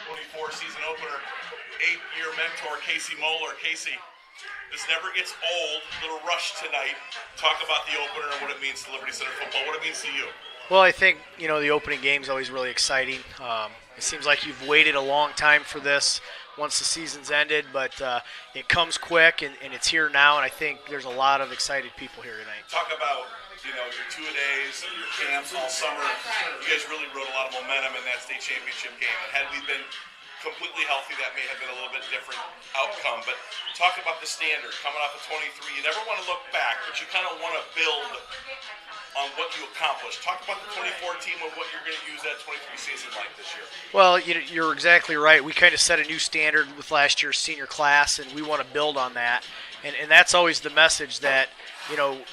24 season opener, 8-year mentor Casey Moeller. Casey, this never gets old. Little rush tonight. Talk about the opener and what it means to Liberty Center football, what it means to you. Well, I think, the opening game is always really exciting. It seems like you've waited a long time for this once the season's ended, but it comes quick, and it's here now, and I think there's a lot of excited people here tonight. Talk about, your two-a-days, your camps all summer. You guys really rode a lot of momentum in that state championship game, and had we been completely healthy, that may have been a little bit different outcome. But talk about the standard coming off of 23. You never want to look back, but you kind of want to build on what you accomplished. Talk about the 24 team and what you're going to use that 23 season like this year. Well, you're exactly right. We kind of set a new standard with last year's senior class, and we want to build on that. And that's always the message that,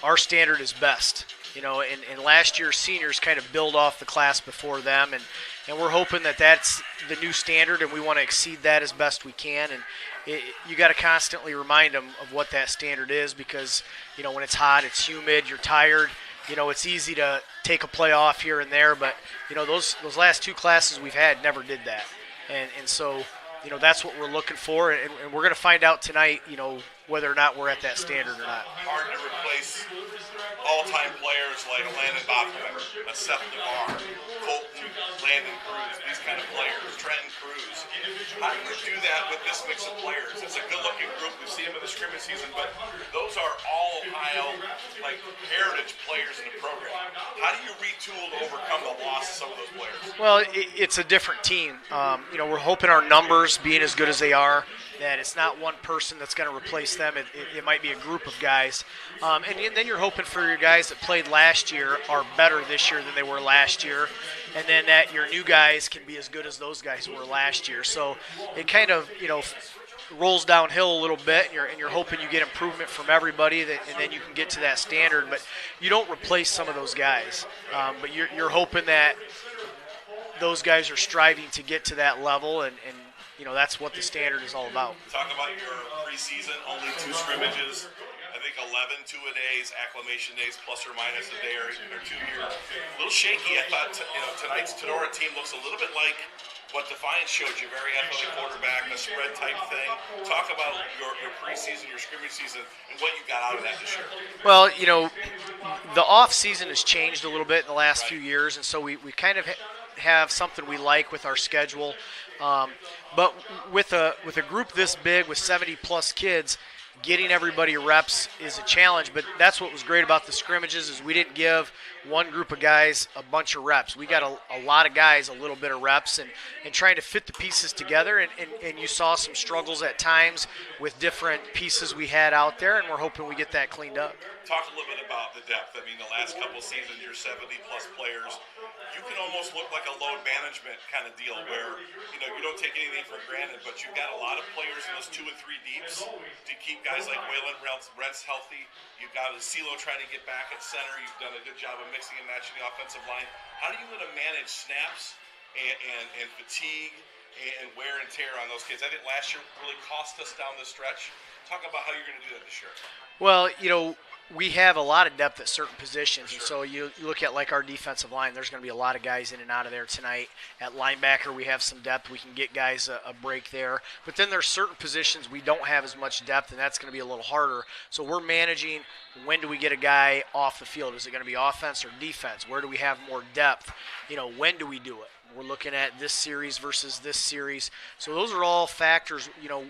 our standard is best. And last year's seniors kind of build off the class before them, and we're hoping that that's the new standard, and we want to exceed that as best we can. And you got to constantly remind them of what that standard is, because when it's hot, it's humid, you're tired. It's easy to take a play off here and there, but those last two classes we've had never did that, and so that's what we're looking for, and we're going to find out tonight, whether or not we're at that standard or not. Hard to replace all-time players like Landon Bachman, Seth DeVar, Colton, Landon Cruz, these kind of players, Trenton Cruz. How do you do that with this mix of players? It's a good-looking group. We've seen them in the scrimmage season, but those are all Ohio, heritage players in the program. How do you retool to overcome the loss of some of those players? Well, it's a different team. We're hoping our numbers being as good as they are, that it's not one person that's going to replace them. It might be a group of guys. And then you're hoping for your guys that played last year are better this year than they were last year, and then that your new guys can be as good as those guys were last year. So it kind of, rolls downhill a little bit, and you're hoping you get improvement from everybody, and then you can get to that standard. But you don't replace some of those guys. But you're hoping that those guys are striving to get to that level, and that's what the standard is all about. Talk about your preseason, only 2 scrimmages. I think 11 two-a-days, acclimation days, plus or minus a day or 2 here. A little shaky. I thought tonight's Tinora team looks a little bit like what Defiance showed you, very athletic quarterback, a spread type thing. Talk about your preseason, your scrimmage season, and what you got out of that this year. Well, the off season has changed a little bit in the last few years, and so we kind of have something we like with our schedule. But with a group this big with 70-plus kids, getting everybody reps is a challenge, but that's what was great about the scrimmages is we didn't give one group of guys a bunch of reps. We got a lot of guys a little bit of reps and trying to fit the pieces together, and you saw some struggles at times with different pieces we had out there, and we're hoping we get that cleaned up. Talk a little bit about the depth. I mean, the last couple seasons, you're 70-plus players. You can almost look like a load management kind of deal where, you don't take anything for granted, but you've got a lot of players in those 2 and 3 deeps to keep guys like Waylon Rents healthy. You've got CeeLo trying to get back at center. You've done a good job of mixing and matching the offensive line. How do you want to manage snaps and fatigue and wear and tear on those kids? I think last year really cost us down the stretch. Talk about how you're going to do that this year. Well, we have a lot of depth at certain positions, sure. And so you look at our defensive line, there's going to be a lot of guys in and out of there tonight. At linebacker, we have some depth. We can get guys a break there. But then there's certain positions we don't have as much depth, and that's going to be a little harder. So we're managing when do we get a guy off the field. Is it going to be offense or defense? Where do we have more depth? When do we do it? We're looking at this series versus this series. So those are all factors.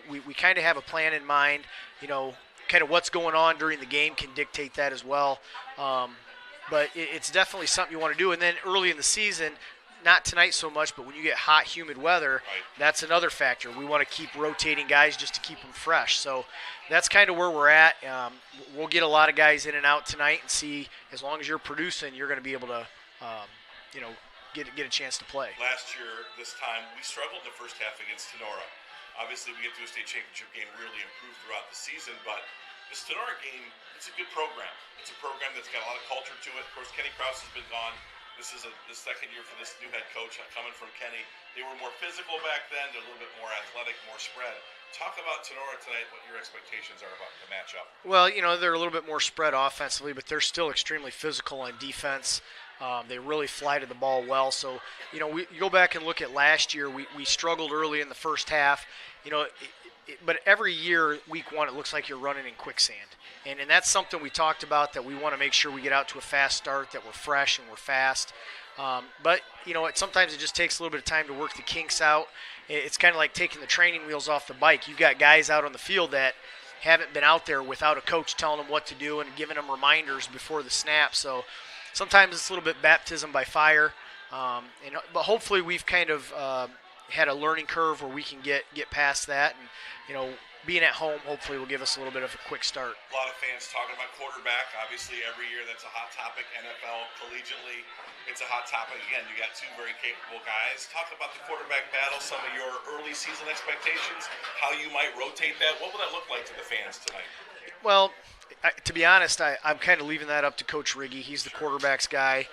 We kind of have a plan in mind. Kind of what's going on during the game can dictate that as well. But it's definitely something you want to do. And then early in the season, not tonight so much, but when you get hot, humid weather, right, that's another factor. We want to keep rotating guys just to keep them fresh. So that's kind of where we're at. We'll get a lot of guys in and out tonight and see, as long as you're producing, you're going to be able to, get a chance to play. Last year, this time, we struggled the first half against Tinora. Obviously, we get to a state championship game, really improved throughout the season, but this Tinora game, it's a good program. It's a program that's got a lot of culture to it. Of course, Kenny Krause has been gone. This is the second year for this new head coach coming from Kenny. They were more physical back then. They're a little bit more athletic, more spread. Talk about Tinora tonight. What your expectations are about the matchup? Well, they're a little bit more spread offensively, but they're still extremely physical on defense. They really fly to the ball well. So, you go back and look at last year, we struggled early in the first half. But every year, week one, it looks like you're running in quicksand. And that's something we talked about, that we want to make sure we get out to a fast start, that we're fresh and we're fast. But, sometimes it just takes a little bit of time to work the kinks out. It's kind of like taking the training wheels off the bike. You've got guys out on the field that haven't been out there without a coach telling them what to do and giving them reminders before the snap. So sometimes it's a little bit baptism by fire. But hopefully we've kind of had a learning curve where we can get past that. And, being at home hopefully will give us a little bit of a quick start. A lot of fans talking about quarterback. Obviously, every year that's a hot topic. NFL, collegiately, it's a hot topic. Again, you got two very capable guys. Talk about the quarterback battle, some of your early season expectations, how you might rotate that. What will that look like to the fans tonight? Well, to be honest, I'm kind of leaving that up to Coach Riggy. He's the quarterbacks guy.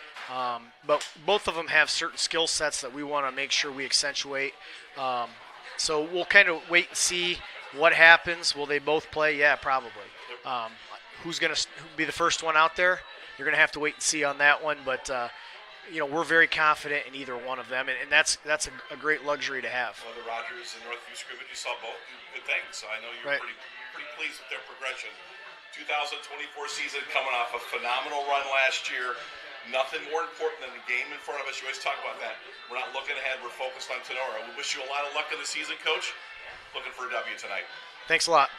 But both of them have certain skill sets that we want to make sure we accentuate. So we'll kind of wait and see what happens. Will they both play? Yeah, probably. Who's going to be the first one out there? You're going to have to wait and see on that one. But, we're very confident in either one of them, and that's a great luxury to have. Well, the Rogers and Northview scrimmage, you saw both do good things, so I know you're Right. pretty pleased with their progression. 2024 season coming off a phenomenal run last year. Nothing more important than the game in front of us. You always talk about that. We're not looking ahead. We're focused on Tinora. We wish you a lot of luck in the season, Coach. Looking for a W tonight. Thanks a lot.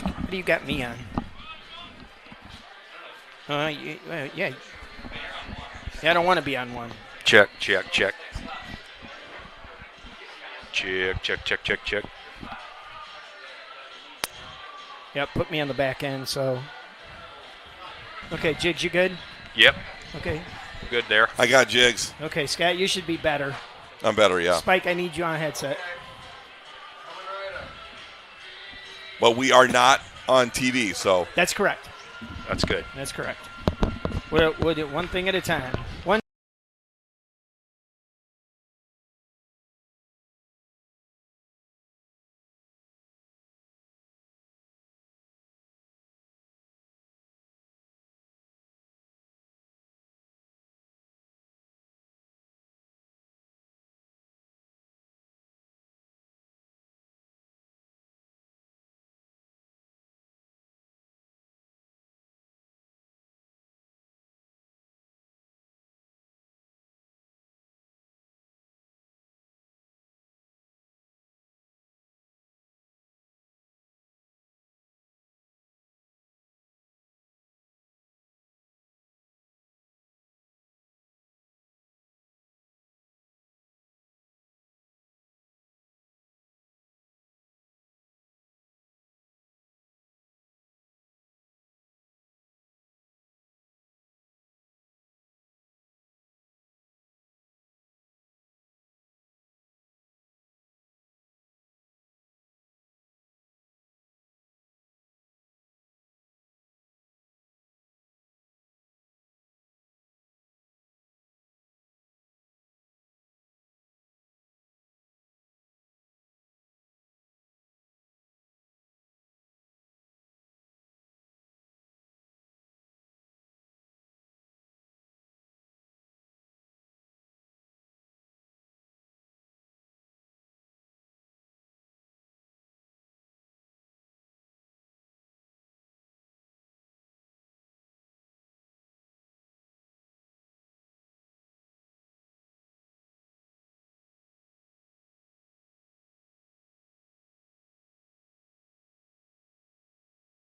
What do you got me on? Yeah. I don't want to be on one. Check. Check. Yep, put me on the back end, so. Okay, Jigs, you good? Yep. Okay. Good there. I got Jigs. Okay, Scott, you should be better. I'm better, yeah. Spike, I need you on a headset. But we are not on TV, so. That's correct. That's good. That's correct. We'll do one thing at a time. One.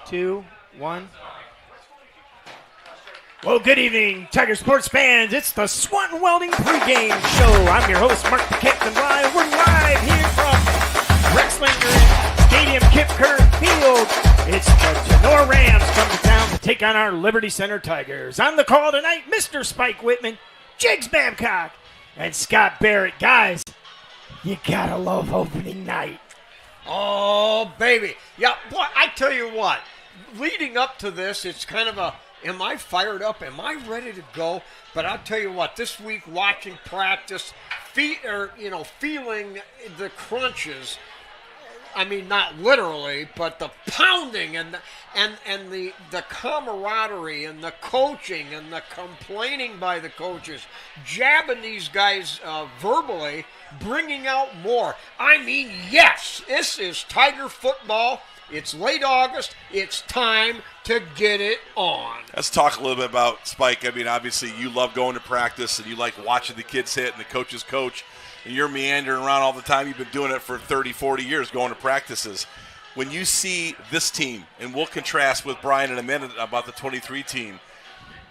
Two, one. Well, good evening, Tiger sports fans. It's the Swanton Welding pregame show. I'm your host, Mark the Captain Live. We're live here from Rexlinger Stadium, Kip Curran Field. It's the Tinora Rams come to town to take on our Liberty Center Tigers. On the call tonight, Mr. Spike Whitman, Jigs Babcock, and Scott Barrett. Guys, you gotta love opening night. Oh, baby. Yeah, boy, I tell you what, leading up to this, it's kind of a, am I fired up? Am I ready to go? But I'll tell you what, this week watching practice, feeling the crunches, I mean, not literally, but the pounding and the camaraderie and the coaching and the complaining by the coaches, jabbing these guys verbally, bringing out more. I mean, yes, this is Tiger football. It's late August. It's time to get it on. Let's talk a little bit about Spike. I mean, obviously, you love going to practice and you like watching the kids hit and the coaches coach. And you're meandering around all the time. You've been doing it for 30, 40 years, going to practices. When you see this team, and we'll contrast with Brian in a minute about the 23 team,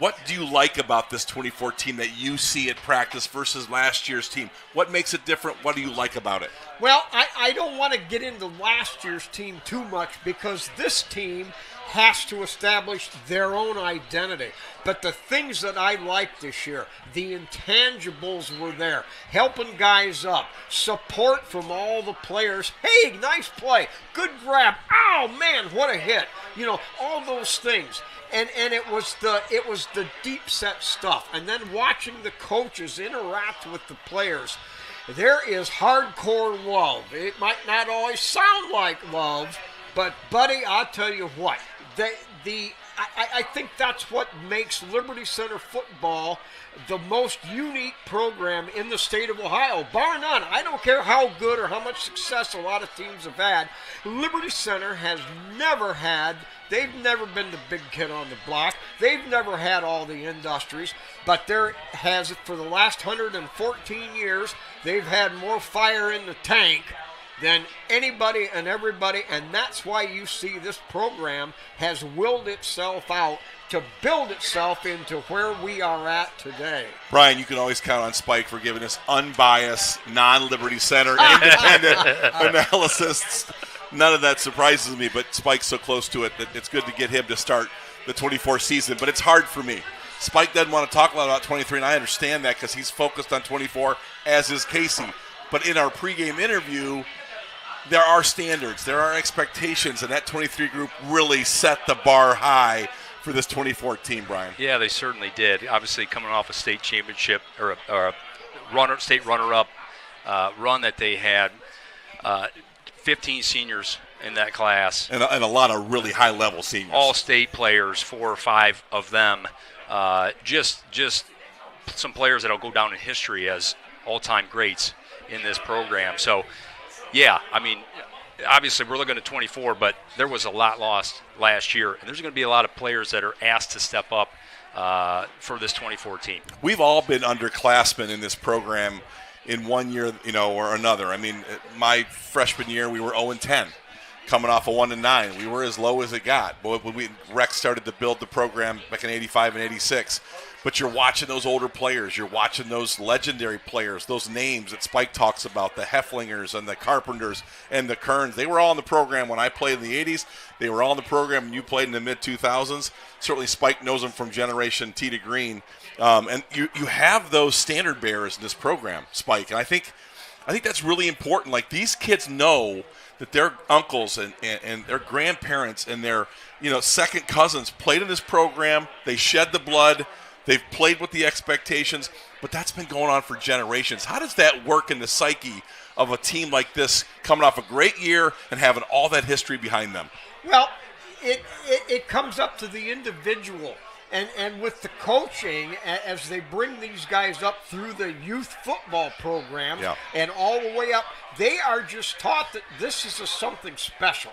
what do you like about this 24 team that you see at practice versus last year's team? What makes it different? What do you like about it? Well, I don't want to get into last year's team too much because this team has to establish their own identity. But the things that I liked this year, the intangibles were there. Helping guys up, support from all the players. Hey, nice play, good grab. Oh man, what a hit. You know, all those things. And it was the deep set stuff. And then watching the coaches interact with the players. There is hardcore love. It might not always sound like love, but buddy, I'll tell you what. I think that's what makes Liberty Center football the most unique program in the state of Ohio, bar none. I don't care how good or how much success a lot of teams have had. Liberty Center has never had, they've never been the big kid on the block. They've never had all the industries, but there has, for the last 114 years, they've had more fire in the tank than anybody and everybody, and that's why you see this program has willed itself out to build itself into where we are at today. Brian, you can always count on Spike for giving us unbiased, non-Liberty Center, independent analysis. None of that surprises me, but Spike's so close to it that it's good to get him to start the 24 season. But it's hard for me. Spike doesn't want to talk a lot about 23, and I understand that because he's focused on 24, as is Casey. But in our pregame interview, there are standards, there are expectations, and that 23 group really set the bar high for this 24 team, Brian. Yeah, they certainly did. Obviously, coming off a state championship or a state runner-up run that they had, 15 seniors in that class. And a lot of really high-level seniors. All state players, 4 or 5 of them. Just some players that will go down in history as all-time greats in this program. So, yeah, I mean, obviously we're looking at 24, but there was a lot lost last year, and there's going to be a lot of players that are asked to step up for this 24 team. We've all been underclassmen in this program in one year, or another. I mean, my freshman year we were 0-10, coming off a 1-9. We were as low as it got. But when Rex started to build the program back in '85 and '86. But you're watching those older players. You're watching those legendary players, those names that Spike talks about, the Hefflingers and the Carpenters and the Kerns. They were all in the program when I played in the 80s. They were all in the program when you played in the mid-2000s. Certainly Spike knows them from Generation T to Green. And you have those standard bearers in this program, Spike. And I think that's really important. Like, these kids know that their uncles and their grandparents and their second cousins played in this program. They shed the blood. They've played with the expectations, but that's been going on for generations. How does that work in the psyche of a team like this coming off a great year and having all that history behind them? Well, it comes up to the individual. And with the coaching, as they bring these guys up through the youth football program and all the way up, they are just taught that this is something special.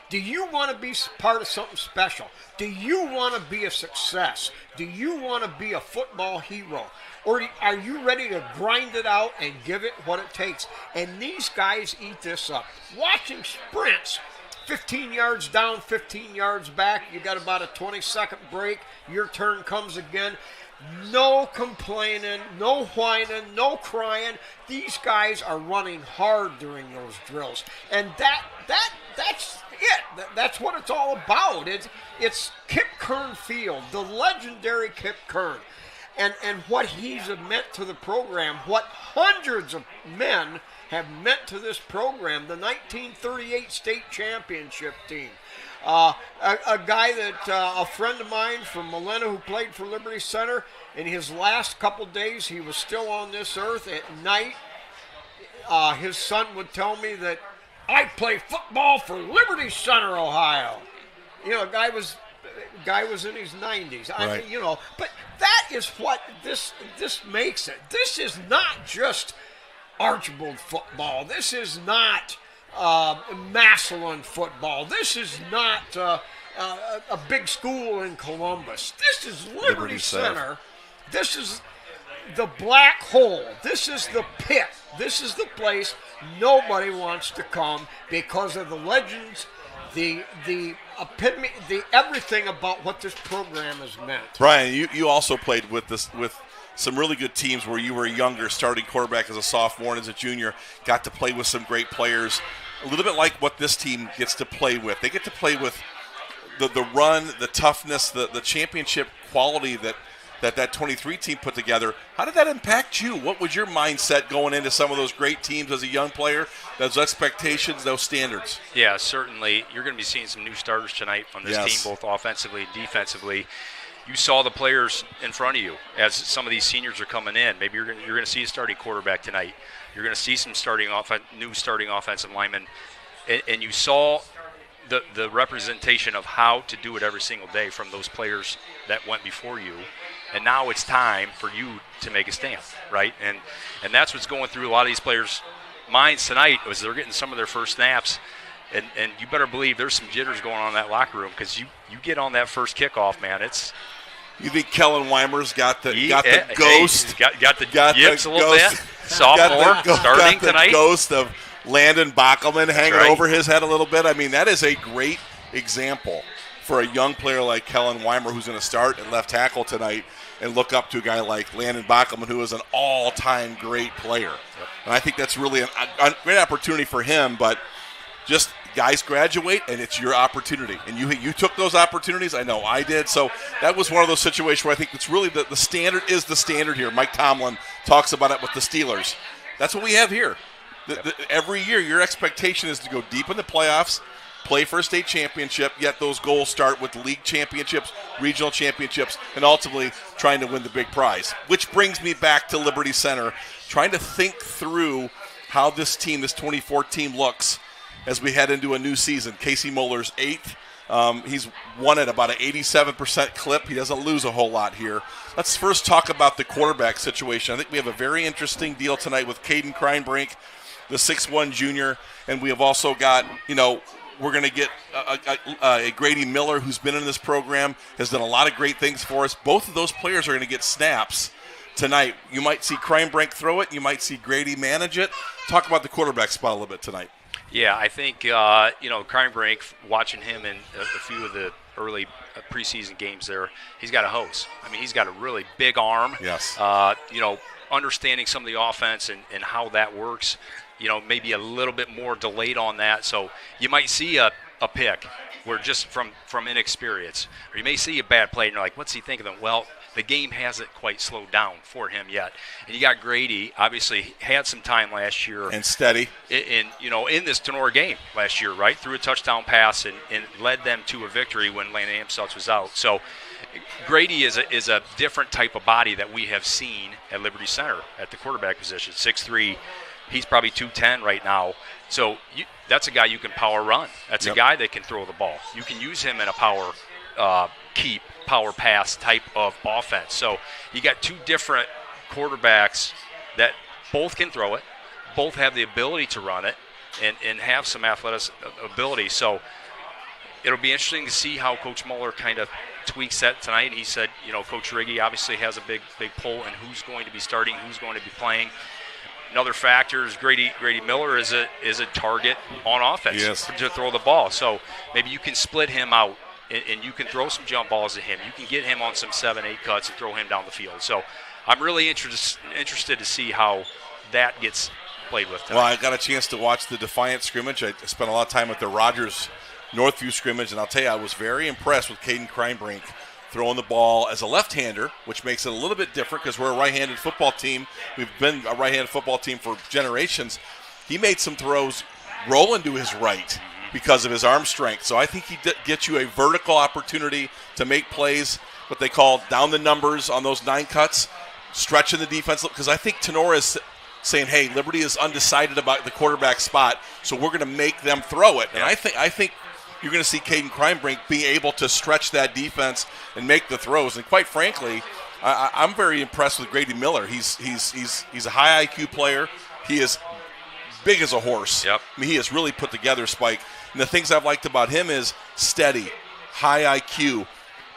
Do you want to be part of something special? Do you want to be a success? Do you want to be a football hero? Or are you ready to grind it out and give it what it takes? And these guys eat this up. Watching sprints, 15 yards down, 15 yards back, you got about a 20-second break, your turn comes again. No complaining, no whining, no crying. These guys are running hard during those drills. And that's it. That's what it's all about. It's Kip Kern Field, the legendary Kip Kern. And what he's meant to the program, what hundreds of men have meant to this program, the 1938 state championship team. A guy that, a friend of mine from Milena who played for Liberty Center, in his last couple days, he was still on this earth at night. His son would tell me that I play football for Liberty Center, Ohio. Guy was in his 90s. Right. But that is what this makes it. This is not just Archibald football. This is not Massillon football. This is not a big school in Columbus. This is Liberty Center. This is the black hole. This is the pit. This is the place nobody wants to come because of the legends, the epitome, the everything about what this program has meant. Brian, you also played with some really good teams where you were a younger starting quarterback as a sophomore and as a junior, got to play with some great players. A little bit like what this team gets to play with. They get to play with the run, the toughness, the championship quality that 23 team put together. How did that impact you? What was your mindset going into some of those great teams as a young player, those expectations, those standards? Yeah, certainly. You're going to be seeing some new starters tonight on this team, both offensively and defensively. You saw the players in front of you as some of these seniors are coming in. Maybe you're going to see a starting quarterback tonight. You're going to see some new starting offensive linemen. And you saw the representation of how to do it every single day from those players that went before you. And now it's time for you to make a stand, right? And that's what's going through a lot of these players' minds tonight as they're getting some of their first snaps. And you better believe there's some jitters going on in that locker room because you get on that first kickoff, man. You think Kellen Weimer's got the ghost? Got the yips a little bit. Sophomore starting got the tonight. Ghost of Landon Bockelman hanging right. over his head a little bit. I mean, that is a great example for a young player like Kellen Weimer, who's going to start at left tackle tonight, and look up to a guy like Landon Bockelman, who is an all-time great player. Yep. And I think that's really a great opportunity for him, but just guys graduate, and it's your opportunity. And you took those opportunities. I know I did. So that was one of those situations where I think it's really the standard is the standard here. Mike Tomlin talks about it with the Steelers. That's what we have here. Every year, your expectation is to go deep in the playoffs, play for a state championship, yet those goals start with league championships, regional championships, and ultimately trying to win the big prize. Which brings me back to Liberty Center, trying to think through how this team, this 2014, looks as we head into a new season. Casey Muller's 8th. He's won at about an 87% clip. He doesn't lose a whole lot here. Let's first talk about the quarterback situation. I think we have a very interesting deal tonight with Caden Kreinbrink, the 6'1 junior, and we have also got, we're going to get a Grady Miller, who's been in this program, has done a lot of great things for us. Both of those players are going to get snaps tonight. You might see Kreinbrink throw it. You might see Grady manage it. Talk about the quarterback spot a little bit tonight. Yeah, I think, Kreinbrink, watching him in a few of the early preseason games there, he's got a hose. I mean, he's got a really big arm. Yes. Understanding some of the offense and how that works, maybe a little bit more delayed on that. So you might see a pick where just from inexperience, or you may see a bad play and you're like, what's he thinking of? Well, the game hasn't quite slowed down for him yet. And you got Grady, obviously had some time last year. And steady. In this Tinora game last year, right? Threw a touchdown pass and led them to a victory when Landon Amstutz was out. So Grady is a different type of body that we have seen at Liberty Center at the quarterback position. 6'3", he's probably 210 right now. So that's a guy you can power run. That's a guy that can throw the ball. You can use him in a power power pass type of offense. So you got two different quarterbacks that both can throw it, both have the ability to run it, and have some athletic ability. So it'll be interesting to see how Coach Muller kind of tweaks that tonight. He said, Coach Riggi obviously has a big pull in who's going to be starting, who's going to be playing. Another factor is Grady Miller is a target on offense to throw the ball. So maybe you can split him out and you can throw some jump balls at him. You can get him on some 7-8 cuts and throw him down the field. So I'm really interested to see how that gets played with tonight. Well, I got a chance to watch the Defiant scrimmage. I spent a lot of time at the Rogers Northview scrimmage, and I'll tell you, I was very impressed with Caden Kreinbrink throwing the ball as a left-hander, which makes it a little bit different because we're a right-handed football team. We've been a right-handed football team for generations. He made some throws rolling to his right because of his arm strength. So I think he gets you a vertical opportunity to make plays, what they call down the numbers on those 9 cuts, stretching the defense. Because I think Tinora is saying, hey, Liberty is undecided about the quarterback spot, so we're going to make them throw it. And I think you're going to see Caden Kreinbrink being able to stretch that defense and make the throws. And quite frankly, I'm very impressed with Grady Miller. He's a high IQ player. He is big as a horse. Yep. I mean, he has really put together, Spike. And the things I've liked about him is steady, high IQ,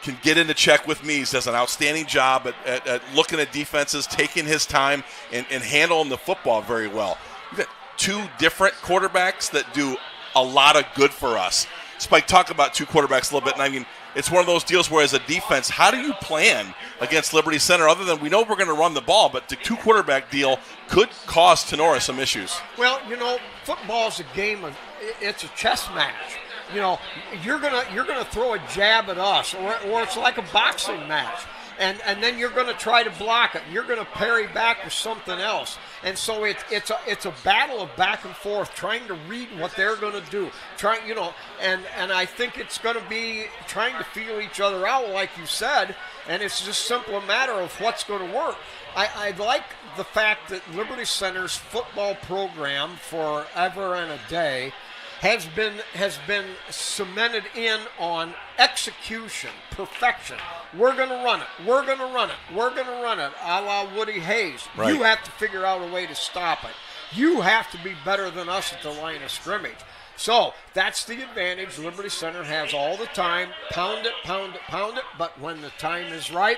can get into check with me. He does an outstanding job at looking at defenses, taking his time, and handling the football very well. We've got 2 different quarterbacks that do a lot of good for us. Spike, talk about 2 quarterbacks a little bit. And I mean, it's one of those deals where as a defense, how do you plan against Liberty Center other than we know we're going to run the ball, but the 2 quarterback deal could cause Tinora some issues. Well, football is a game of, it's a chess match. You're gonna throw a jab at us, or it's like a boxing match. And then you're going to try to block it. You're going to parry back with something else. And so it's a battle of back and forth, trying to read what they're going to do. And I think it's going to be trying to feel each other out, like you said. And it's just simple a matter of what's going to work. I like the fact that Liberty Center's football program forever and a day has been cemented in on execution, perfection. We're going to run it. We're going to run it. We're going to run it, a la Woody Hayes. Right. You have to figure out a way to stop it. You have to be better than us at the line of scrimmage. So that's the advantage Liberty Center has all the time. Pound it, pound it, pound it. But when the time is right,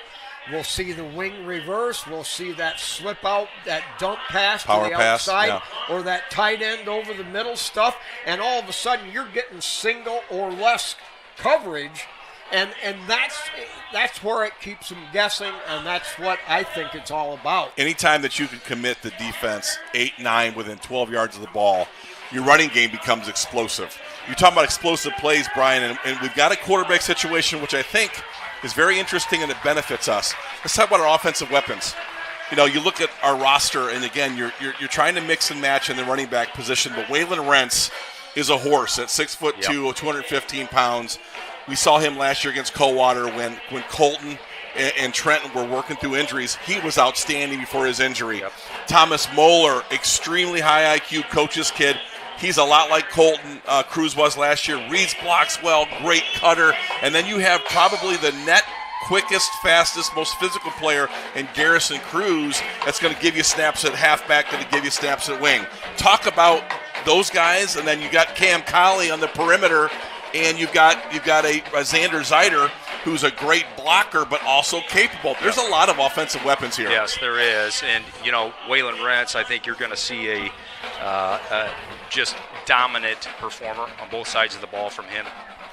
We'll see the wing reverse. We'll see that slip out, that dump pass Power to the pass, outside, yeah. or that tight end over the middle stuff. And all of a sudden, you're getting single or less coverage. And that's where it keeps them guessing, and that's what I think it's all about. Anytime that you can commit the defense 8-9 within 12 yards of the ball, your running game becomes explosive. You're talking about explosive plays, Brian, and we've got a quarterback situation which I think is very interesting and it benefits us. Let's talk about our offensive weapons. You know, you look at our roster, and again, you're trying to mix and match in the running back position, but Waylon Rents is a horse at 6'2", 215 pounds. We saw him last year against Coldwater when Colton and Trenton were working through injuries. He was outstanding before his injury. Yep. Thomas Moeller, extremely high IQ, coach's kid. He's a lot like Colton Cruz was last year. Reads blocks well, great cutter. And then you have probably the net quickest, fastest, most physical player in Garrison Cruz that's going to give you snaps at halfback, going to give you snaps at wing. Talk about those guys, and then you got Cam Colley on the perimeter. And you've got a Xander Zeider, who's a great blocker but also capable. There's a lot of offensive weapons here. Yes, there is. And, you know, Waylon Rents, I think you're going to see a just dominant performer on both sides of the ball from him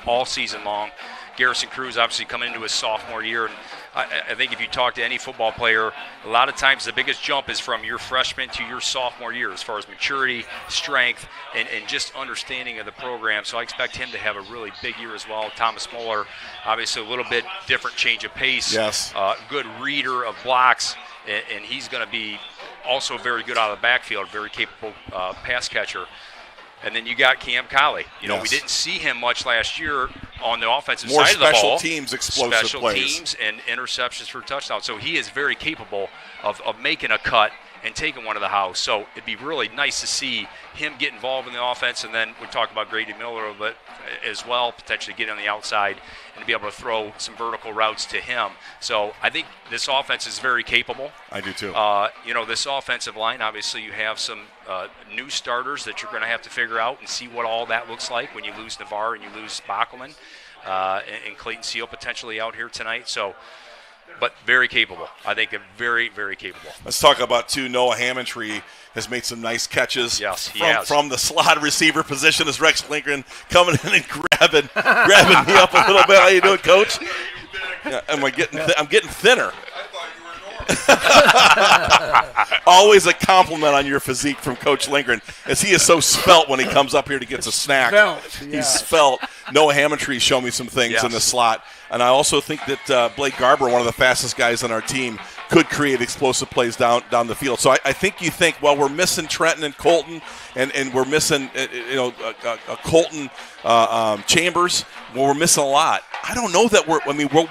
all season long. Garrison Cruz obviously coming into his sophomore year, and I think if you talk to any football player, a lot of times the biggest jump is from your freshman to your sophomore year as far as maturity, strength, and just understanding of the program. So I expect him to have a really big year as well. Thomas Moeller, obviously a little bit different change of pace. Yes. Good reader of blocks, and he's going to be also very good out of the backfield, very capable pass catcher. And then you got Cam Colley. You know, we didn't see him much last year on the offensive More side of the ball. special teams, explosive special plays. teams and interceptions for touchdowns. So he is very capable of making a cut and taking one to the house. So it'd be really nice to see him get involved in the offense. And then we talked about Grady Miller a little bit as well, potentially get on the outside and be able to throw some vertical routes to him. So I think this offense is very capable. I do too. You know, this offensive line, obviously you have some new starters that you're going to have to figure out and see what all that looks like when you lose Navarre and you lose Bockelman and Clayton Seal potentially out here tonight. So, but very capable. I think they're very, very capable. Let's talk about, too, Noah Hammontree has made some nice catches from the slot receiver position as Rex Lindgren coming in and grabbing me up a little bit. How you doing, Coach? Yeah, I'm getting thinner. Always a compliment on your physique from Coach Lindgren, as he is so svelte when he comes up here to get a snack. He's svelte. Noah Hammontree showed me some things in the slot. And I also think that Blake Garber, one of the fastest guys on our team, could create explosive plays down the field. So I think well, we're missing Trenton and Colton, and we're missing Colton Chambers. Well, we're missing a lot. I don't know that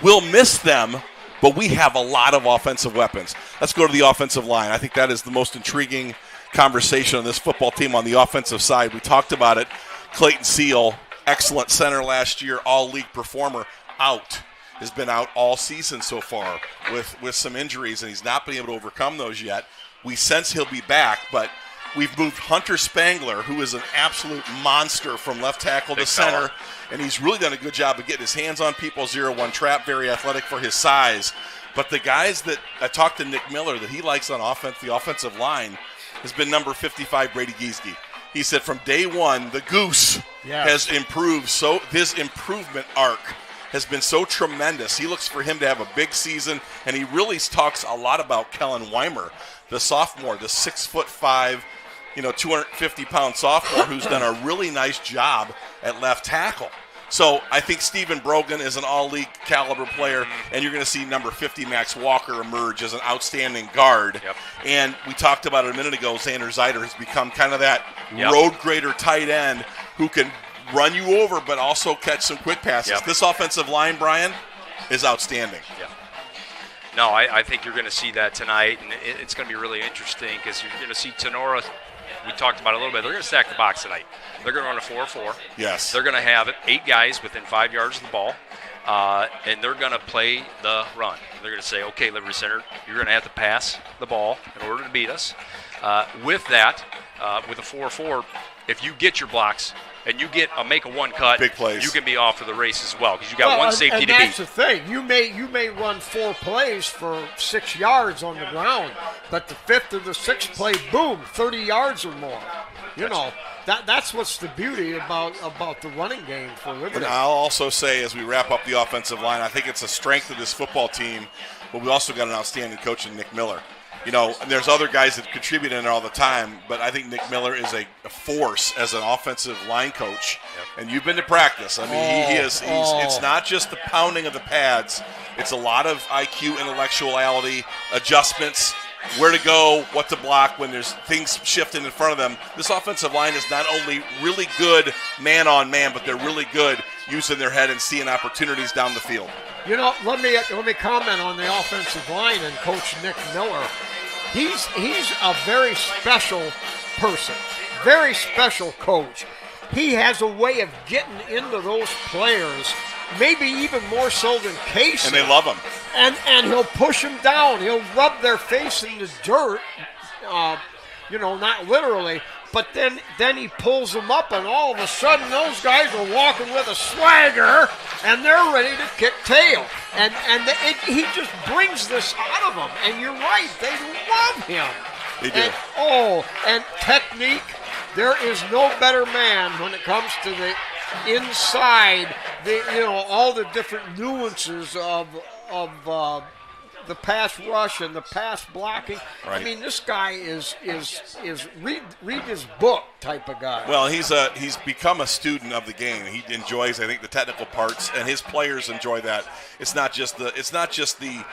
we'll miss them, but we have a lot of offensive weapons. Let's go to the offensive line. I think that is the most intriguing conversation on this football team on the offensive side. We talked about it. Clayton Seal, excellent center last year, all-league performer, has been out all season so far with some injuries, and he's not been able to overcome those yet. We sense he'll be back, but we've moved Hunter Spangler, who is an absolute monster from left tackle to center, and he's really done a good job of getting his hands on people, 0-1 trap, very athletic for his size. But the guys that I talked to Nick Miller that he likes on offense, the offensive line, has been number 55, Brady Giesge. He said from day one, the Goose has improved. So his improvement arc has been so tremendous. He looks for him to have a big season, and he really talks a lot about Kellen Weimer, the sophomore, the 6'5", 250-pound sophomore who's done a really nice job at left tackle. So I think Stephen Brogan is an all-league caliber player, and you're going to see number 50, Max Walker, emerge as an outstanding guard. Yep. And we talked about it a minute ago, Xander Zeider has become kind of that road grader tight end who can run you over but also catch some quick passes. Yep. This offensive line, Brian, is outstanding. Yeah. No, I think you're going to see that tonight, and it's going to be really interesting because you're going to see Tinora. We talked about it a little bit. They're going to stack the box tonight. They're going to run a 4-4. Yes. They're going to have 8 guys within 5 yards of the ball, and they're going to play the run. They're going to say, okay, Liberty Center, you're going to have to pass the ball in order to beat us. With that, with a 4-4, if you get your blocks, and you get a make a one cut, big plays. You can be off to the race as well because you got one safety and to that's beat. the thing. You may run 4 plays for 6 yards on the ground, but the 5th or the 6th play, boom, 30 yards or more. You know, that's what's the beauty about the running game for Liberty. And I'll also say, as we wrap up the offensive line, I think it's a strength of this football team, but we also got an outstanding coach in Nick Miller. You know, and there's other guys that contribute in there all the time, but I think Nick Miller is a force as an offensive line coach. Yep. And you've been to practice. I mean, he is. It's not just the pounding of the pads. It's a lot of IQ, intellectuality, adjustments, where to go, what to block when there's things shifting in front of them. This offensive line is not only really good man on man, but they're really good using their head and seeing opportunities down the field. You know, let me comment on the offensive line and Coach Nick Miller. He's a very special person, very special coach. He has a way of getting into those players, maybe even more so than Casey. And they love him. And he'll push them down. He'll rub their face in the dirt, you know, not literally, but then he pulls them up, and all of a sudden those guys are walking with a swagger, and they're ready to kick tail. And he just brings this out of them. And you're right, they love him. They do. And technique, there is no better man when it comes to the inside, all the different nuances of the pass rush and the pass blocking. Right. I mean, this guy is read his book type of guy. Well, he's become a student of the game. He enjoys, I think, the technical parts, and his players enjoy that. It's not just the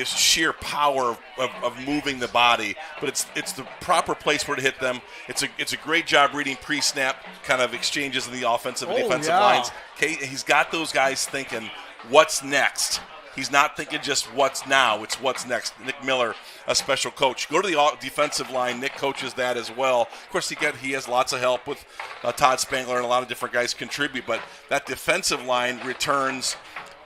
sheer power of moving the body, but it's the proper place where to hit them. It's a great job reading pre-snap kind of exchanges in the offensive and defensive lines. He's got those guys thinking, what's next? He's not thinking just what's now, it's what's next. Nick Miller, a special coach. Go to the defensive line. Nick coaches that as well. Of course, he has lots of help with Todd Spangler, and a lot of different guys contribute, but that defensive line returns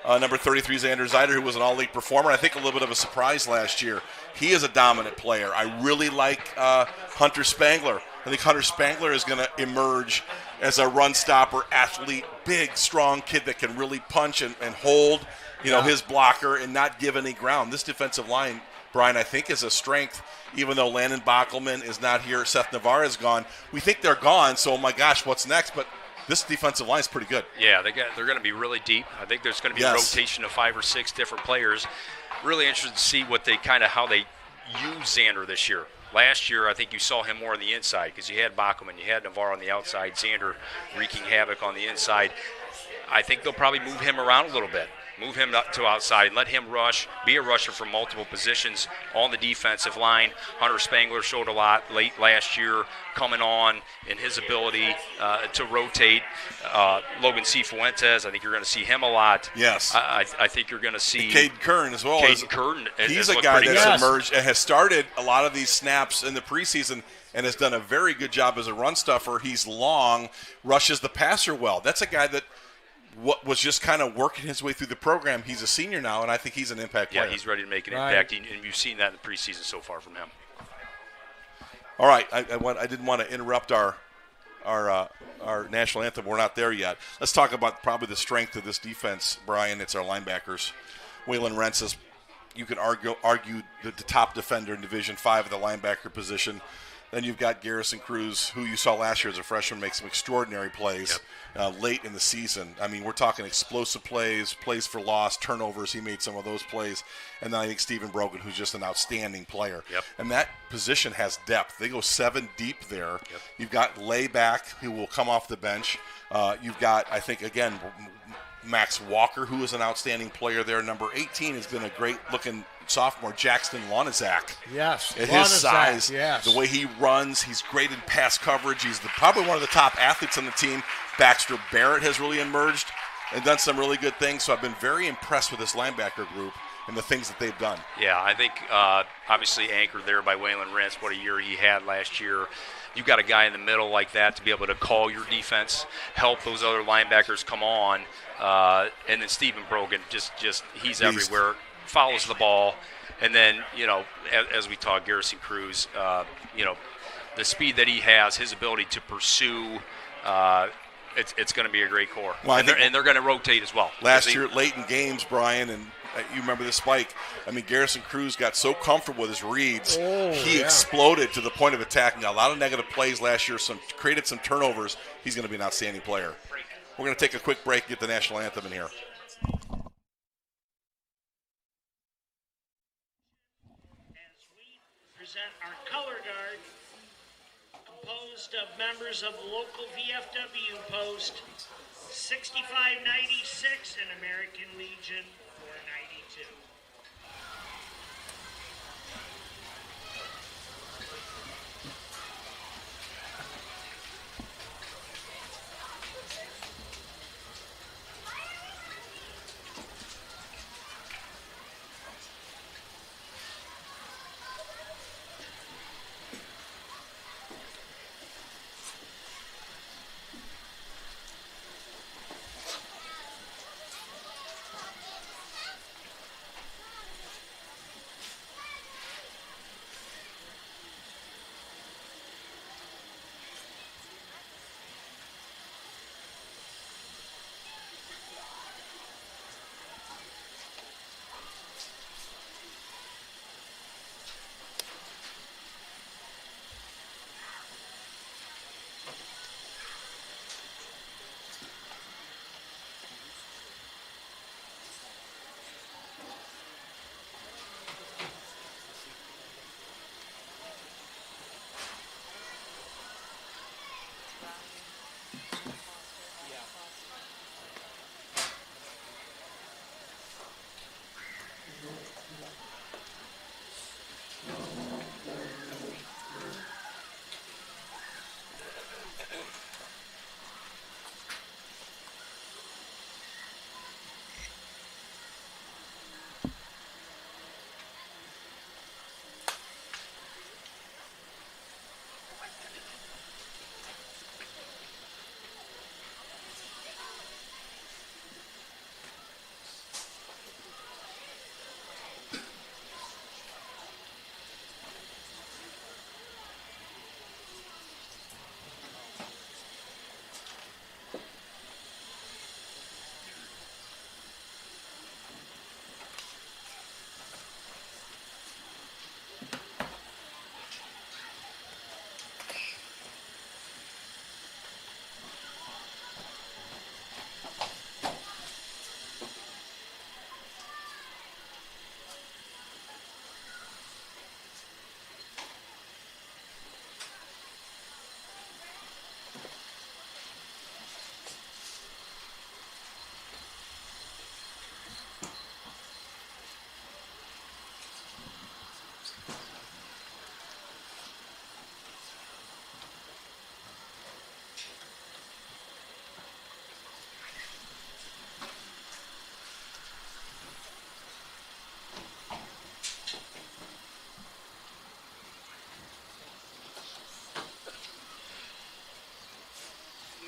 number 33, Xander Zeider, who was an all-league performer. I think a little bit of a surprise last year. He is a dominant player. I really like Hunter Spangler. I think Hunter Spangler is going to emerge as a run-stopper athlete, big, strong kid that can really punch and hold his blocker and not give any ground. This defensive line, Brian, I think is a strength, even though Landon Bockelman is not here, Seth Navarre is gone. We think they're gone, so, oh my gosh, what's next? But this defensive line is pretty good. Yeah, they're going to be really deep. I think there's going to be a rotation of 5 or 6 different players. Really interested to see how they use Xander this year. Last year, I think you saw him more on the inside because you had Bockelman, you had Navarre on the outside, Xander wreaking havoc on the inside. I think they'll probably move him around a little bit. Move him to outside and let him rush, be a rusher from multiple positions on the defensive line. Hunter Spangler showed a lot late last year coming on in his ability to rotate. Logan Cifuentes, I think you're going to see him a lot. Yes. I think you're going to see Caden Kern as well. Caden Kern. He's a guy that's emerged and has started a lot of these snaps in the preseason and has done a very good job as a run stuffer. He's long, rushes the passer well. That's a guy that was just kind of working his way through the program. He's a senior now, and I think he's an impact player. Yeah, he's ready to make an impact, and you've seen that in the preseason so far from him. All right, I didn't want to interrupt our national anthem. We're not there yet. Let's talk about probably the strength of this defense, Brian. It's our linebackers. Waylon Rentz is, you can argue the top defender in Division V at the linebacker position. Then you've got Garrison Cruz, who you saw last year as a freshman make some extraordinary plays late in the season. I mean, we're talking explosive plays for loss, turnovers. He made some of those plays. And then I think Stephen Brogan, who's just an outstanding player. Yep. And that position has depth. They go 7 deep there. Yep. You've got Layback, who will come off the bench. You've got, I think, again, Max Walker, who is an outstanding player there. Number 18 has been a great-looking sophomore, Jackson Lonizak. Yes. At his size, the way he runs, he's great in pass coverage. He's probably one of the top athletes on the team. Baxter Barrett has really emerged and done some really good things. So I've been very impressed with this linebacker group and the things that they've done. Yeah, I think obviously anchored there by Waylon Rentz, what a year he had last year. You've got a guy in the middle like that to be able to call your defense, help those other linebackers come on. And then Stephen Brogan, just he's everywhere, follows the ball. And then, as we talk, Garrison Cruz, the speed that he has, his ability to pursue it's going to be a great core. Well, and they're going to rotate as well. Last year, late in games, Brian, and you remember the spike. I mean, Garrison Cruz got so comfortable with his reads, he exploded to the point of attacking. A lot of negative plays last year, created some turnovers. He's going to be an outstanding player. We're going to take a quick break and get the national anthem in here. As we present our color guard, composed of members of the local VFW post 6596 and American Legion 492.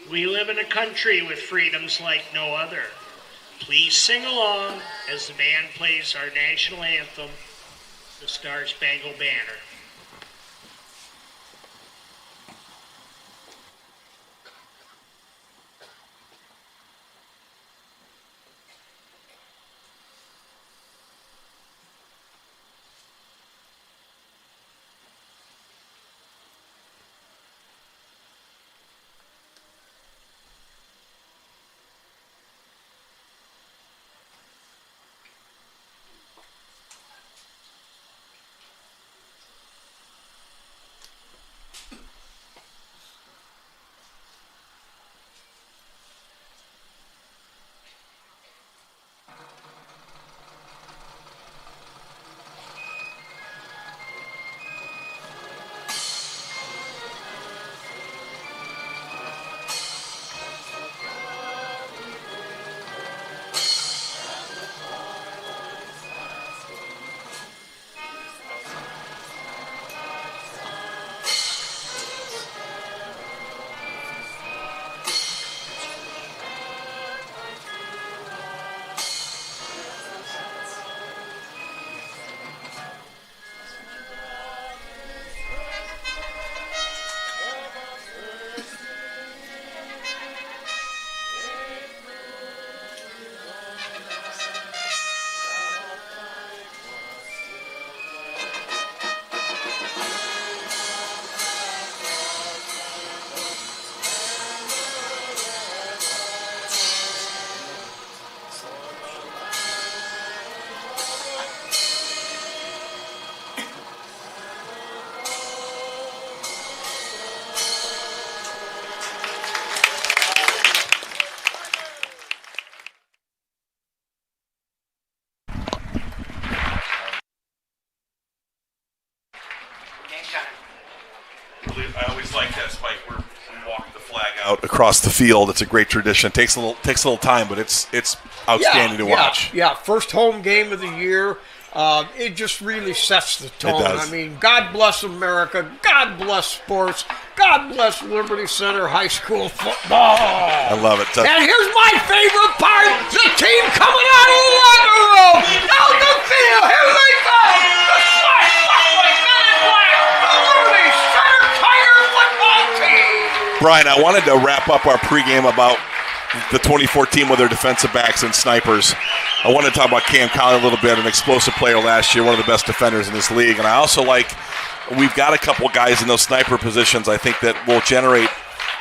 We live in a country with freedoms like no other. Please sing along as the band plays our national anthem, the Star Spangled Banner. across the field. It's a great tradition. It takes a little time, but it's outstanding to watch. Yeah, first home game of the year. It just really sets the tone. It does. I mean, God bless America. God bless sports. God bless Liberty Center High School football. I love it. And here's my favorite part. The team coming out of the locker room. Out the field. Here they go. The swashbuckling men in black. The Liberty Center Tiger football team. Brian, I wanted to wrap up our pregame about the 2014 with their defensive backs and snipers. I want to talk about Cam Colley a little bit, an explosive player last year, one of the best defenders in this league. And I also we've got a couple guys in those sniper positions I think that will generate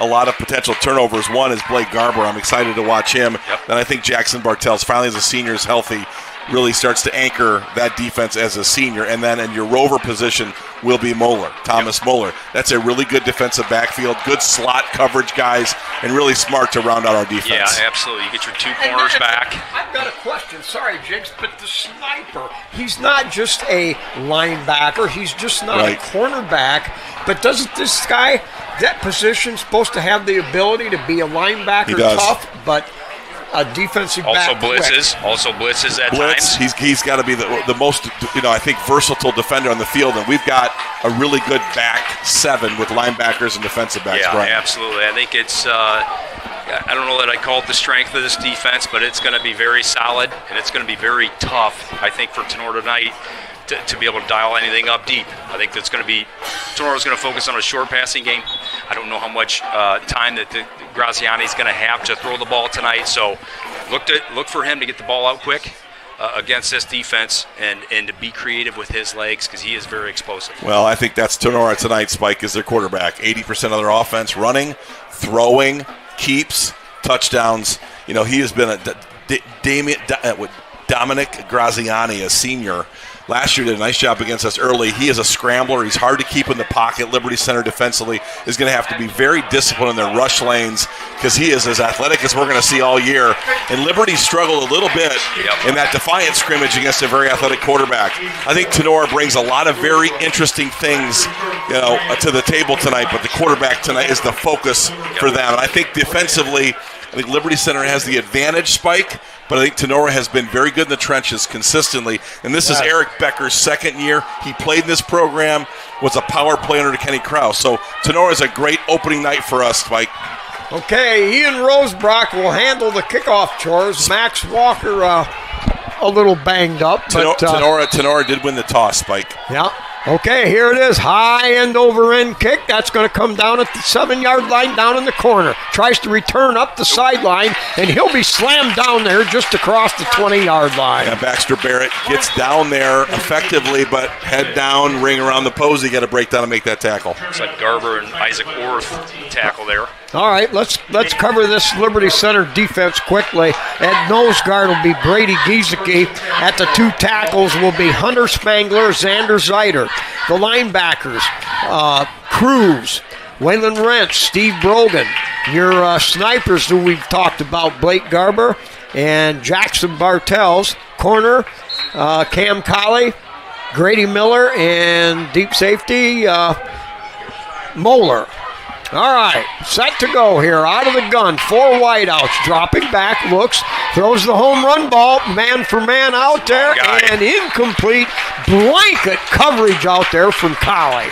a lot of potential turnovers. One is Blake Garber. I'm excited to watch him. Yep. And I think Jackson Bartels, finally as a senior, is healthy, really starts to anchor that defense as a senior. And then in your rover position will be Thomas Moeller. That's a really good defensive backfield, good slot coverage guys, and really smart to round out our defense. Yeah, absolutely. You get your two corners back. I've got a question. Sorry, Jinx, but the sniper, he's not just a linebacker. He's just not a cornerback. But doesn't this guy, that position, supposed to have the ability to be a linebacker tough, but a defensive back Also blitzes at Blitz, times. He's got to be the most, I think, versatile defender on the field, and we've got a really good back seven with linebackers and defensive backs. Yeah, Brian. absolutely. I think it's I don't know that I call it the strength of this defense, but it's going to be very solid, and it's going to be very tough, I think, for Tinora tonight to be able to dial anything up deep. I think that's going to be – Tinora's going to focus on a short passing game. I don't know how much time that Graziani's going to have to throw the ball tonight, so look for him to get the ball out quick against this defense and to be creative with his legs because he is very explosive. Well, I think that's Tinora tonight, Spike, is their quarterback. 80% of their offense running, throwing, keeps, touchdowns. He has been Dominic Graziani, a senior. Last year did a nice job against us early. He is a scrambler. He's hard to keep in the pocket. Liberty Center defensively is going to have to be very disciplined in their rush lanes because he is as athletic as we're going to see all year. And Liberty struggled a little bit in that defiant scrimmage against a very athletic quarterback. I think Tinora brings a lot of very interesting things, to the table tonight, but the quarterback tonight is the focus for them. And I think defensively, I think Liberty Center has the advantage, Spike, but I think Tinora has been very good in the trenches consistently. And this is Eric Becker's second year. He played in this program, was a power play under Kenny Krause. So Tinora is a great opening night for us, Spike. Okay, Ian Rosebrock will handle the kickoff chores. Max Walker a little banged up. But Tinora did win the toss, Spike. Yeah. Okay, here it is. High end over end kick. That's going to come down at the 7-yard line down in the corner. Tries to return up the sideline, and he'll be slammed down there just across the 20-yard line. Yeah, Baxter Barrett gets down there effectively, but head down, ring around the posy, got to break down and make that tackle. Looks like Garber and Isaac Orth tackle there. All right, let's cover this Liberty Center defense quickly. At nose guard will be Brady Giesecke. At the two tackles will be Hunter Spangler, Xander Zeider. The linebackers, Cruz, Waylon Wrench, Steve Brogan. Your snipers who we've talked about, Blake Garber and Jackson Bartels. Corner, Cam Colley, Grady Miller, and deep safety, Moeller. All right, set to go here. Out of the gun, 4 wideouts. Dropping back, looks, throws the home run ball, man for man out there, and incomplete blanket coverage out there from Colley.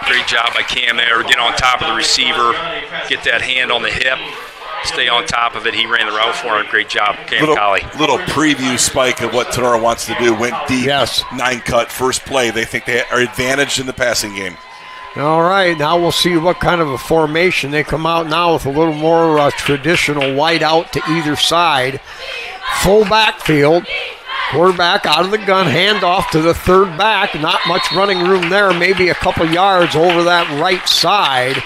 Great job by Cam there. Get on top of the receiver, get that hand on the hip, stay on top of it. He ran the route for him. Great job, Cam Colley. Little preview, Spike, of what Tinora wants to do. Went deep, 9-cut, first play. They think they are advantaged in the passing game. All right, now we'll see what kind of a formation. They come out now with a little more traditional white out to either side. Full backfield. Quarterback out of the gun, handoff to the third back. Not much running room there, maybe a couple yards over that right side.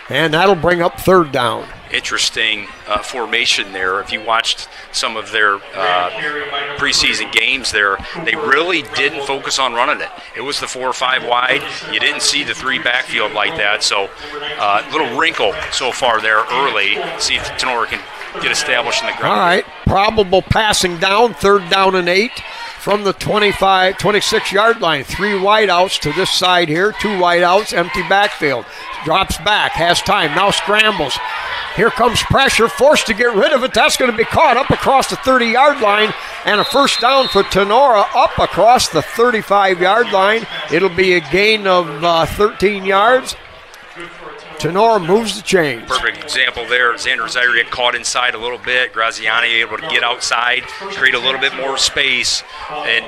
And that'll bring up third down. Interesting formation there. If you watched some of their preseason games there, they really didn't focus on running it. It was the 4 or 5 wide. You didn't see the 3 backfield like that. So little wrinkle so far there early. See if Tinora can get established in the ground. All right, probable passing down, 3rd down and 8. from the 26-yard line. 3 wideouts to this side here. 2 wideouts, empty backfield. Drops back, has time, now scrambles. Here comes pressure, forced to get rid of it. That's going to be caught up across the 30-yard line, and a first down for Tinora up across the 35-yard line. It'll be a gain of 13 yards. Tenor moves the chains. Perfect example there. Xander Zaire get caught inside a little bit. Graziani able to get outside, create a little bit more space. And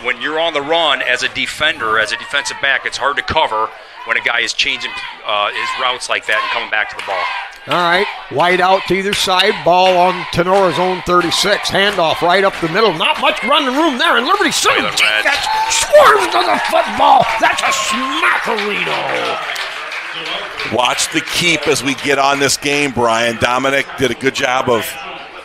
when you're on the run as a defender, as a defensive back, it's hard to cover when a guy is changing his routes like that and coming back to the ball. All right, wide out to either side. Ball on Tenora's own 36. Handoff right up the middle. Not much running room there. And Liberty Center swarms to the football. That's a smackerino. Watch the keep as we get on this game, Brian. Dominic did a good job of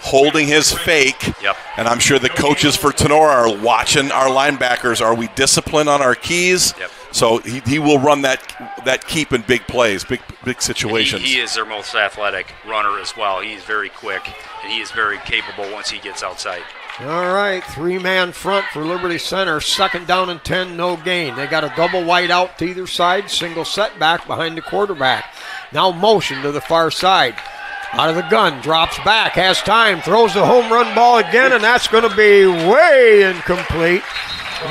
holding his fake. Yep. And I'm sure the coaches for Tinora are watching our linebackers. Are we disciplined on our keys? Yep. So he will run that keep in big plays, big situations. He is their most athletic runner as well. He is very quick, and he is very capable once he gets outside. All right, 3-man front for Liberty Center. 2nd down and 10, no gain. They got a double wide out to either side, single setback behind the quarterback. Now motion to the far side. Out of the gun, drops back, has time, throws the home run ball again, and that's going to be way incomplete.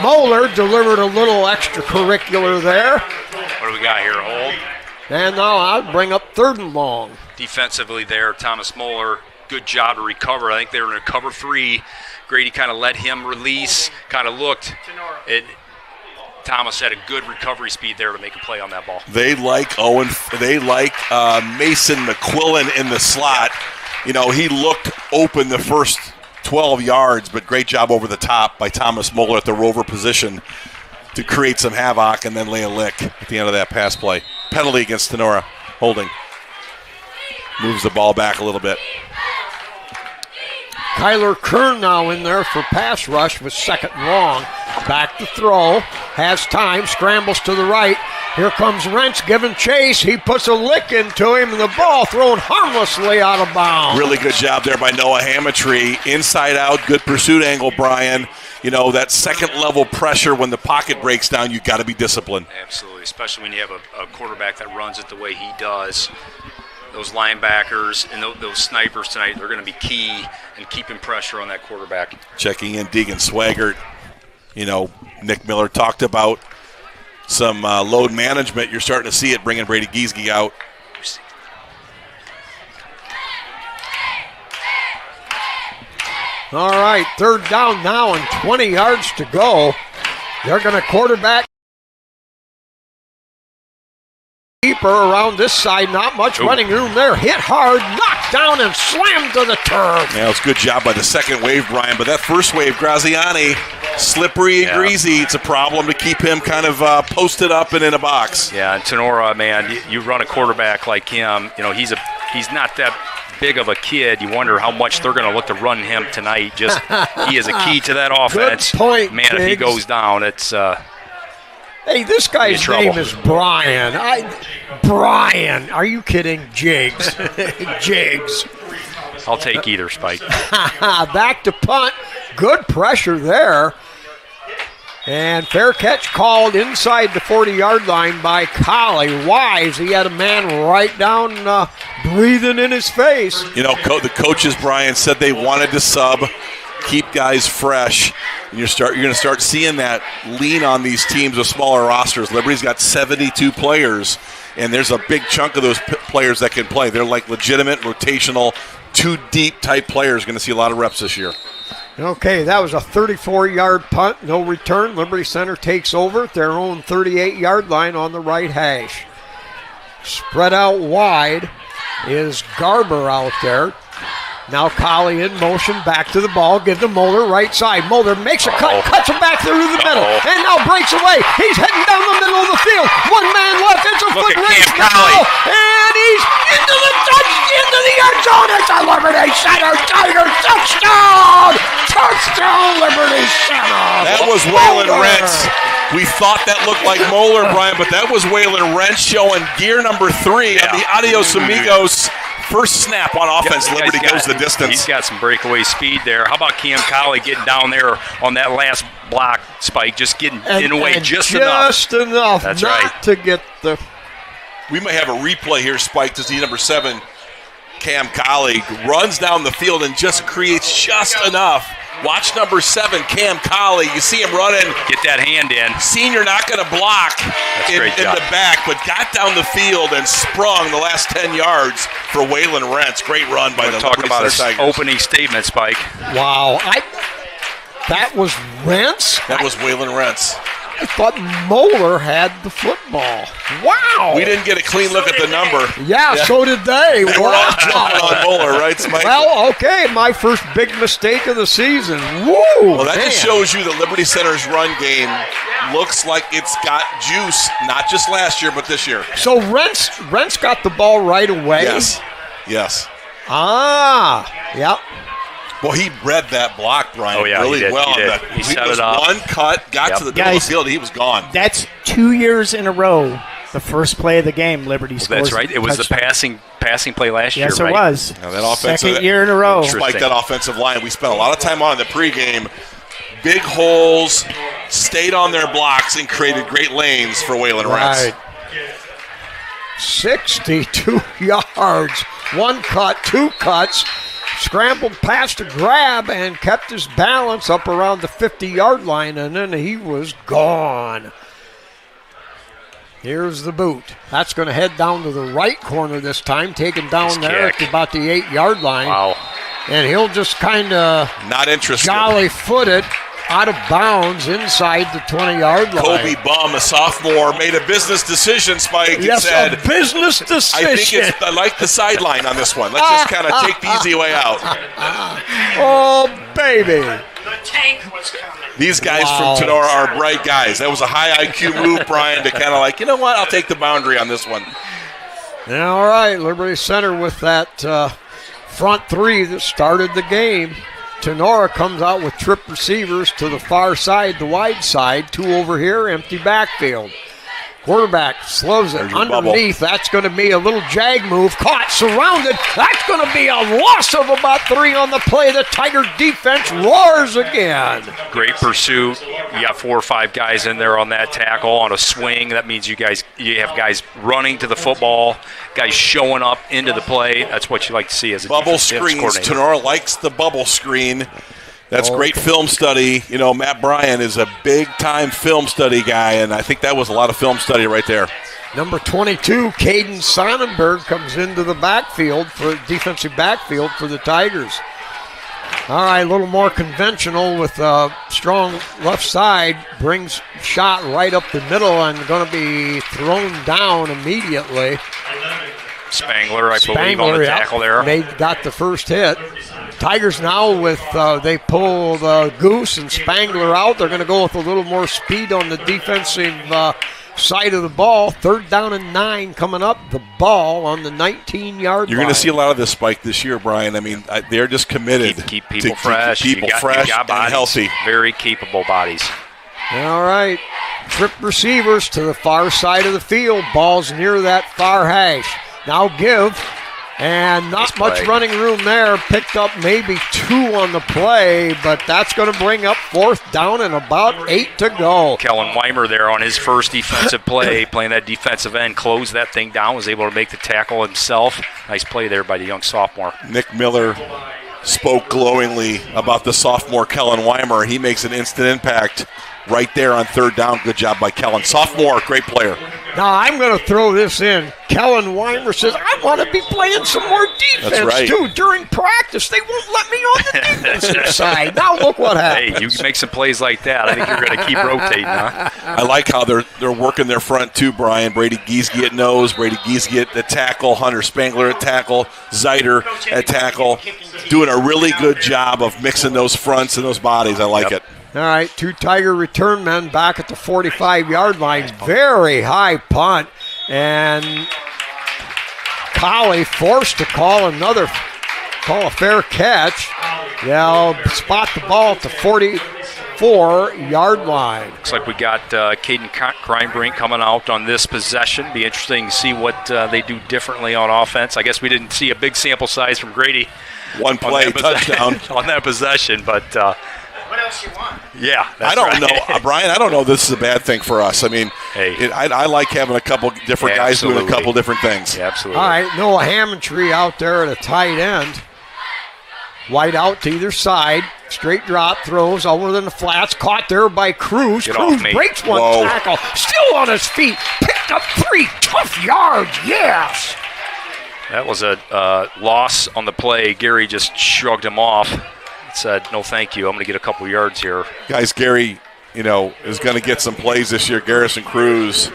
Moeller delivered a little extracurricular there. What do we got here, hold? And now I'll bring up 3rd and long. Defensively there, Thomas Moeller, good job to recover. I think they were in a cover 3. Grady kind of let him release, kind of looked. Thomas had a good recovery speed there to make a play on that ball. They like Mason McQuillan in the slot. You know, he looked open the first 12 yards, but great job over the top by Thomas Moeller at the rover position to create some havoc and then lay a lick at the end of that pass play. Penalty against Tinora. Holding. Moves the ball back a little bit. Kyler Kern now in there for pass rush with 2nd and long. Back to throw. Has time. Scrambles to the right. Here comes Rentz giving chase. He puts a lick into him, and the ball thrown harmlessly out of bounds. Really good job there by Noah Hammondtree. Inside out, good pursuit angle, Brian. You know, that second level pressure when the pocket breaks down, you've got to be disciplined. Absolutely, especially when you have a quarterback that runs it the way he does. Those linebackers and those snipers tonight, they're going to be key in keeping pressure on that quarterback. Checking in Deegan Swaggart. You know, Nick Miller talked about some load management. You're starting to see it, bringing Brady Giesge out. All right, 3rd down now and 20 yards to go. They're going to quarterback. Deeper around this side, not much running room there. Hit hard, knocked down, and slammed to the turf. Yeah, it's a good job by the second wave, Brian. But that first wave, Graziani, slippery and greasy. It's a problem to keep him kind of posted up and in a box. Yeah, and Tinora, man, you run a quarterback like him. You know, he's not that big of a kid. You wonder how much they're going to look to run him tonight. Just he is a key to that offense. Good point, man. Tiggs. If he goes down, it's. Hey, this guy's name is Brian. Brian, are you kidding? Jigs. Jigs. I'll take either, Spike. Back to punt. Good pressure there. And fair catch called inside the 40-yard line by Colley. Wise, he had a man right down breathing in his face. You know, the coaches, Brian, said they wanted to sub, keep guys fresh. And you're going to start seeing that lean on these teams with smaller rosters. Liberty's got 72 players, and there's a big chunk of those players that can play. They're like legitimate, rotational, two-deep type players. Going to see a lot of reps this year. Okay, that was a 34-yard punt, no return. Liberty Center takes over at their own 38-yard line on the right hash. Spread out wide is Garber out there. Now Colley in motion, back to the ball, give to Moeller, right side. Moeller makes a cut, cuts him back through the middle, and now breaks away. He's heading down the middle of the field. 1 man left, it's a foot race now, and he's into the end zone. It's a Liberty Center Tiger touchdown! Touchdown, Liberty Center! That was Waylon Rentz. We thought that looked like Moeller, Brian, but that was Waylon Rentz showing gear number 3 of the Adios Amigos first snap on offense, Yeah, Liberty goes the distance. He's got some breakaway speed there. How about Cam Colley getting down there on that last block, Spike, just getting in the way just enough. Just enough That's not right. to get the... We may have a replay here, Spike, to see number 7, Cam Colley, runs down the field and just creates just enough. Watch number 7, Cam Colley. You see him running. Get that hand in. Senior not going to block in the back, but got down the field and sprung the last 10 yards for Waylon Rentz. Great run by the Talk Liberty about his Tigers. opening statement, Spike. Wow. That was Rentz? That was Waylon Rentz. I thought Moeller had the football. Wow. We didn't get a clean look at the number. Yeah, so did they. They were all jumping on Moeller, right, Spike? Well, okay, my first big mistake of the season. Woo! Well, that just shows you that Liberty Center's run game looks like it's got juice, not just last year, but this year. So Rentz got the ball right away? Yes. Yep. Well, he read that block, Brian, really he did. well. He set it up. One cut, got to the middle of the field, he was gone. That's 2 years in a row. The first play of the game, Liberty scores. That's right. It was touchdown. the passing play last year, Yes, right? it was. Now, that offensive, Second year in a row. Spike, that offensive line, we spent a lot of time on in the pregame. Big holes, stayed on their blocks, and created great lanes for Waylon Rentz. Right. 62 yards. One cut, 2 cuts. Scrambled past a grab and kept his balance up around the 50-yard line, and then he was gone. Here's the boot. That's going to head down to the right corner this time, taken down there at about the 8-yard line. Wow. And he'll just kind of not interested. Jolly-footed out of bounds inside the 20-yard line. Kobe Bum, a sophomore, made a business decision, Spike. Yes, said, a business decision. I think I like the sideline on this one. Let's just kind of take the easy way out. Oh, baby. The tank was coming. These guys from Tinora are bright guys. That was a high IQ move, Brian, to kind of like, you know what, I'll take the boundary on this one. All right, Liberty Center with that front three that started the game. Tinora comes out with trip receivers to the far side, the wide side. 2 over here, empty backfield. Quarterback slows it underneath. That's going to be a little jag move. Caught, surrounded. That's going to be a loss of about 3 on the play. The Tiger defense roars again. Great pursuit. You got 4 or 5 guys in there on that tackle on a swing. That means you have guys running to the football, guys showing up into the play. That's what you like to see as a bubble defensive screens. coordinator. Tinora likes the bubble screen. That's great film study. You know, Matt Bryan is a big-time film study guy, and I think that was a lot of film study right there. Number 22, Caden Sonnenberg, comes into the backfield for defensive backfield for the Tigers. All right, a little more conventional with a strong left side. Brings shot right up the middle and going to be thrown down immediately. Spangler, I believe, on the tackle there. Got the first hit. Tigers now with, they pulled Goose and Spangler out. They're going to go with a little more speed on the defensive side of the ball. 3rd down and 9 coming up. The ball on the 19-yard line. You're going to see a lot of this, Spike, this year, Brian. I mean, they're just committed keep people to fresh. keep people fresh you got and healthy. Very capable bodies. All right. Trip receivers to the far side of the field. Ball's near that far hash. Now give. And not much running room there. Picked up maybe 2 on the play, but that's going to bring up 4th down and about 8 to go. Kellen Weimer there on his first defensive play, playing that defensive end, closed that thing down, was able to make the tackle himself. Nice play there by the young sophomore. Nick Miller spoke glowingly about the sophomore Kellen Weimer. He makes an instant impact right there on 3rd down. Good job by Kellen. Sophomore, great player. Now I'm going to throw this in. Kellen Weimer says, I want to be playing some more defense, too. During practice, they won't let me on the defensive side. Now look what happens. Hey, you make some plays like that, I think you're going to keep rotating, huh? I like how they're working their front, too, Brian. Brady Giesge at nose, Brady Giesge at tackle, Hunter Spangler at tackle, Zeiter at tackle. Doing a really good job of mixing those fronts and those bodies. I like it. All right, 2 Tiger return men back at the 45-yard line. Very high punt. And Colley forced to call a fair catch. They'll spot the ball at the 4-yard line. Looks like we got Caden Crimebrink coming out on this possession. Be interesting to see what they do differently on offense. I guess we didn't see a big sample size from Grady. One play, touchdown. on that possession, but What else you want? yeah, I don't know, Brian. I don't know if this is a bad thing for us. I mean, Hey. I like having a couple different guys doing a couple different things. Yeah, absolutely. All right, Noah Hammondtree out there at a tight end. Wide out to either side. Straight drop, throws over in the flats. Caught there by Cruz. Get Cruz off me. breaks one Whoa. tackle. Still on his feet. Picked up 3 tough yards. Yes. That was a loss on the play. Gary just shrugged him off. Said, no, thank you. I'm going to get a couple yards here. Guys, Gary, is going to get some plays this year. Garrison Cruz,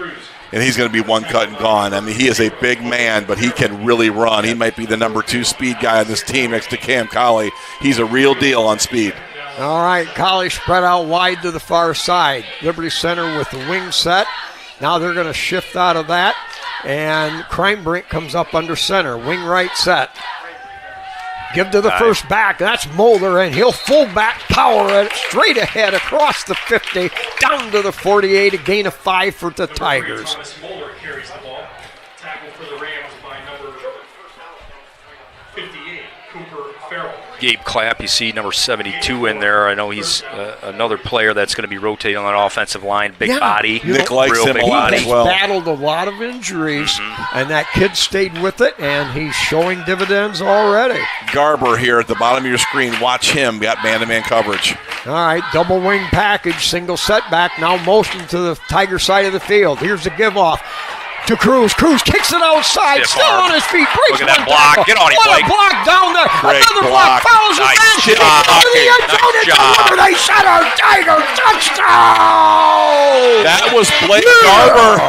and he's going to be one cut and gone. I mean, he is a big man, but he can really run. He might be the number 2 speed guy on this team next to Cam Colley. He's a real deal on speed. All right, Colley spread out wide to the far side. Liberty Center with the wing set. Now they're going to shift out of that, and Crimebrink comes up under center. Wing right set. Give to the first back. That's Mulder, and he'll fullback power it straight ahead across the 50, down to the 48, a gain of 5 for the Tigers. Mulder carries the ball. Tackle for the Rams by number 58, Cooper Farrell. Gabe Clapp, you see number 72 in there. I know he's another player that's going to be rotating on that offensive line. Big body. Nick likes real him big a lot body. as well. Battled a lot of injuries, and that kid stayed with it, and he's showing dividends already. Garber here at the bottom of your screen. Watch him. Got man-to-man coverage. All right, double wing package, single setback, now motion to the Tiger side of the field. Here's the give off to Cruz. Cruz kicks it outside, Stiff still arm. on his feet, breaks Look at that one block. tackle. Get on him, What Blake. a block down there. Great Another block. block, follows Nice his man. shot. Over the end zone, Nice it's shot. over the center. Tiger touchdown. That was Blake Garber.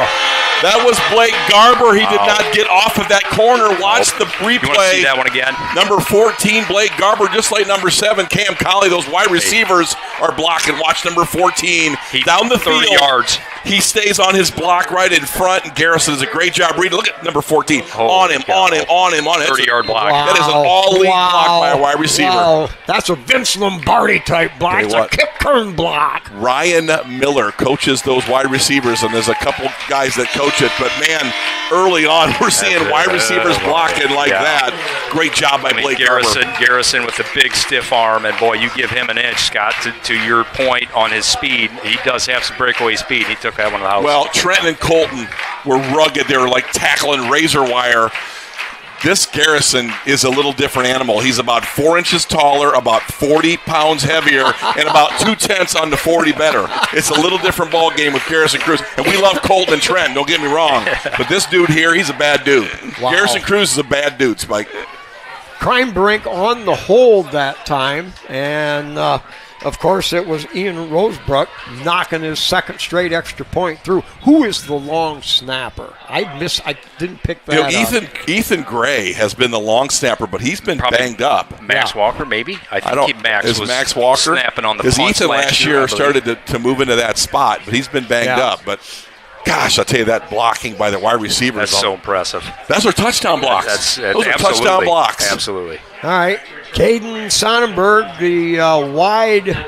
That was Blake Garber. He did not get off of that corner. Watch the You want to see replay. that one again? Number 14, Blake Garber, just like number 7, Cam Colley. Those wide receivers are blocking. Watch number 14 down the 30 field. yards. He stays on his block right in front, and Garrison does a great job reading. Look at number 14. On him. 30-yard block. That is an all-league block by a wide receiver. Wow. That's a Vince Lombardi type block. Tell you It's a what. kick turn block. Ryan Miller coaches those wide receivers, and there's a couple guys that coach it. But, man, early on, we're seeing wide receivers blocking like that. Great job by Blake Garber. Garrison with the big stiff arm, and boy, you give him an inch, Scott, to your point on his speed. He does have some breakaway speed. He took that one to the house. Well, Trenton and Colton were rugged. They were like tackling razor wire. This Garrison is a little different animal. He's about 4 inches taller, about 40 pounds heavier, and about 2/10 on the 40 better. It's a little different ball game with Garrison Cruz. And we love Colton and Trent, don't get me wrong. But this dude here, he's a bad dude. Wow. Garrison Cruz is a bad dude, Spike. Crimebrink on the hold that time, and of course it was Ian Rosebrook knocking his second straight extra point through. Who is the long snapper? I didn't pick that up. Ethan Gray has been the long snapper, but he's been Probably banged up. Max Walker, maybe? I think Max is was Max Walker snapping on the because punts Ethan last year I believe. started to move into that spot, but he's been banged up. But gosh, I tell you, that blocking by the wide receivers. That's so impressive. Those are touchdown blocks. That's Those are absolutely. touchdown blocks. Absolutely. All right, Caden Sonnenberg, the wide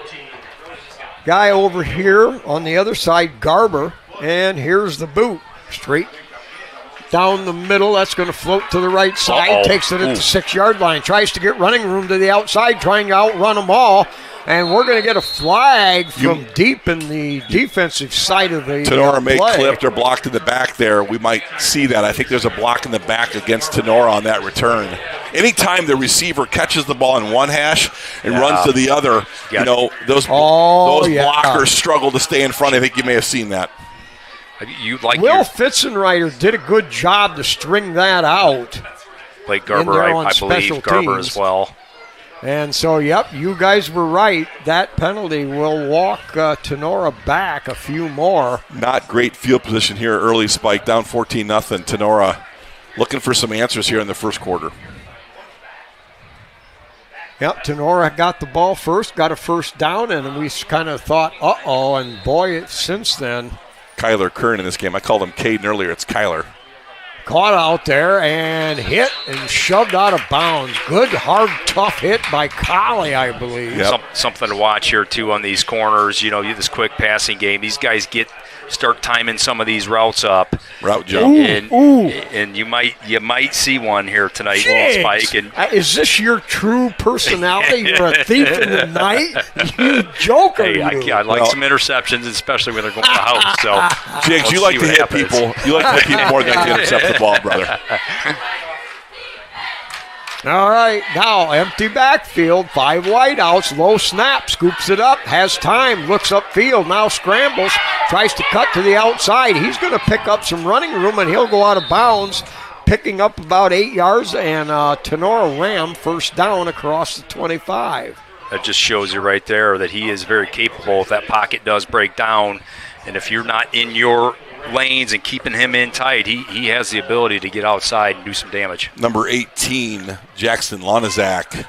guy over here on the other side, Garber, and here's the boot. Straight down the middle. That's going to float to the right side. Uh-oh. Takes it at the 6-yard line. Tries to get running room to the outside, trying to outrun them all. And we're going to get a flag from deep in the defensive side of the Tinora may play. clipped or blocked in the back there. We might see that. I think there's a block in the back against Tinora on that return. Anytime the receiver catches the ball in one hash and runs to the other, those blockers struggle to stay in front. I think you may have seen that. Will Fitzenreiter did a good job to string that out. Blake Garber, I believe, Garber as well. And so, you guys were right. That penalty will walk Tinora back a few more. Not great field position here early, Spike. Down 14-0. Tinora looking for some answers here in the first quarter. Tinora got the ball first, got a first down, and we kind of thought, uh-oh, and boy, since then. Kyler Kern in this game. I called him Caden earlier. It's Kyler. Caught out there and hit and shoved out of bounds. Good, hard, tough hit by Collie, I believe. Yep. Something to watch here, too, on these corners. You know, this quick passing game. These guys start timing some of these routes up. Route jump. And you might see one here tonight, Spike. And is this your true personality? You're a thief in the night? You joker, hey, you. I like some interceptions, especially when they're going to the house. So, Jigs, you like to hit people. You like to hit people more than to intercept the ball, brother. All right, now empty backfield, 5 wideouts, low snap, scoops it up, has time, looks upfield, now scrambles, tries to cut to the outside. He's going to pick up some running room, and he'll go out of bounds, picking up about 8 yards, and Tinora Ram first down across the 25. That just shows you right there that he is very capable if that pocket does break down. And if you're not in your lanes and keeping him in tight, he has the ability to get outside and do some damage. Number 18, Jackson Lonizak,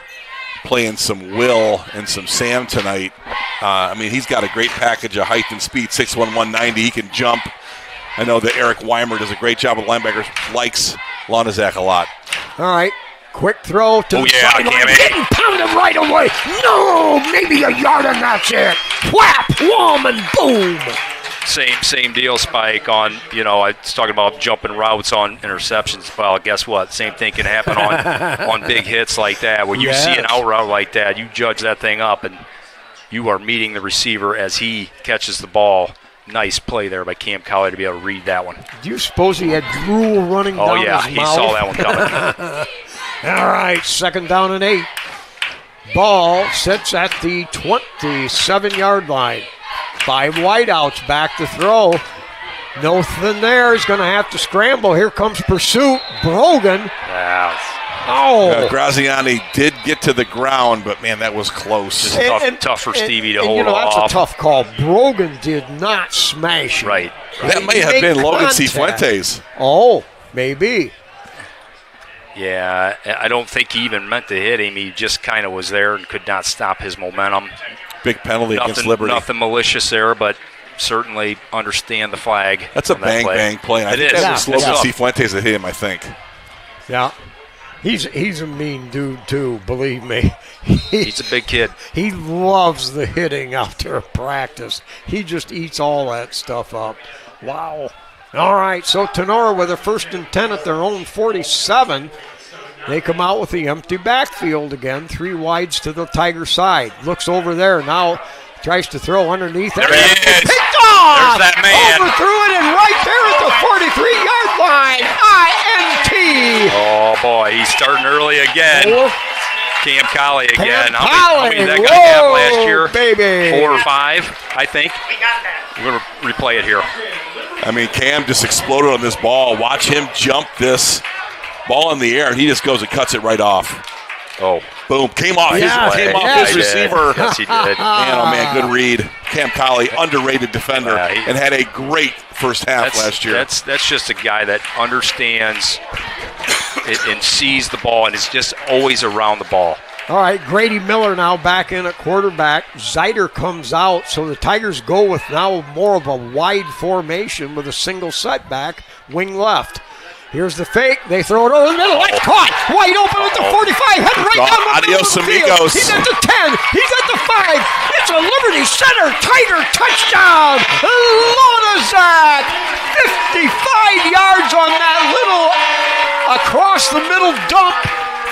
playing some Will and some Sam tonight. I mean, he's got a great package of height and speed, 6'1", 190. He can jump. I know that Eric Weimer does a great job with linebackers, likes Lonizak a lot. All right. Quick throw to the sideline. Cammy. Getting pounded right away. No, maybe a yard and that's it. Whap, wham, and boom. Same deal, Spike, on, I was talking about jumping routes on interceptions. Well, guess what? Same thing can happen on big hits like that. When you see an out route like that, you judge that thing up, and you are meeting the receiver as he catches the ball. Nice play there by Cam Collie to be able to read that one. Do you suppose he had drool running down his mouth? Oh, yeah, he saw that one coming. All right, 2nd down and 8. Ball sits at the 27-yard line. 5 wideouts, back to throw. Nothing there. He's going to have to scramble. Here comes pursuit. Brogan. Graziani did get to the ground, but, man, that was close. Tough for Stevie to hold that's off. A tough call. Brogan did not smash him. Right. That may have been Logan Cifuentes. Oh, maybe. Yeah, I don't think he even meant to hit him. He just kind of was there and could not stop his momentum. Big penalty against Liberty. Nothing malicious there, but certainly understand the flag. That's a bang play. I think that was Logan Cifuentes that hit him, I think. Yeah. He's a mean dude, too, believe me. He's a big kid. He loves the hitting out there in practice. He just eats all that stuff up. Wow. All right, so Tinora with a 1st and 10 at their own 47. They come out with the empty backfield again, 3 wides to the Tiger side. Looks over there, now tries to throw underneath. There he is. Picked off! There's that man. Overthrew it, and right there at the 43-yard line, INT. Oh, boy, he's starting early again. Cam Collie again. How many did that guy have last year? Baby. 4 or 5, I think. We're going to replay it here. I mean, Cam just exploded on this ball. Watch him jump this ball in the air, and he just goes and cuts it right off. Oh. Boom. Came off his receiver. Yes, he did. Man, good read. Cam Collie, underrated defender, and had a great first half last year. That's just a guy that understands it and sees the ball and is just always around the ball. All right, Grady Miller now back in at quarterback. Zyder comes out, so the Tigers go with now more of a wide formation with a single setback, wing left. Here's the fake. They throw it over the middle. It's caught. Wide open at the 45. Heading right down the middle of the field. He's at the 10. He's at the 5. It's a Liberty Center Tiger touchdown. Lonizak. 55 yards on that little across the middle dump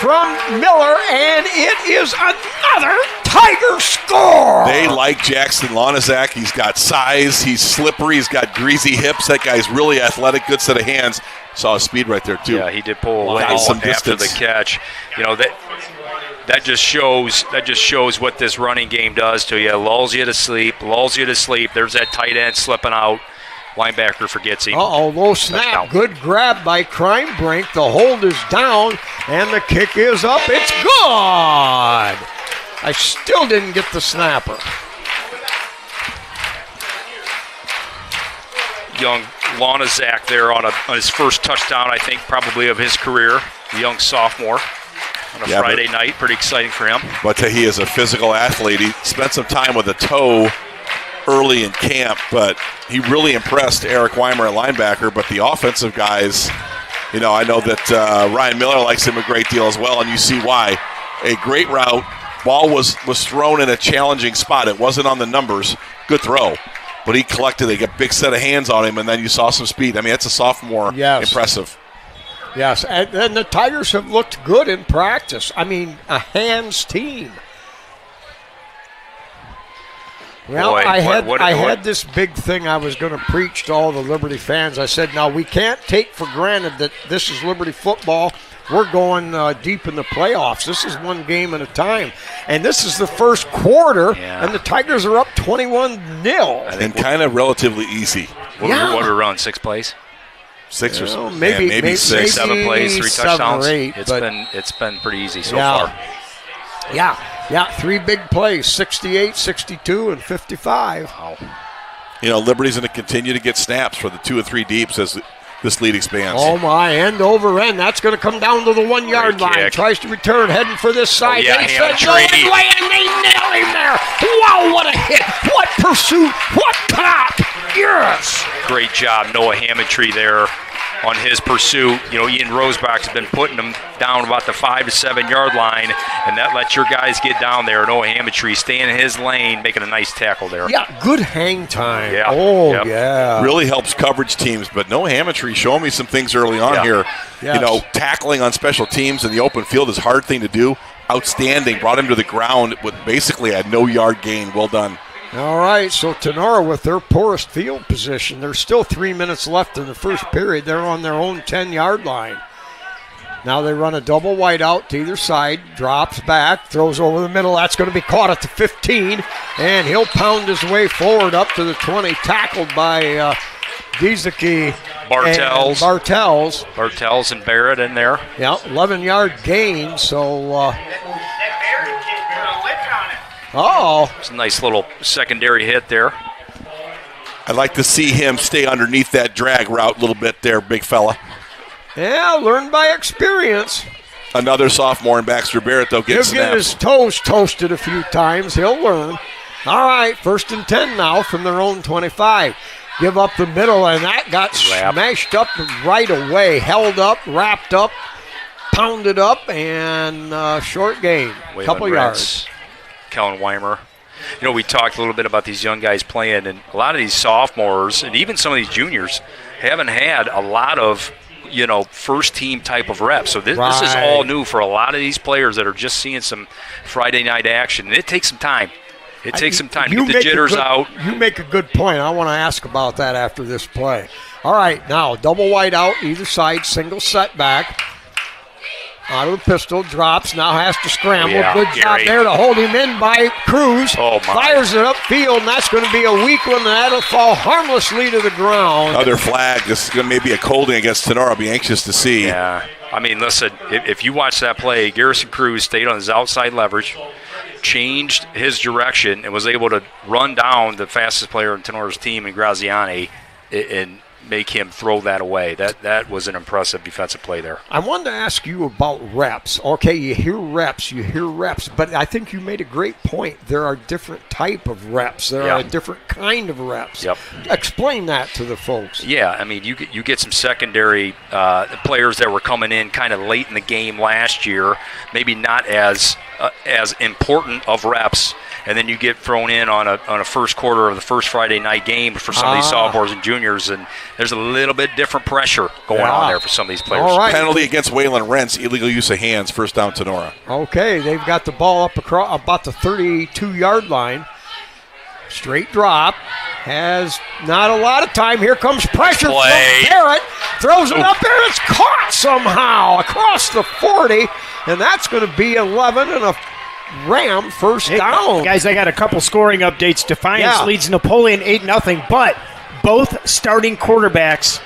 from Miller, and it is another Tiger score. They like Jackson Lonizak. He's got size. He's slippery. He's got greasy hips. That guy's really athletic. Good set of hands. Saw his speed right there, too. Yeah, he did pull away after the catch. That just shows what this running game does to you. Lulls you to sleep. There's that tight end slipping out. Linebacker forgets him. Low snap. Touchdown. Good grab by Crimebrink. The hold is down, and the kick is up. It's good. I still didn't get the snapper. Young Lonizak there on his first touchdown, I think, probably of his career. Young sophomore on a Friday night. Pretty exciting for him. But he is a physical athlete. He spent some time with a toe early in camp, but he really impressed Eric Weimer at linebacker. But the offensive guys You know, I know that Ryan Miller likes him a great deal as well, and you see why. A great route. Ball was thrown in a challenging spot. It wasn't on the numbers. Good throw. But he collected it. He got a big set of hands on him, and then you saw some speed. I mean, that's a sophomore. Yes. Impressive. Yes, and the Tigers have looked good in practice. I mean, a hands team. Well, Boy, I what- had this big thing I was going to preach to all the Liberty fans. I said, now, we can't take for granted that this is Liberty football. We're going deep in the playoffs. This is one game at a time. And this is the first quarter, and the Tigers are up 21-0. And kind of relatively easy. What are we around, 6 plays? 6 or so. Maybe 6. 7 plays, 3 touchdowns. 7 or 8, It's been pretty easy so far. Yeah, 3 big plays, 68, 62, and 55. Wow. You know, Liberty's going to continue to get snaps for the 2 or 3 deeps as this lead expands. Oh, my, end over end. That's going to come down to the 1-yard Great line. kick. Tries to return, heading for this side. yeah, They said Hammond no Tree. way, and they nail him there. Wow, what a hit. What pursuit. What pop. Yes. Great job, Noah Hammondtree there on his pursuit. You know, Ian Rosebach's been putting them down about the 5 to 7 yard line, and that lets your guys get down there. Noah Hammondtree staying in his lane, making a nice tackle there. Yeah, good hang time. Yeah. Oh, Yep. yeah. Really helps coverage teams, but Noah Hammondtree showing me some things early on here. Yes. You know, tackling on special teams in the open field is a hard thing to do. Outstanding. Brought him to the ground with basically a no-yard gain. Well done. All right, so Tinora with their poorest field position. There's still 3 minutes left in the first period. They're on their own 10-yard line. Now they run a double wide out to either side, drops back, throws over the middle. That's going to be caught at the 15, and he'll pound his way forward up to the 20, tackled by Giesecke. Bartels. Bartels and Barrett in there. Yeah, 11-yard gain, so... It's a nice little secondary hit there. I'd like to see him stay underneath that drag route a little bit there, big fella. Yeah, learned by experience. Another sophomore in Baxter Barrett, though, He'll getting get his snaps. toes toasted a few times. He'll learn. All right, 1st and 10 now from their own 25. Give up the middle, and that got smashed up right away. Held up, wrapped up, pounded up, and short gain. Couple yards. Kellen Weimer. You know, we talked a little bit about these young guys playing, and a lot of these sophomores and even some of these juniors haven't had a lot of, you know, first-team type of reps. So this is all new for a lot of these players that are just seeing some Friday night action. And it takes some time. It takes some time to get the jitters out. You make a good point. I want to ask about that after this play. All right, now double wide out, either side, single setback. Out of the pistol, drops, now has to scramble. Good job there to hold him in by Cruz. Fires it upfield, and that's going to be a weak one, and that'll fall harmlessly to the ground. Another flag. This is going to maybe a holding against Tinora. I'll be anxious to see. Yeah. I mean, listen, if you watch that play, Garrison Cruz stayed on his outside leverage, changed his direction, and was able to run down the fastest player in Tenora's team in Graziani and make him throw that away. That was an impressive defensive play there. I wanted to ask you about reps. Okay, you hear reps, but I think you made a great point. There are different type of reps. There are a different kind of reps. Yep. Explain that to the folks. Yeah, I mean, you get some secondary players that were coming in kind of late in the game last year, maybe not as important of reps, and then you get thrown in on a first quarter of the first Friday night game for some of these sophomores and juniors, and there's a little bit different pressure going on there for some of these players. All right. Penalty against Waylon Rentz, illegal use of hands, first down Tinora. Okay, they've got the ball up across about the 32-yard line. Straight drop. Has not a lot of time. Here comes pressure from Barrett. Throws it up there. It's caught somehow across the 40, and that's going to be 11 and a Ram first down. Guys, I got a couple scoring updates. Defiance leads Napoleon 8-0, but both starting quarterbacks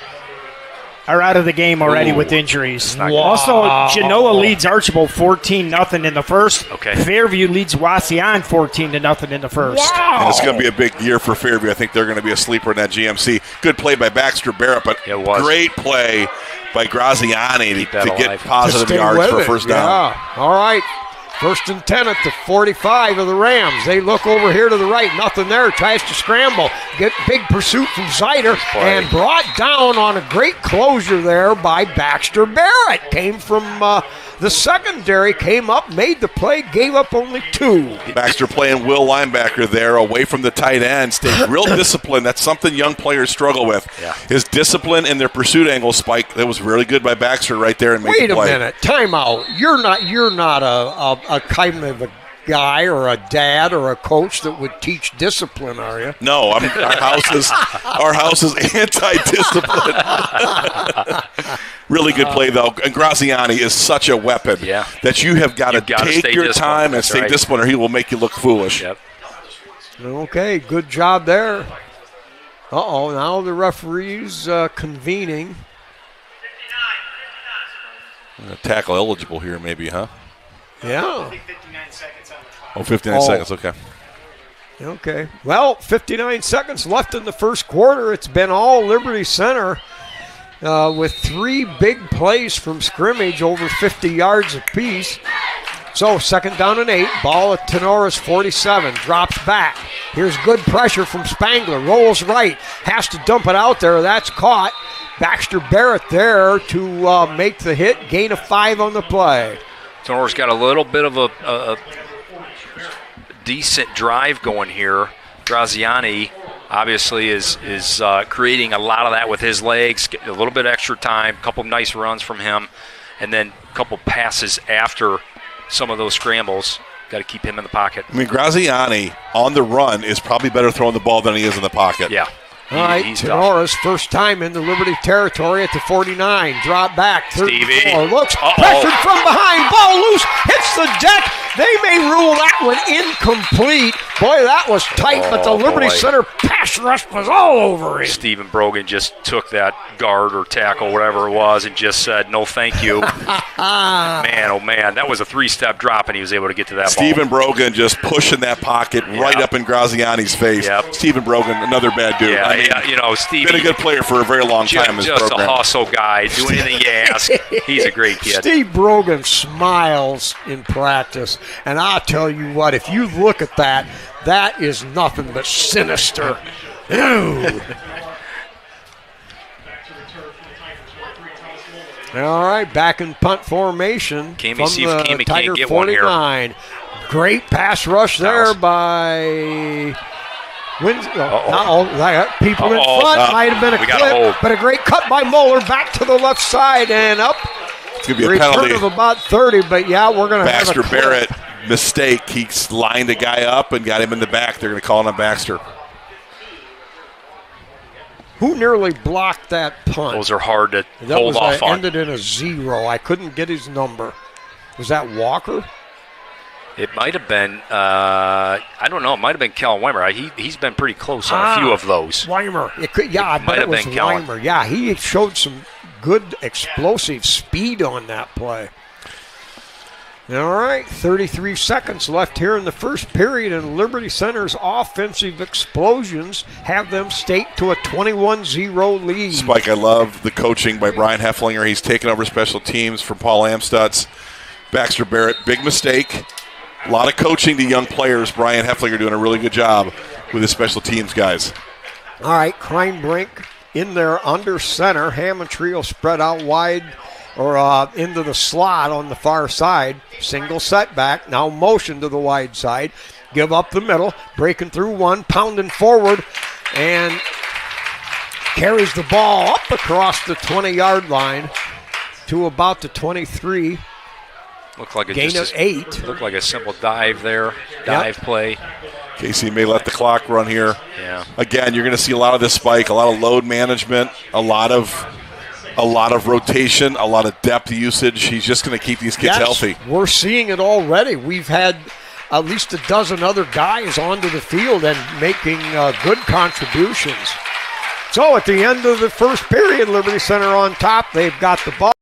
are out of the game already with injuries. Wow. Also, Genoa leads Archibald 14-0 in the first. Okay. Fairview leads Wasion 14-0 in the first. Wow. And it's going to be a big year for Fairview. I think they're going to be a sleeper in that GMC. Good play by Baxter Barrett, but great play by Graziani to get positive yards for first down. Yeah. All right. First and 10 at the 45 of the Rams. They look over here to the right. Nothing there. Tries to scramble. Get big pursuit from Zider and brought down on a great closure there by Baxter Barrett. Came from the secondary, came up, made the play, gave up only 2. Baxter playing will linebacker there, away from the tight end. Stayed real disciplined. That's something young players struggle with. Yeah. His discipline and their pursuit angle spike. That was really good by Baxter right there and made Wait the play. a minute. Time out. You're not a kind of a guy or a dad or a coach that would teach discipline, are you? No, our house is anti-discipline. Really good play though, and Graziani is such a weapon that you have got to take your time and stay disciplined, or he will make you look foolish. Yep. Okay, good job there. Now the referee's convening. Tackle eligible here, maybe, huh? Yeah. 59 seconds on the clock. Oh, 59 seconds, okay. Okay. Well, 59 seconds left in the first quarter. It's been all Liberty Center with 3 big plays from scrimmage, over 50 yards apiece. So, second down and 8. Ball at Tenora's 47. Drops back. Here's good pressure from Spangler. Rolls right. Has to dump it out there. That's caught. Baxter Barrett there to make the hit. Gain of 5 on the play. Tenora's got a little bit of a decent drive going here. Graziani obviously is creating a lot of that with his legs. A little bit extra time, a couple nice runs from him, and then a couple passes after some of those scrambles. Got to keep him in the pocket. I mean, Graziani on the run is probably better throwing the ball than he is in the pocket. Yeah. All right, Tenora's first time in the Liberty territory at the 49. Drop back. Stevie. Looks pressured from behind. Ball loose. Hits the deck. They may rule that one incomplete. Boy, that was tight, but the Liberty Center pass rush was all over him. Stephen Brogan just took that guard or tackle, whatever it was, and just said, no thank you. Man, oh man, that was a 3-step drop, and he was able to get to that Stephen ball. Brogan just pushing that pocket right up in Graziani's face. Yep. Stephen Brogan, another bad dude. Yeah, I mean, you know, Steve. Been a good player for a very long time in his Just program. a hustle guy, do anything you ask. He's a great kid. Steve Brogan smiles in practice, and I'll tell you what, if you look at that, that is nothing but sinister. Ew. All right, back in punt formation. Can we from see if the Kamey Tiger can't get one here? 49. Great pass rush there by people in front. Might have been a clip, but a great cut by Moeller. Back to the left side and up. It's going to be a penalty. Return of about 30, but yeah, we're going to have a Baxter clip. Barrett, mistake. He lined a guy up and got him in the back. They're going to call it on Baxter. Who nearly blocked that punt? Those are hard to That hold was off on. ended in a 0. I couldn't get his number. Was that Walker? It might have been, I don't know, it might have been Cal Weimer. He's been pretty close on a few of those. Weimer. I bet it was Weimer. Yeah, he showed some good explosive speed on that play. All right, 33 seconds left here in the first period, and Liberty Center's offensive explosions have them staked to a 21-0 lead. Spike, I love the coaching by Brian Hefflinger. He's taken over special teams from Paul Amstutz. Baxter Barrett, big mistake. A lot of coaching to young players. Brian Hefflinger doing a really good job with his special teams guys. All right, Kreinbrink in there under center. Hammond Trio spread out wide or into the slot on the far side. Single setback. Now motion to the wide side. Give up the middle. Breaking through one. Pounding forward. And carries the ball up across the 20-yard line to about the 23. Looked like Gain of 8. Looked like a simple dive there. Dive play. Casey may let the clock run here. Yeah. Again, you're going to see a lot of this, Spike, a lot of load management, a lot of rotation, a lot of depth usage. He's just going to keep these kids healthy. We're seeing it already. We've had at least a dozen other guys onto the field and making good contributions. So at the end of the first period, Liberty Center on top. They've got the ball.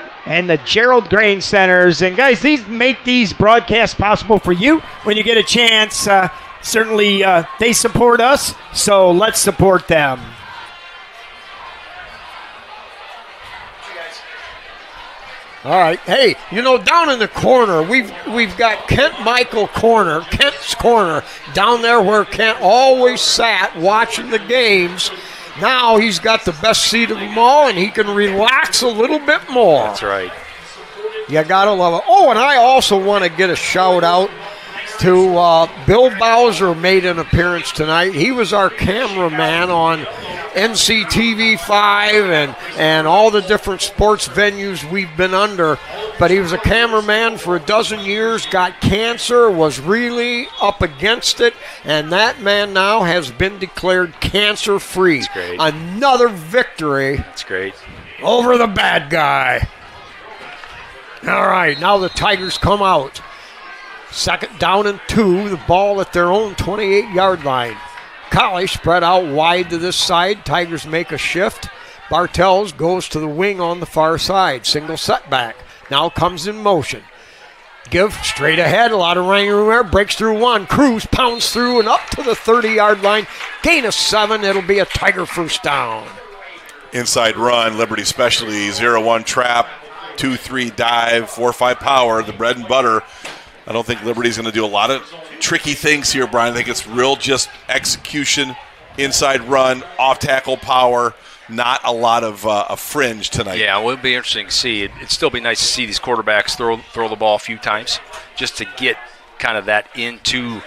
Lab and the Gerald Grain Centers. And guys, these make these broadcasts possible for you when you get a chance. Certainly, they support us, so let's support them. All right. Hey, down in the corner, we've got Kent's Corner, down there where Kent always sat watching the games. Now he's got the best seat of them all, and he can relax a little bit more. That's right. You got to love it. Oh, and I also want to get a shout-out to Bill Bowser, made an appearance tonight. He was our cameraman on NCTV5 and all the different sports venues we've been under. But he was a cameraman for a dozen years, got cancer, was really up against it, and that man now has been declared cancer-free. That's great. Another victory. That's great. Over the bad guy. All right, now the Tigers come out. 2nd down and 2, the ball at their own 28-yard line. Colley spread out wide to this side. Tigers make a shift. Bartels goes to the wing on the far side. Single setback. Now comes in motion. Give straight ahead. A lot of running room there. Breaks through one. Cruz pounds through and up to the 30-yard line. Gain of 7. It'll be a Tiger first down. Inside run, Liberty specialty, 0-1 trap, 2-3 dive, 4-5 power, the bread and butter. I don't think Liberty's going to do a lot of tricky things here, Brian. I think it's real just execution, inside run, off-tackle power, not a lot of fringe tonight. Yeah, well, it'll be interesting to see. It'd still be nice to see these quarterbacks throw the ball a few times just to get kind of that into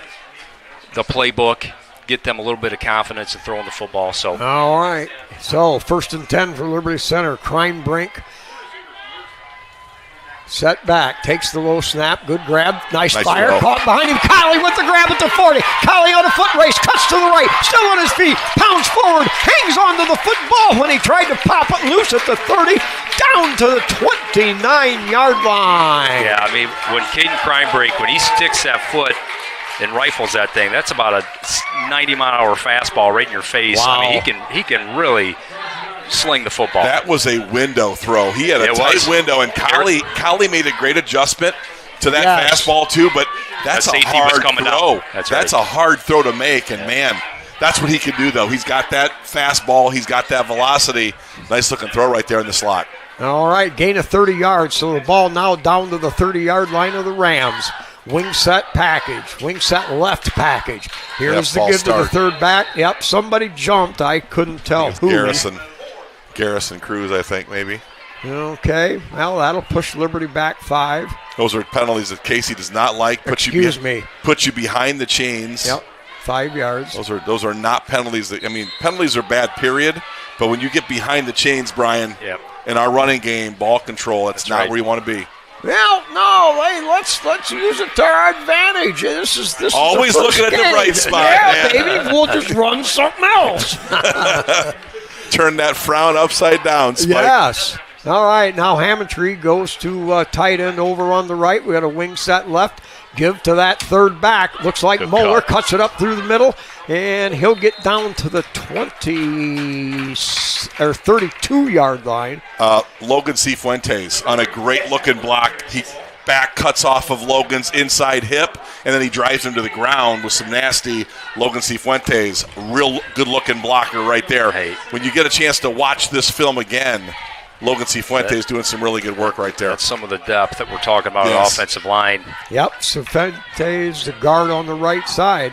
the playbook, get them a little bit of confidence in throwing the football. So all right. So 1st and 10 for Liberty Center. Crime Brink. Set back, takes the low snap, good grab, nice fire, throw. Caught behind him, Colley with the grab at the 40, Colley on a foot race, cuts to the right, still on his feet, pounds forward, hangs onto the football when he tried to pop it loose at the 30, down to the 29-yard line. yeah, I mean, when Caden Crimebrake, when he sticks that foot and rifles that thing, that's about a 90-mile-an-hour fastball right in your face. Wow. I mean, he can really sling the football. That was a window throw. He had a tight window, and Colley made a great adjustment to that fastball too, but that's a hard throw. That's a hard throw to make, and man, that's what he can do though. He's got that fastball, he's got that velocity. Nice looking throw right there in the slot. All right, gain of 30 yards, so the ball now down to the 30-yard line of the Rams. Wing set package, wing set left package. Here's the give to the third back. Yep, somebody jumped. I couldn't tell who. Garrison Cruz, I think, maybe. Okay, well, that'll push Liberty back 5. Those are penalties that Casey does not like. Put you behind the chains. Yep, 5 yards. Those are not penalties. Penalties are bad, period. But when you get behind the chains, Brian, in our running game, ball control, that's not where you want to be. Well, no, hey, let's use it to our advantage. This always is looking at the right spot. Yeah, baby, we'll just run something else. Turn that frown upside down, Spike. Yes. All right, now Hammontree goes to tight end over on the right. We got a wing set left. Give to that third back. Looks like Moeller cuts it up through the middle, and he'll get down to the 32-yard line. Logan Cifuentes on a great-looking block. He back cuts off of Logan's inside hip, and then he drives him to the ground with some nasty Logan Cifuentes. Real good-looking blocker right there. Hey. When you get a chance to watch this film again, Logan Cifuentes doing some really good work right there. That's some of the depth that we're talking about on offensive line. Yep, Cifuentes, the guard on the right side.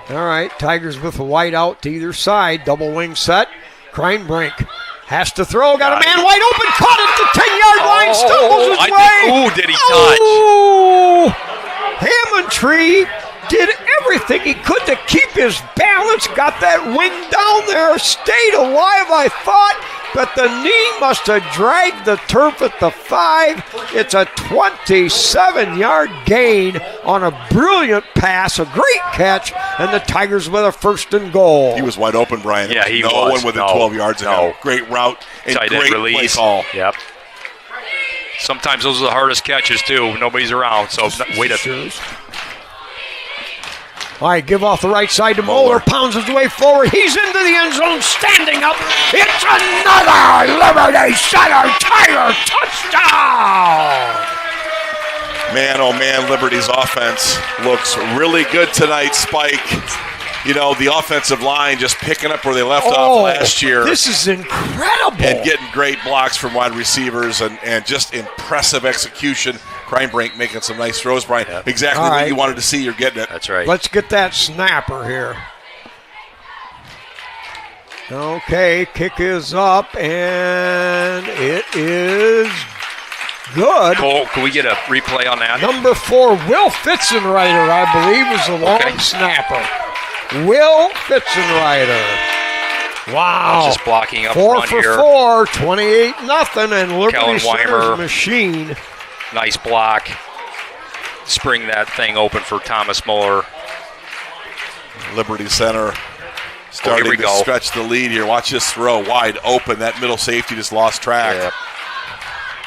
All right, Tigers with a wide out to either side. Double wing set. Crimebrink has to throw. Got a man wide open. Caught at the 10-yard line. Stumbles his way. Did he touch? Oh, Hammontree did everything he could to keep his balance. Got that wing down there. Stayed alive, I thought. But the knee must have dragged the turf at the 5. It's a 27-yard gain on a brilliant pass, a great catch, and the Tigers with a 1st and goal. He was wide open, Brian. Yeah, he was. No one within 12 yards of him. Great route and tight great release. play call. Yep. Sometimes those are the hardest catches, too. Nobody's around, so way to... All right, give off the right side to Moeller. Pounds his way forward. He's into the end zone, standing up. It's another Liberty Center Tiger touchdown! Man, oh man, Liberty's offense looks really good tonight, Spike. You know, the offensive line just picking up where they left off last year. This is incredible. And getting great blocks from wide receivers and just impressive execution. Kreinbrink making some nice throws, Brian. Yep. Exactly what you wanted to see, you're getting it. That's right. Let's get that snapper here. Okay, kick is up, and it is good. Cole, can we get a replay on that? Number 4, Will Fitzenreiter, I believe, is the long snapper. Will Fitzenreiter. Wow. Just blocking up 4 front for here. 4, 28-0, and Liberty Kellen Center's Weimer. machine. Nice block. Spring that thing open for Thomas Muller. Liberty Center starting to stretch the lead here. Watch this throw wide open. That middle safety just lost track. Yep.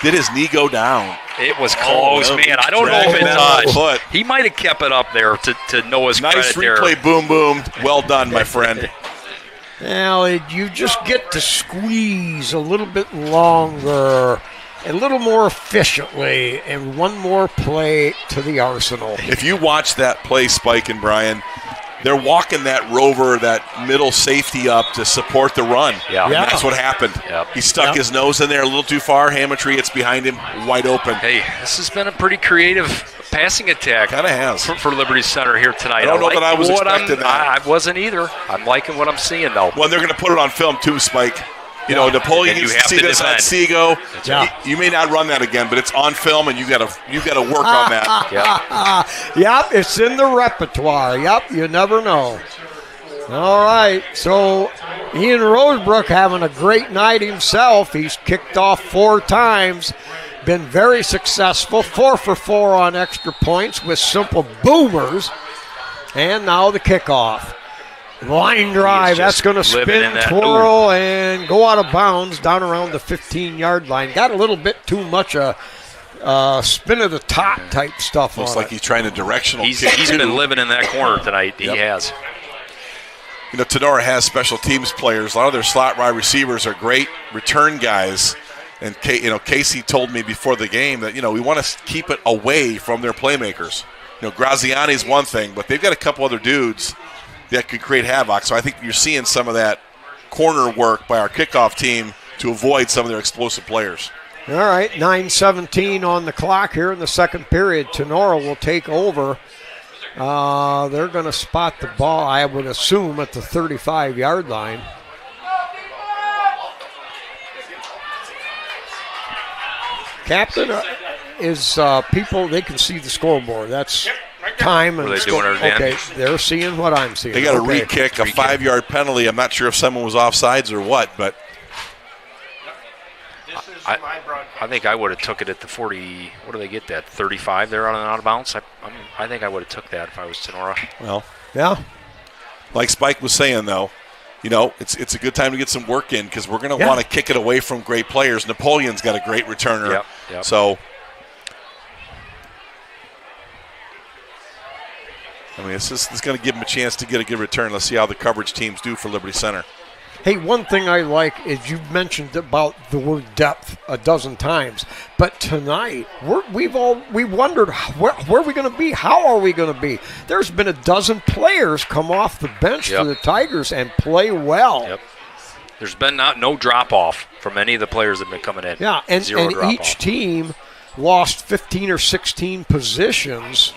Did his knee go down? It was close, man. I don't know if it touched. He might have kept it up there to Noah's nice credit there. Nice replay, boom, boom. Well done, my friend. Well, you just get to squeeze a little bit longer, a little more efficiently, and one more play to the arsenal. If you watch that play, Spike and Brian, they're walking that rover, that middle safety up to support the run. Yeah. And that's what happened. Yep. He stuck his nose in there a little too far. Hammondtree, it's behind him, wide open. Hey, this has been a pretty creative passing attack. Kind of has. For Liberty Center here tonight. I don't know that I was expecting that. I wasn't either. I'm liking what I'm seeing, though. Well, they're going to put it on film, too, Spike. You know, Napoleon used to see this on Seago. You may not run that again, but it's on film, and you got to work on that. Yep, it's in the repertoire. Yep, you never know. All right, so Ian Rosebrook having a great night himself. He's kicked off 4 times, been very successful, 4 for 4 on extra points with simple boomers, and now the kickoff. Line drive, that's going to spin, twirl, and go out of bounds down around the 15-yard line. Got a little bit too much spin of the top type stuff Looks on like it. he's trying to directional kick. He's been living in that corner tonight. He has. You know, Tinora has special teams players. A lot of their slot wide receivers are great return guys. And, Casey told me before the game that, we want to keep it away from their playmakers. Graziani's one thing, but they've got a couple other dudes that could create havoc. So I think you're seeing some of that corner work by our kickoff team to avoid some of their explosive players. All right, 9:17 on the clock here in the second period. Tinora will take over. They're going to spot the ball, I would assume, at the 35-yard line. Captain is people, they can see the scoreboard. That's time. And what are they doing there, okay, they're seeing what I'm seeing. They got a re-kick, a 5-yard penalty. I'm not sure if someone was offsides or what, but I think I would have took it at the 40. What do they get that? 35 there on an out of bounds. I think I would have took that if I was Tinora. Well, yeah. Like Spike was saying, though, it's a good time to get some work in because we're going to want to kick it away from great players. Napoleon's got a great returner. Yep. So, this is going to give them a chance to get a good return. Let's see how the coverage teams do for Liberty Center. Hey, one thing I like is you've mentioned about the word depth a dozen times, but tonight we wondered where are we going to be? How are we going to be? There's been a dozen players come off the bench for the Tigers and play well. Yep. There's been no drop off from any of the players that have been coming in. Yeah, and each team lost 15 or 16 positions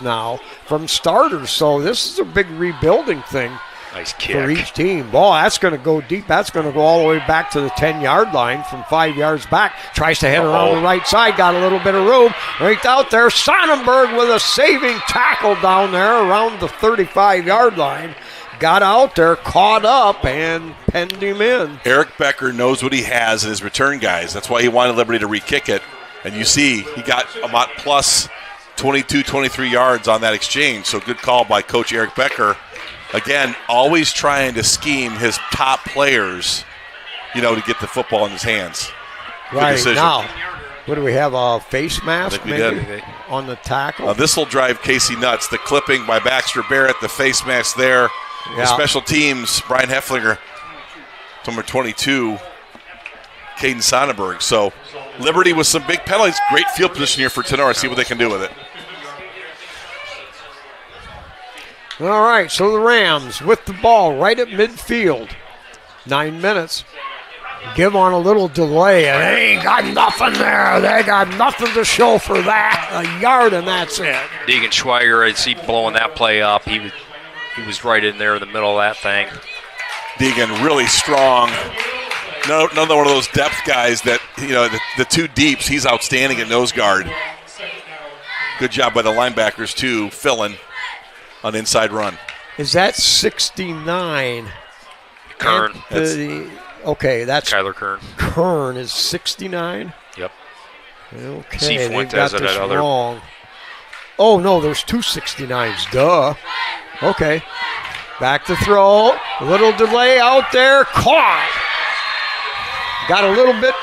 now from starters. So this is a big rebuilding thing. Nice kick. For each team. Ball, that's going to go deep. That's going to go all the way back to the 10-yard line from 5 yards back. Tries to head around the right side. Got a little bit of room. Right out there. Sonnenberg with a saving tackle down there around the 35-yard line. Got out there, caught up, and penned him in. Eric Becker knows what he has in his return guys. That's why he wanted Liberty to re-kick it. And you see he got about plus 22, 23 yards on that exchange. So good call by Coach Eric Becker. Again, always trying to scheme his top players, to get the football in his hands. Right, now, What do we have, a face mask I think we maybe did. on the tackle? This will drive Casey nuts. The clipping by Baxter Barrett, the face mask there. Yeah. The special teams, Brian Hefflinger, number 22, Caden Sonnenberg. So Liberty with some big penalties. Great field position here for Tinora. See what they can do with it. All right, so the Rams with the ball right at midfield. 9 minutes. Give on a little delay, and they ain't got nothing there. They got nothing to show for that. A yard, and that's it. Deegan Schweiger, I see blowing that play up. He was right in there in the middle of that thing. Deegan really strong. Another one of those depth guys that, the two deeps, he's outstanding at nose guard. Good job by the linebackers, too, filling on inside run. Is that 69? Kern. Okay, that's Kyler Kern. Kern is 69? Yep. Okay, they've Fuentes got at this that other. wrong. Oh, no, there's two 69s. Duh. Okay. Back to throw. A little delay out there. Caught. Got a little bit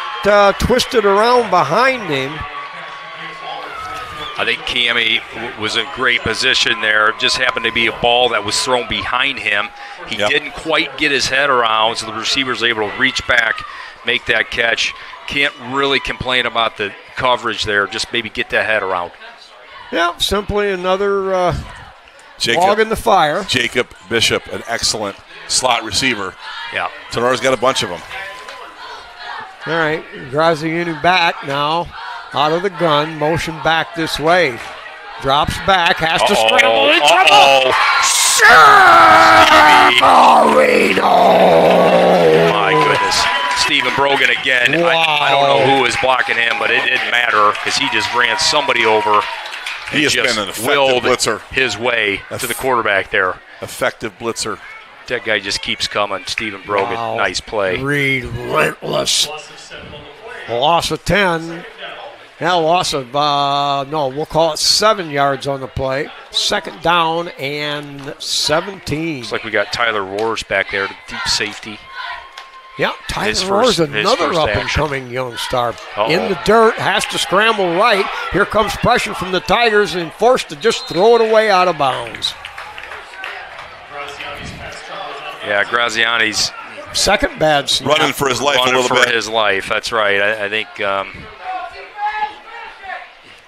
twisted around behind him. I think Cammy was in great position there. It just happened to be a ball that was thrown behind him. He didn't quite get his head around, so the receiver was able to reach back, make that catch. Can't really complain about the coverage there. Just maybe get that head around. Yeah, simply another log in the fire. Jacob Bishop, an excellent slot receiver. Yeah. Tenora's got a bunch of them. All right, Graziani back now. Out of the gun, motion back this way. Drops back, has to scramble in trouble. My goodness. Stephen Brogan again. Wow. I don't know who was blocking him, but it didn't matter because he just ran somebody over. He has been an effective blitzer. His way to the quarterback there. Effective blitzer. That guy just keeps coming. Stephen Brogan, nice play. Relentless. Loss of 10. Yeah, loss of, we'll call it 7 yards on the play. Second down and 17. Looks like we got Tyler Roars back there, the deep safety. Yeah, Tyler Roars, another up-and-coming young star. In the dirt, has to scramble right. Here comes pressure from the Tigers and forced to just throw it away out of bounds. Yeah, Graziani's second bad snap. Running for his life a little bit. Running for his life, that's right. I think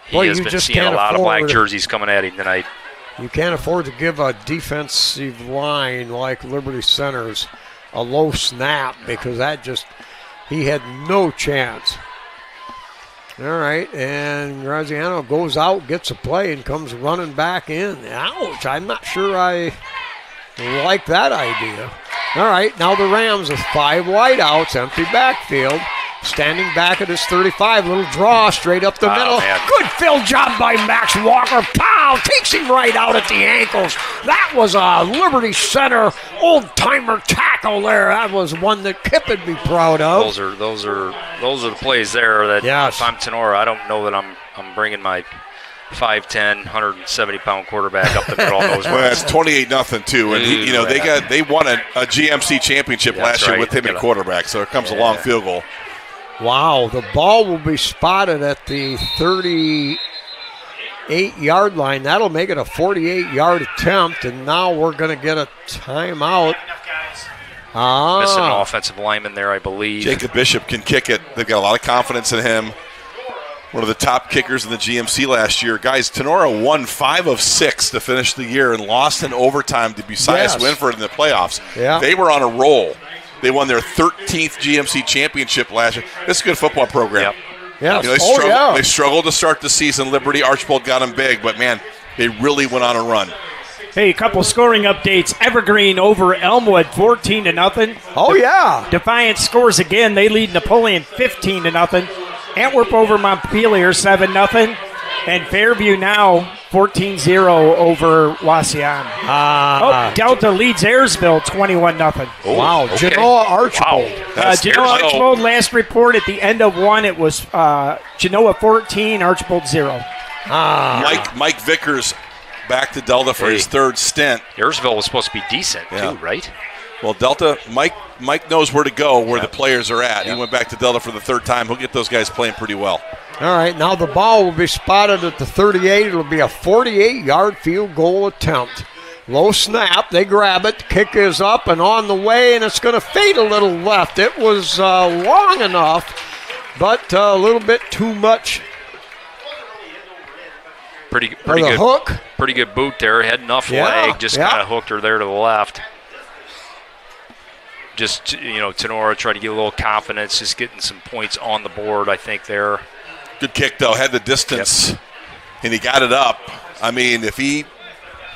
he has been seeing a lot of black jerseys coming at him tonight. You can't afford to give a defensive line like Liberty Center's a low snap because he had no chance. All right, and Graziano goes out, gets a play, and comes running back in. Ouch, I'm not sure I like that idea. All right, now the Rams with 5 wideouts, empty backfield. Standing back at his 35, little draw straight up the middle. Man. Good field job by Max Walker. Pow! Takes him right out at the ankles. That was a Liberty Center old-timer tackle there. That was one that Kip would be proud of. Those are the plays there that if I'm Tinora, I don't know that I'm bringing my 5'10", 170-pound quarterback up the middle on those. Well, it's 28-0 too, and they won a GMC championship last year with him at quarterback. So here comes a long field goal. Wow, the ball will be spotted at the 38-yard line. That'll make it a 48-yard attempt, and now we're going to get a timeout. Missing an offensive lineman there, I believe. Jacob Bishop can kick it. They've got a lot of confidence in him. One of the top kickers in the GMC last year. Guys, Tinora won 5 of 6 to finish the year and lost in overtime to Busias Winford in the playoffs. Yeah. They were on a roll. They won their 13th GMC championship last year. This is a good football program. Yep. Yeah. They struggled to start the season. Liberty, Archibald got them big, but, man, they really went on a run. Hey, a couple scoring updates. Evergreen over Elmwood, 14-0. Oh, yeah. Defiance scores again. They lead Napoleon 15-0. Antwerp over Montpelier, 7-0. And Fairview now 14-0 over Wasion. Delta leads Ayersville 21-0. Wow, okay. Genoa Archibald. Genoa Archibald, last report at the end of 1, it was Genoa 14, Archibald 0. Mike Vickers back to Delta for his third stint. Ayersville was supposed to be decent too, right? Well, Delta, Mike knows where to go, where the players are at. He went back to Delta for the third time. He'll get those guys playing pretty well. All right, now the ball will be spotted at the 38. It'll be a 48-yard field goal attempt. Low snap, they grab it, the kick is up and on the way, and it's going to fade a little left. It was long enough, but a little bit too much. Pretty good hook. Pretty good boot there. Had enough leg, just kind of hooked her there to the left. Just, Tinora tried to get a little confidence, just getting some points on the board, I think, there. Good kick, though. Had the distance, and he got it up. I mean, if he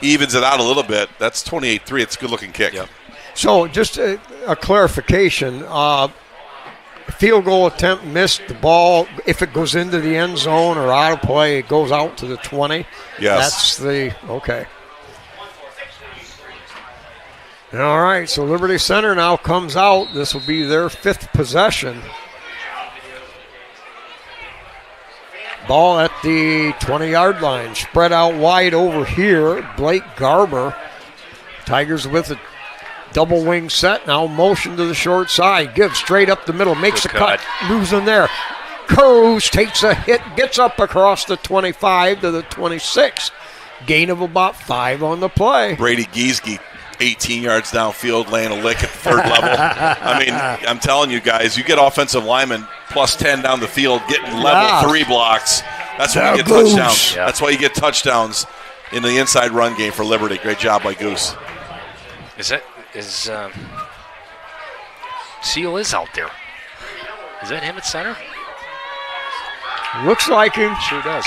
evens it out a little bit, that's 28-3. It's a good-looking kick. Yep. So just a clarification. Field goal attempt, missed the ball. If it goes into the end zone or out of play, it goes out to the 20. Yes. Okay. All right, so Liberty Center now comes out. This will be their 5th possession. Ball at the 20-yard line. Spread out wide over here. Blake Garber. Tigers with a double wing set. Now motion to the short side. Gives straight up the middle. Makes a cut. Losing there. Cruz takes a hit. Gets up across the 25 to the 26. Gain of about 5 on the play. Brady Giesge, 18 yards downfield, laying a lick at the 3rd level. I mean, I'm telling you guys, you get offensive linemen plus 10 down the field, getting level 3 blocks. That's when you get touchdowns. Yeah. That's why you get touchdowns in the inside run game for Liberty. Great job by Goose. Seal is out there. Is that him at center? Looks like him. Sure does.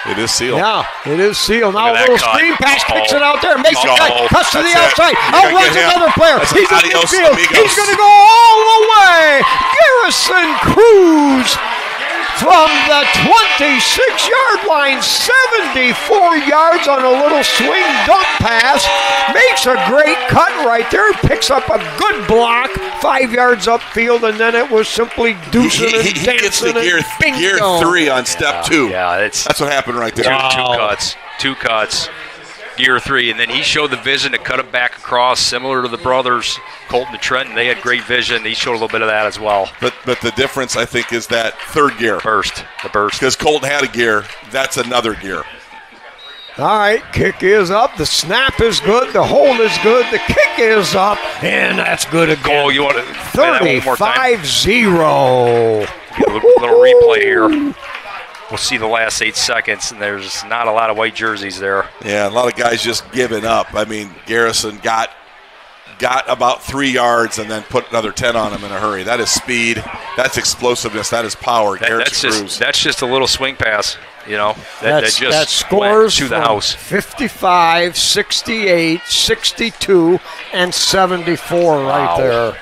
It is Seal. Yeah, it is Seal. Now a little screen pass, kicks it out there, makes a cut, cuts to the outside, outruns another player. He's in midfield. He's going to go all the way. Garrison Cruz from the 26-yard line, 74 yards on a little swing dump pass. Makes a great cut right there. Picks up a good block, 5 yards upfield, and then it was simply deucing and dancing. He gets the gear 3 on step 2. Yeah, that's what happened right there. Two cuts. Gear 3, and then he showed the vision to cut it back across, similar to the brothers, Colton and Trenton. They had great vision. He showed a little bit of that as well. But the difference, I think, is that 3rd gear. The burst. Because Colton had a gear. That's another gear. All right, kick is up. The snap is good. The hold is good. The kick is up, and that's good again. Goal, you want to play that one more time? 35-0. Little replay here. We'll see the last 8 seconds, and there's not a lot of white jerseys there. Yeah, a lot of guys just giving up. I mean, Garrison got about 3 yards and then put another 10 on him in a hurry. That is speed. That's explosiveness. That is power. That's just a little swing pass, That scores to the house. 55, 68, 62, and 74 right there.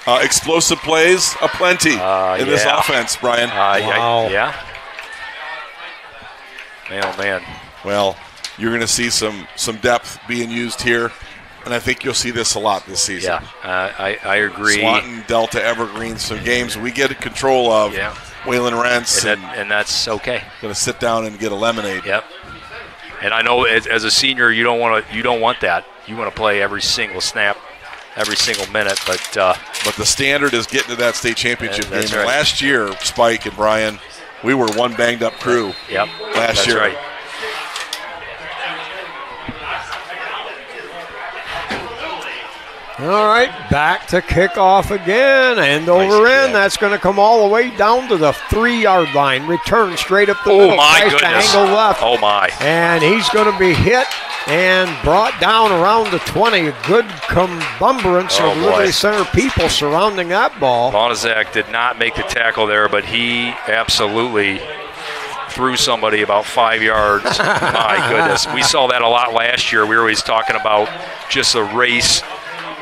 Explosive plays aplenty in this offense, Brian. Wow. Yeah. Man, oh man. Well, you're going to see some depth being used here, and I think you'll see this a lot this season. Yeah, I agree. Swanton, Delta, Evergreen, some games we get control of. Yeah. Waylon Rentz. And that's okay. Going to sit down and get a lemonade. Yep. And I know as a senior, you don't want that. You want to play every single snap, every single minute, but the standard is getting to that state championship game. Right. Last year, Spike and Brian, we were one banged up crew. Yep. Last year. Right. All right, back to kickoff again, end over end. That's going to come all the way down to the 3-yard line. Return straight up the middle. Oh, my goodness. Angle left. Oh, my. And he's going to be hit and brought down around the 20. A good cumbrance of Liberty Center people surrounding that ball. Bonizak did not make the tackle there, but he absolutely threw somebody about 5 yards. My goodness. We saw that a lot last year. We were always talking about just a race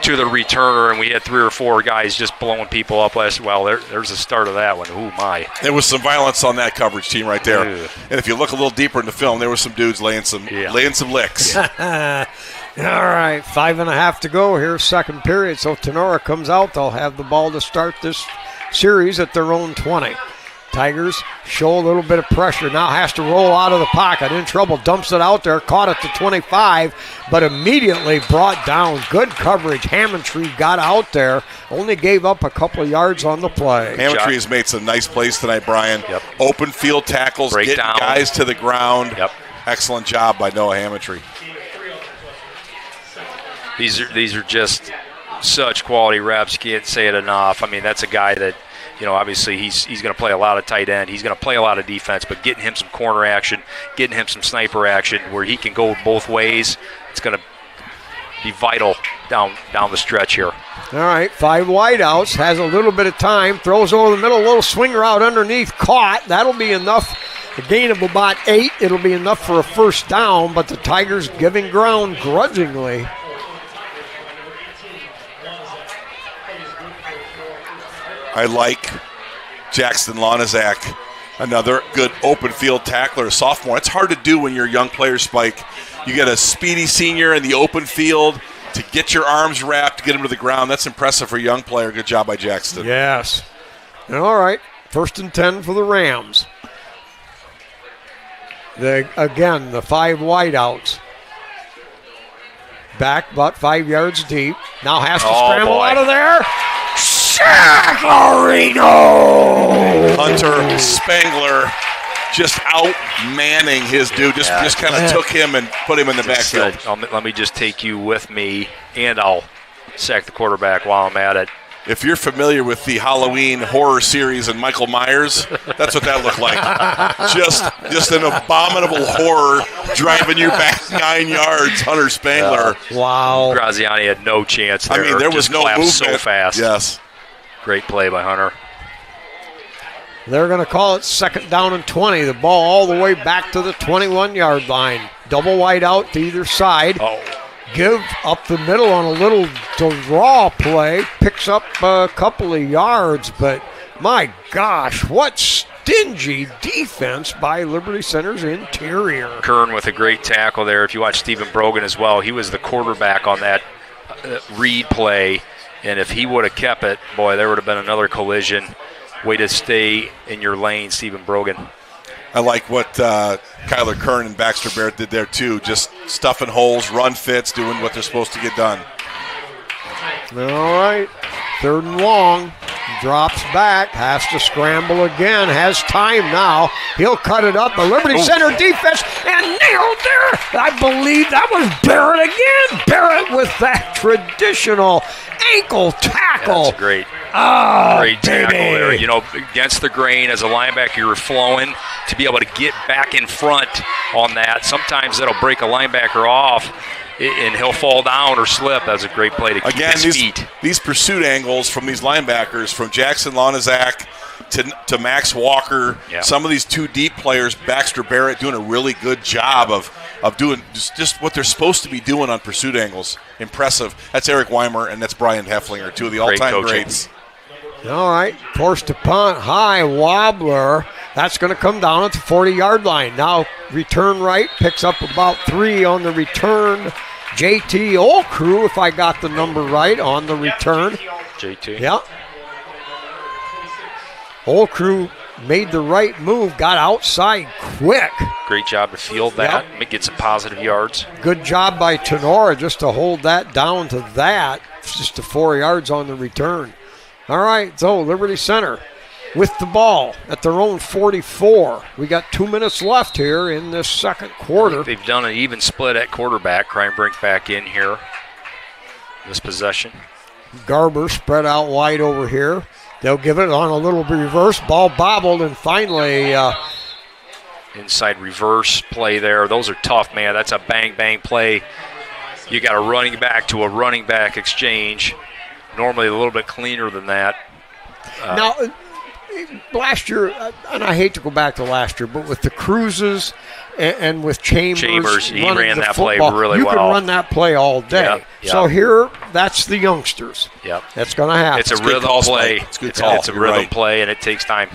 to the returner, and we had 3 or 4 guys just blowing people up last. Well, there's the start of that one. Oh, my. There was some violence on that coverage team right there. Ew. And if you look a little deeper in the film, there were some dudes laying some licks. All right, 5.5 to go here, second period. So Tinora comes out. They'll have the ball to start this series at their own 20. Tigers show a little bit of pressure. Now has to roll out of the pocket. In trouble, dumps it out there, caught at the 25, but immediately brought down. Good coverage. Hammontree got out there, only gave up a couple of yards on the play. Hammontree has made some nice plays tonight, Brian. Yep. Open field tackles, getting guys to the ground. Yep. Excellent job by Noah Hammontree. These are just such quality reps. You can't say it enough. I mean, that's a guy that, obviously he's going to play a lot of tight end. He's going to play a lot of defense, but getting him some corner action, getting him some sniper action where he can go both ways, it's going to be vital down the stretch here. All right, 5 wideouts, has a little bit of time, throws over the middle, a little swing route underneath, caught. That'll be enough. A gain of about 8. It'll be enough for a first down, but the Tigers giving ground grudgingly. I like Jackson Lonizak, another good open field tackler, a sophomore. It's hard to do when you're a young player, Spike. You get a speedy senior in the open field to get your arms wrapped, get him to the ground. That's impressive for a young player. Good job by Jackson. Yes. All right, 1st and 10 for the Rams. Again, the 5 wideouts. Back about 5 yards deep. Now has to scramble out of there. Chacarino! Hunter Spangler just out-manning his dude. Just kind of took him and put him in the backfield. Let me just take you with me, and I'll sack the quarterback while I'm at it. If you're familiar with the Halloween horror series and Michael Myers, that's what that looked like. Just an abominable horror driving you back 9 yards, Hunter Spangler. Wow. Graziani had no chance there. I mean, there was no movement. So fast. Yes. Great play by Hunter. They're going to call it 2nd down and 20. The ball all the way back to the 21-yard line. Double wide out to either side. Give up the middle on a little draw play. Picks up a couple of yards, but my gosh, what stingy defense by Liberty Center's interior. Kern with a great tackle there. If you watch Stephen Brogan as well, he was the quarterback on that read play. And if he would have kept it, boy, there would have been another collision. Way to stay in your lane, Stephen Brogan. I like what Kyler Kern and Baxter Barrett did there, too. Just stuffing holes, run fits, doing what they're supposed to get done. All right. 3rd and long. Drops back. Has to scramble again. Has time now. He'll cut it up. The Liberty Center defense and nailed there. I believe that was Barrett again. Barrett with that traditional ankle tackle. That's great. Oh, great tackle there. Against the grain as a linebacker, you're flowing to be able to get back in front on that. Sometimes that'll break a linebacker off, and he'll fall down or slip. That's a great play to keep his feet. These pursuit angles from these linebackers, from Jackson Lonizak to Max Walker, some of these 2 deep players, Baxter Barrett doing a really good job of doing just what they're supposed to be doing on pursuit angles. Impressive. That's Eric Weimer and that's Brian Hefflinger, 2 of the all-time greats. All right, forced to punt, high wobbler. That's going to come down at the 40-yard line. Now return right, picks up about 3 on the return. JT Olcrew, if I got the number right, on the return. JT. Yeah. Olcrew made the right move, got outside quick. Great job to field that, get some positive yards. Good job by Tinora just to hold that down to that, just to 4 yards on the return. All right, so Liberty Center with the ball at their own 44. We got 2 minutes left here in this second quarter. They've done an even split at quarterback. Kreinbrink back in here this possession. Garber spread out wide over here. They'll give it on a little reverse. Ball bobbled, and finally inside reverse play there. Those are tough, man. That's a bang-bang play. You got a running back to a running back exchange. Normally a little bit cleaner than that. Now, last year, and I hate to go back to last year, but with the Cruises and with Chambers he ran that football, play really you well. You can run that play all day. Yep. So here, that's the youngsters. Yep. That's going to happen. It's a rhythm play. It's a rhythm play, and it takes time.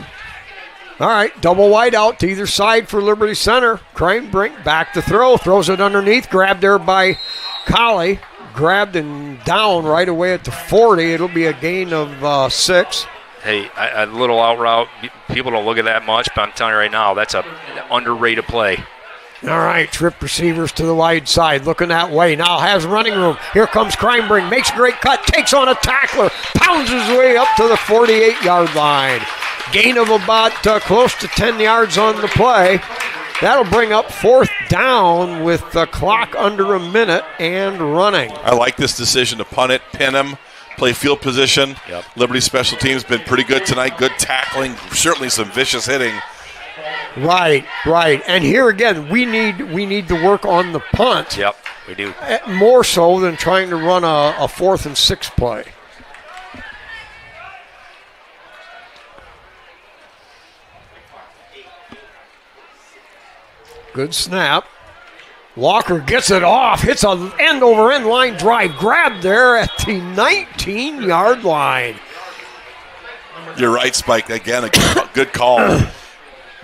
All right, double wide out to either side for Liberty Center. Kreinbrink back to throw. Throws it underneath. Grabbed there by Colley. Grabbed and down right away at the 40. It'll be a gain of 6. Hey, a little out route, people don't look at that much, but I'm telling you right now, that's an underrated play. All right, trip receivers to the wide side, looking that way. Now has running room. Here comes Kreinbring, makes a great cut, takes on a tackler, pounds his way up to the 48-yard line. Gain of about close to 10 yards on the play. That'll bring up 4th down with the clock under a minute and running. I like this decision to punt it, pin him, play field position. Yep. Liberty special teams been pretty good tonight. Good tackling, certainly some vicious hitting. Right. And here again, we need to work on the punt. Yep, we do. More so than trying to run a 4th and 6 play. Good snap. Walker gets it off, hits an end-over-end line drive. Grab there at the 19-yard line. You're right, Spike. Again, a good call.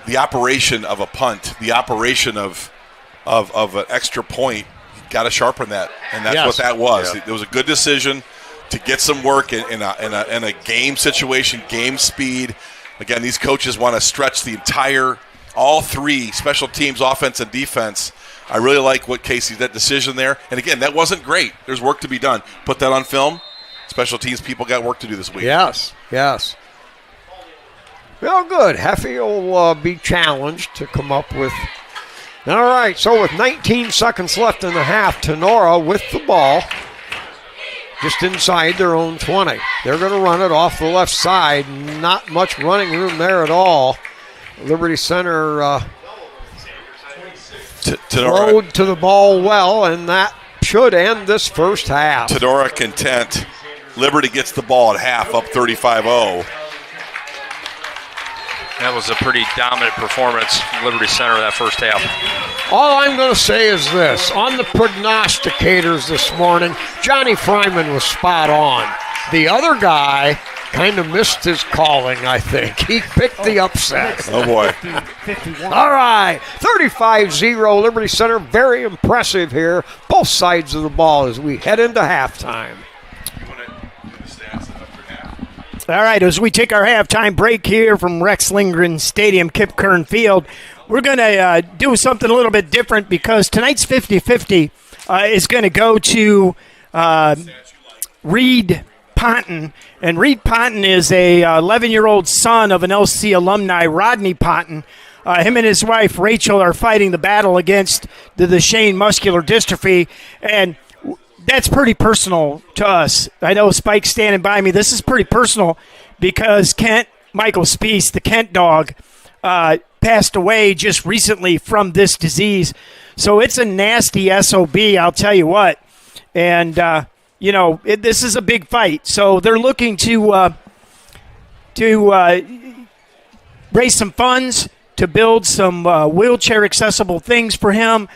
The operation of a punt, the operation of an extra point, you got to sharpen that, and that's what that was. Yep. It was a good decision to get some work in a game situation, game speed. Again, these coaches want to stretch all three special teams, offense and defense. I really like what that decision there. And again, that wasn't great. There's work to be done. Put that on film. Special teams people got work to do this week. Yes. Well, good. Heffy will be challenged to come up with. All right, so with 19 seconds left in the half, Tinora with the ball just inside their own 20. They're going to run it off the left side. Not much running room there at all. Liberty Center rode to the ball well, and that should end this first half. Tinora content. Liberty gets the ball at half, up 35-0. That was a pretty dominant performance from Liberty Center that first half. All I'm going to say is this. On the prognosticators this morning, Johnny Fryman was spot on. The other guy kind of missed his calling, I think. He picked the upset. Oh, boy. 51. All right, 35-0 Liberty Center. Very impressive here. Both sides of the ball as we head into halftime. All right, as we take our halftime break here from Rex Lindgren Stadium, Kip Kern Field, we're going to do something a little bit different because tonight's 50-50 is going to go to Reed Ponton. And Reed Ponton is a 11-year-old son of an LC alumni, Rodney Ponton. Him and his wife, Rachel, are fighting the battle against the Duchenne muscular dystrophy. And that's pretty personal to us. I know Spike's standing by me. This is pretty personal because Michael Spiess, the Kent dog, passed away just recently from this disease. So it's a nasty SOB, I'll tell you what. And, this is a big fight. So they're looking to raise some funds to build some wheelchair-accessible things for him.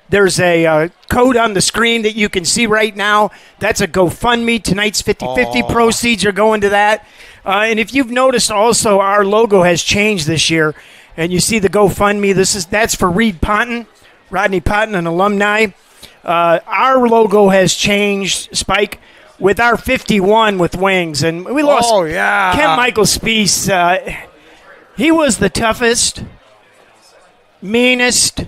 There's a code on the screen that you can see right now. That's a GoFundMe. Tonight's 50-50 proceeds are going to that. And if you've noticed also, our logo has changed this year. And you see the GoFundMe. That's for Reed Ponton, Rodney Ponton, an alumni. Our logo has changed, Spike, with our 51 with wings. And we lost Kent Michael Spiess. He was the toughest, meanest,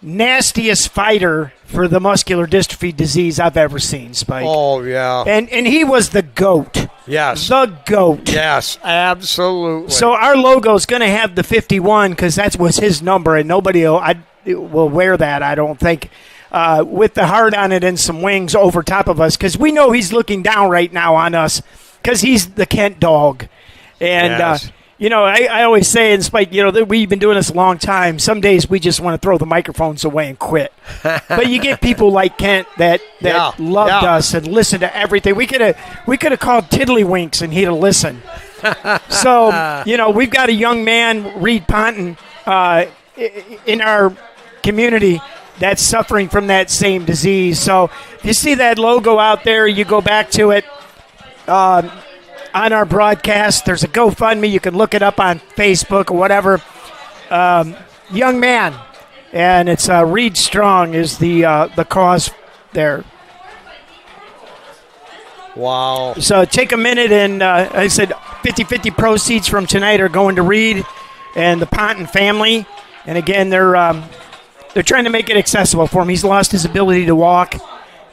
nastiest fighter for the muscular dystrophy disease I've ever seen, Spike. Oh, yeah. And he was the GOAT. Yes. The GOAT. Yes, absolutely. So our logo is going to have the 51 because that was his number, and nobody will wear that, I don't think, with the heart on it and some wings over top of us because we know he's looking down right now on us because he's the Kent dog. And, yes. I always say, and Spike, we've been doing this a long time. Some days we just want to throw the microphones away and quit. But you get people like Kent that loved us and listened to everything. We could have called Tiddlywinks and he'd have listened. So, we've got a young man, Reed Ponton, in our community that's suffering from that same disease. So if you see that logo out there, you go back to it. On our broadcast, there's a GoFundMe. You can look it up on Facebook or whatever. Young man, and it's Reed Strong is the cause there. Wow. So take a minute and I said 50-50 proceeds from tonight are going to Reed and the Ponton family. And again, they're trying to make it accessible for him. He's lost his ability to walk,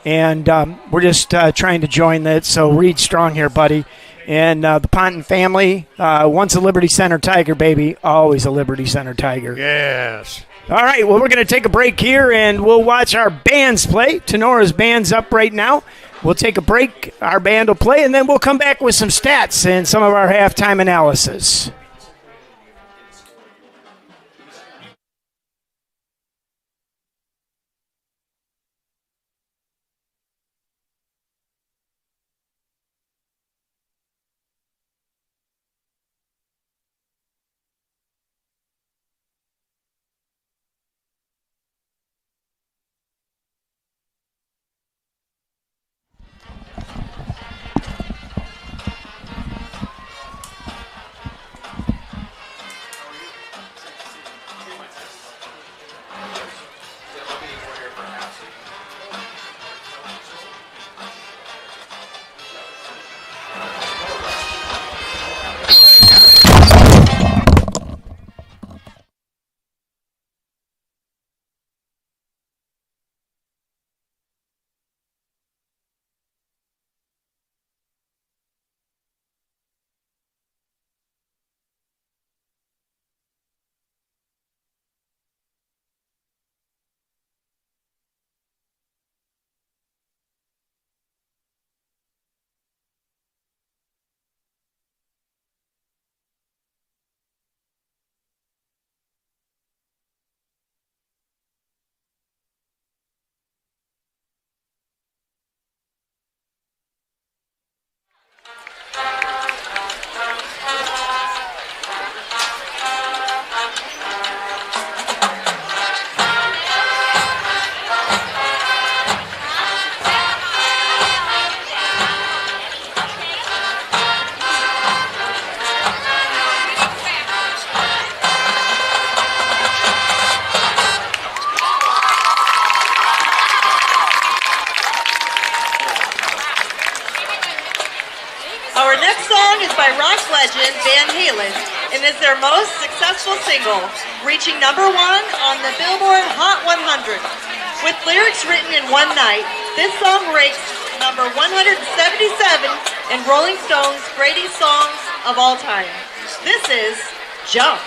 and we're just trying to join that. So Reed strong here, buddy. And the Ponton family, once a Liberty Center Tiger, baby, always a Liberty Center Tiger. Yes. All right, well, we're going to take a break here, and we'll watch our bands play. Tenora's band's up right now. We'll take a break. Our band will play, and then we'll come back with some stats and some of our halftime analysis. Our next song is by rock legend Van Halen and is their most successful single, reaching #1 on the Billboard Hot 100. With lyrics written in one night, this song ranks number 177 in Rolling Stone's greatest songs of all time. This is Jump.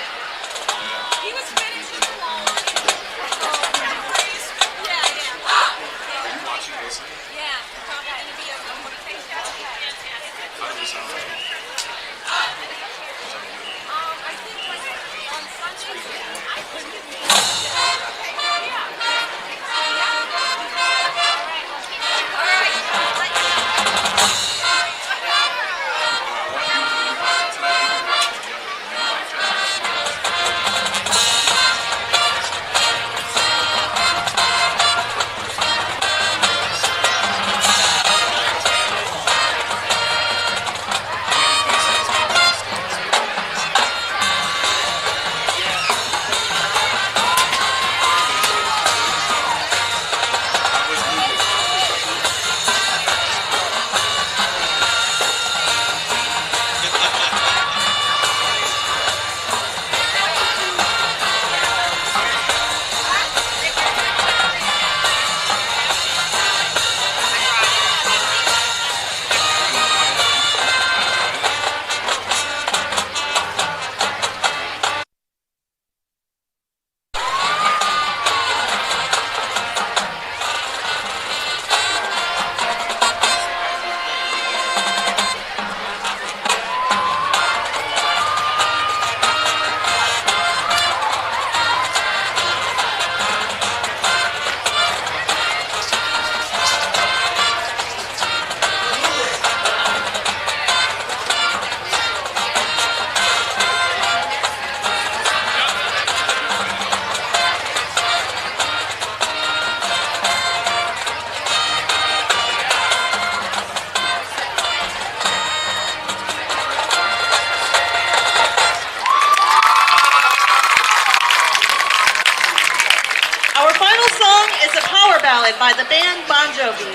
By the band Bon Jovi.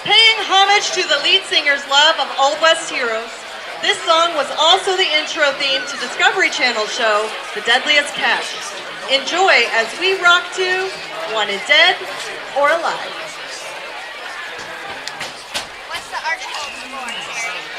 Paying homage to the lead singer's love of Old West heroes, This song was also the intro theme to Discovery Channel's show, The Deadliest Catch. Enjoy as we rock to Wanted Dead or Alive. What's the Archie score, Terry?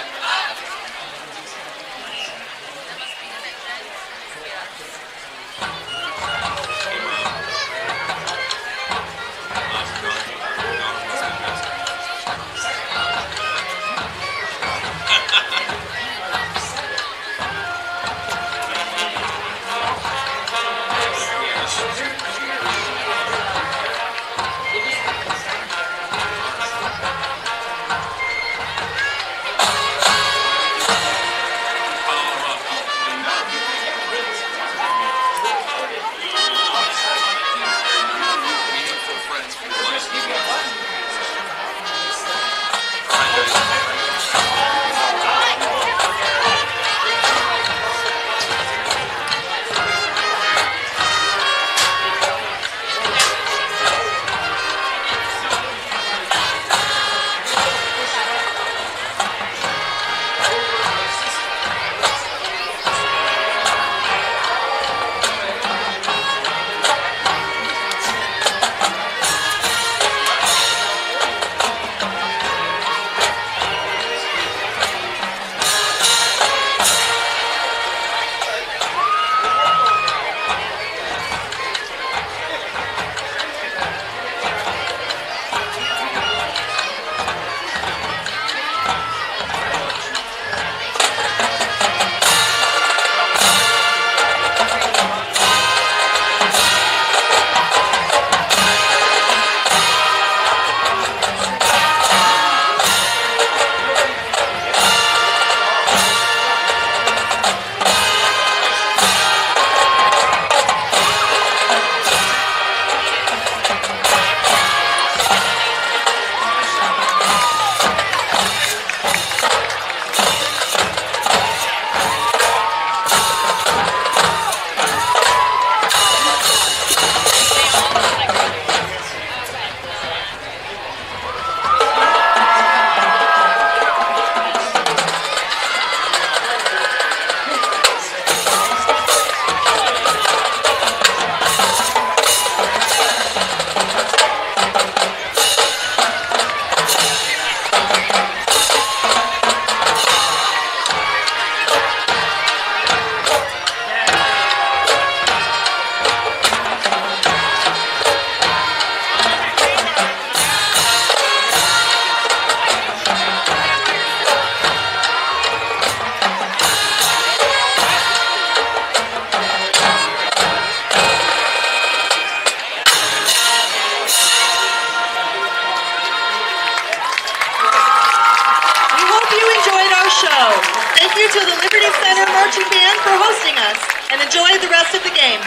Thank you to the Liberty Center Marching Band for hosting us, and enjoy the rest of the game.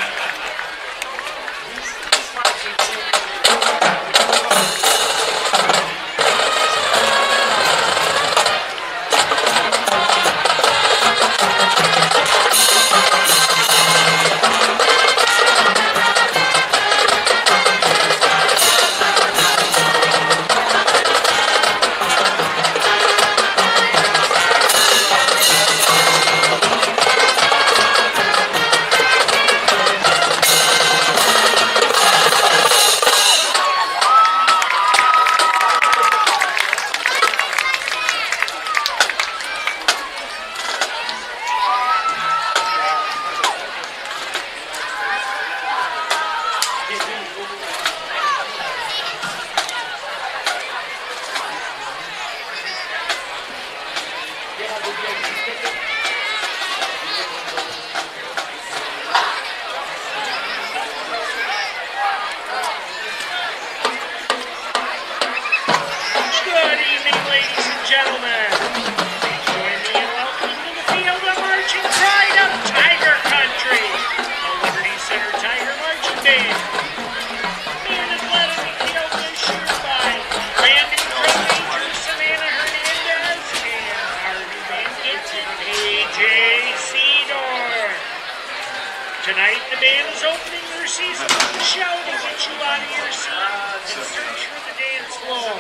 Tonight, the band is opening their season with a show to get you out of your seat and search for the dance floor.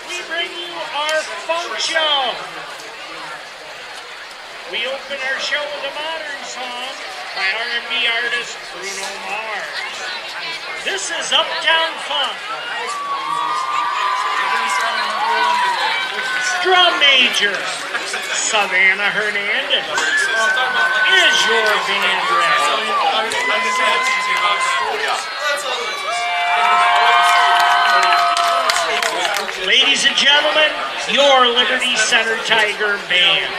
We bring you our funk show. We open our show with a modern song by R&B artist Bruno Mars. This is Uptown Funk. Drum major, Savannah Hernandez. Is your band ready? Ladies and gentlemen, your Liberty Center Tiger Band.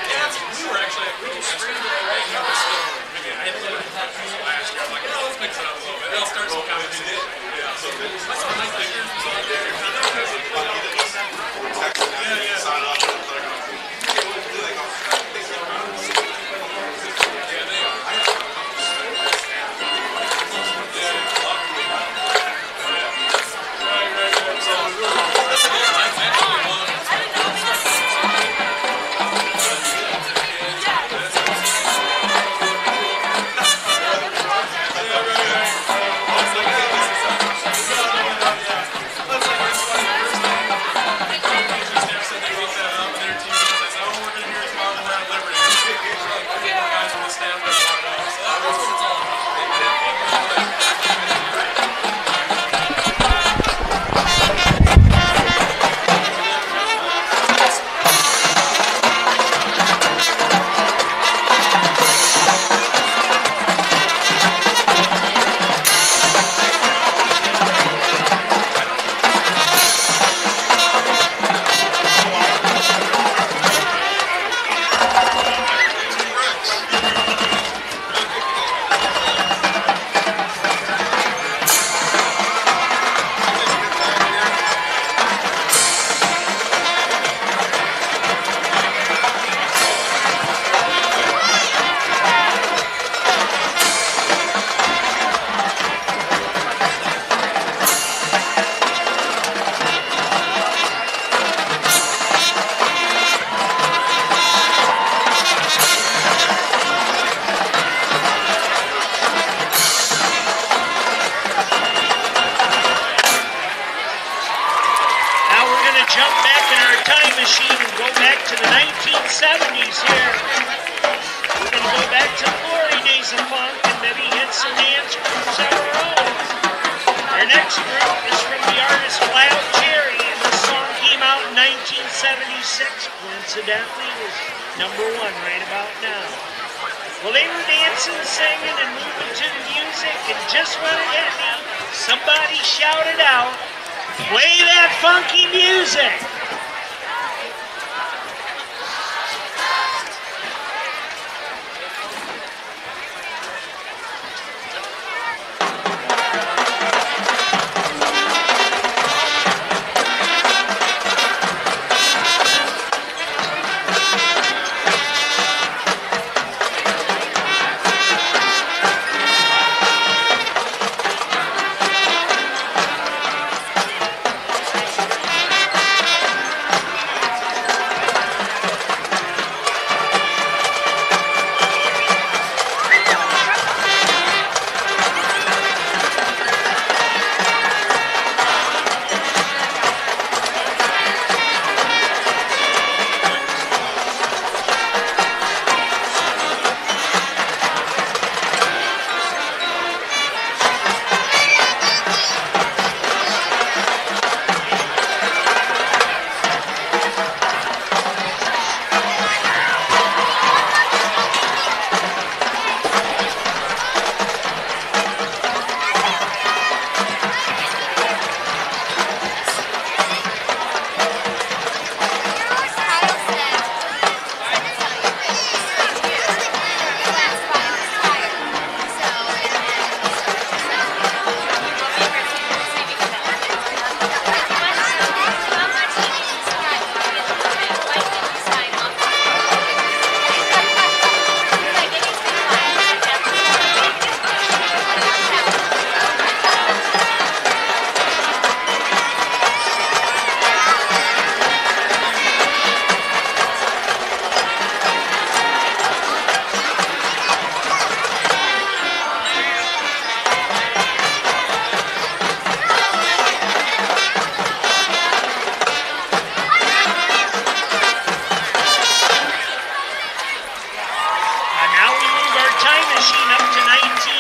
finishing up to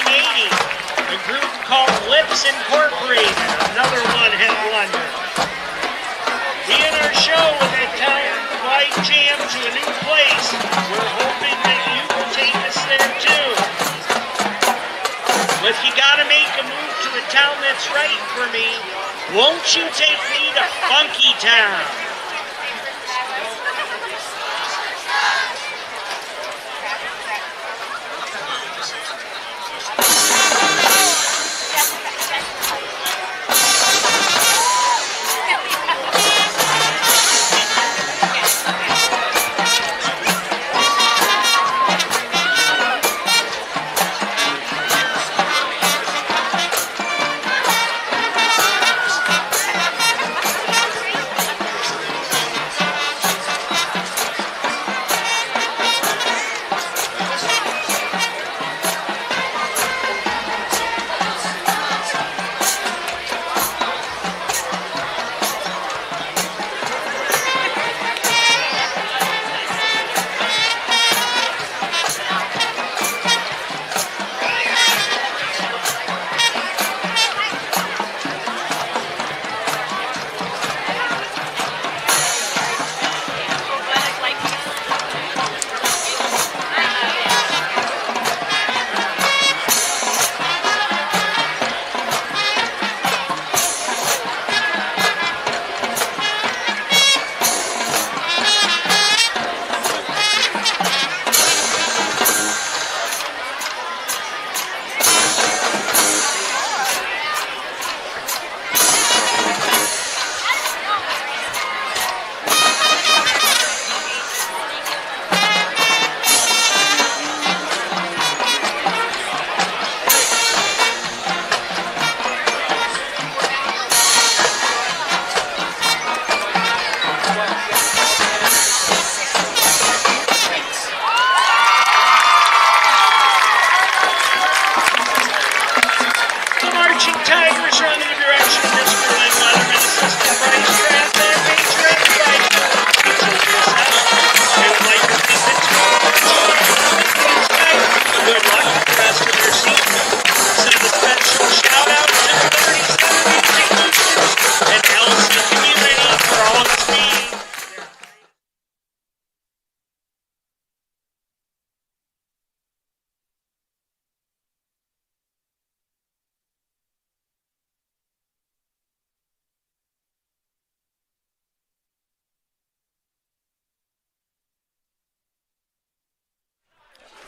1980. A group called Lips Incorporated, another one-hit wonder. We end our show with a town-wide jam to a new place. We're hoping that you will take us there too. If you gotta make a move to a town that's right for me, won't you take me to Funky Town?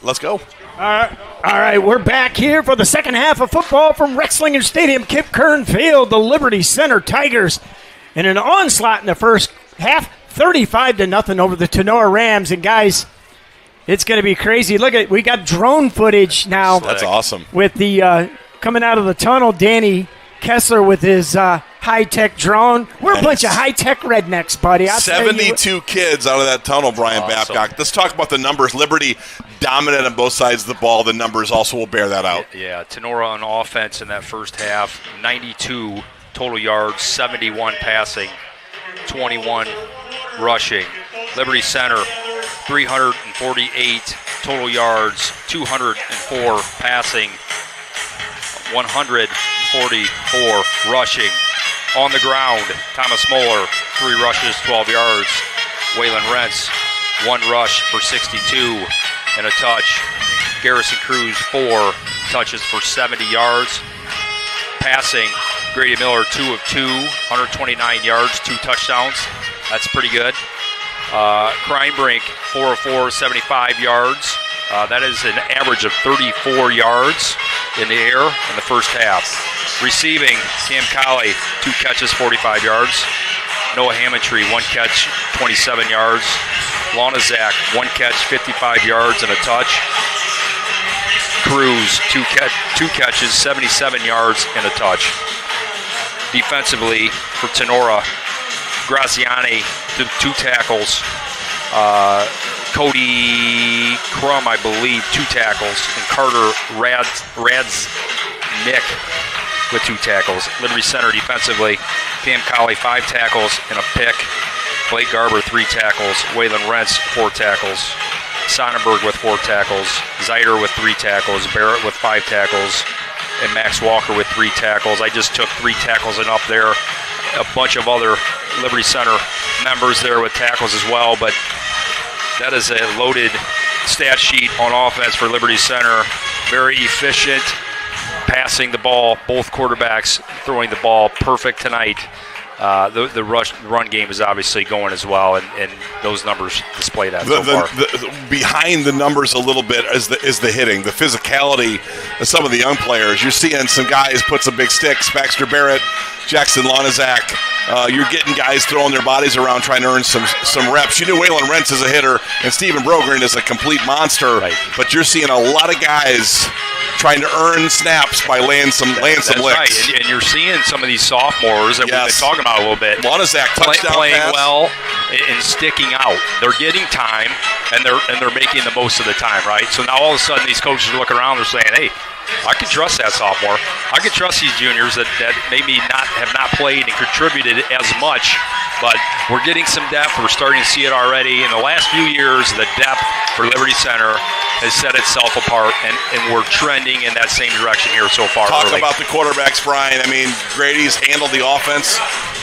Let's go. All right, we're back here for the second half of football from Rexlinger Stadium, Kip Kern Field. The Liberty Center Tigers in an onslaught in the first half, 35-0 over the Tinora Rams. And guys, it's going to be crazy. Look at, we got drone footage now. That's awesome. With the coming out of the tunnel, Danny Kessler with his high-tech drone. We're a bunch of high-tech rednecks, buddy. 72 kids out of that tunnel, Brian Babcock. Let's talk about the numbers. Liberty dominant on both sides of the ball. The numbers also will bear that out. Yeah, Tinora on offense in that first half, 92 total yards, 71 passing, 21 rushing. Liberty Center, 348 total yards, 204 passing, 144 rushing. On the ground, Thomas Moeller, 3 rushes, 12 yards. Waylon Rentz, 1 rush for 62 and a touch. Garrison Cruz, 4 touches for 70 yards. Passing, Grady Miller, 2 of 2, 129 yards, 2 touchdowns. That's pretty good. Kreinbrink, 4 of 4, 75 yards. That is an average of 34 yards in the air in the first half. Receiving, Cam Colley, 2 catches, 45 yards. Noah Hammontree, 1 catch, 27 yards. Lonazak, 1 catch, 55 yards and a touch. Cruz, 2 catches, 77 yards and a touch. Defensively for Tinora, Graziani, 2 tackles. Cody Crum, I believe, 2 tackles. And Carter Nick with 2 tackles. Liberty Center defensively, Cam Colley, 5 tackles and a pick. Blake Garber, 3 tackles. Waylon Rentz, 4 tackles. Sonnenberg with 4 tackles, Zeider with 3 tackles, Barrett with 5 tackles, and Max Walker with 3 tackles. I just took 3 tackles and up there. A bunch of other Liberty Center members there with tackles as well, but that is a loaded stat sheet on offense for Liberty Center. Very efficient, passing the ball, both quarterbacks throwing the ball perfect tonight. The run game is obviously going as well, and those numbers display that so far. Behind the numbers a little bit is the hitting, the physicality of some of the young players. You're seeing some guys put some big sticks, Baxter Barrett, Jackson Lonizak. You're getting guys throwing their bodies around trying to earn some reps. You knew Waylon Rentz is a hitter, and Stephen Brogren is a complete monster, right. But you're seeing a lot of guys trying to earn snaps by laying some licks. Right. And you're seeing some of these sophomores that we've been talking about a little bit. Lonizak touchdown playing pass. well and sticking out. They're getting time, and they're making the most of the time, right? So now all of a sudden these coaches are looking around, they're saying, hey, I can trust that sophomore. I can trust these juniors that maybe have not played and contributed as much, but we're getting some depth. We're starting to see it already. In the last few years, the depth for Liberty Center has set itself apart, and we're trending in that same direction here so far. Talk about the quarterbacks, Brian. I mean, Grady's handled the offense,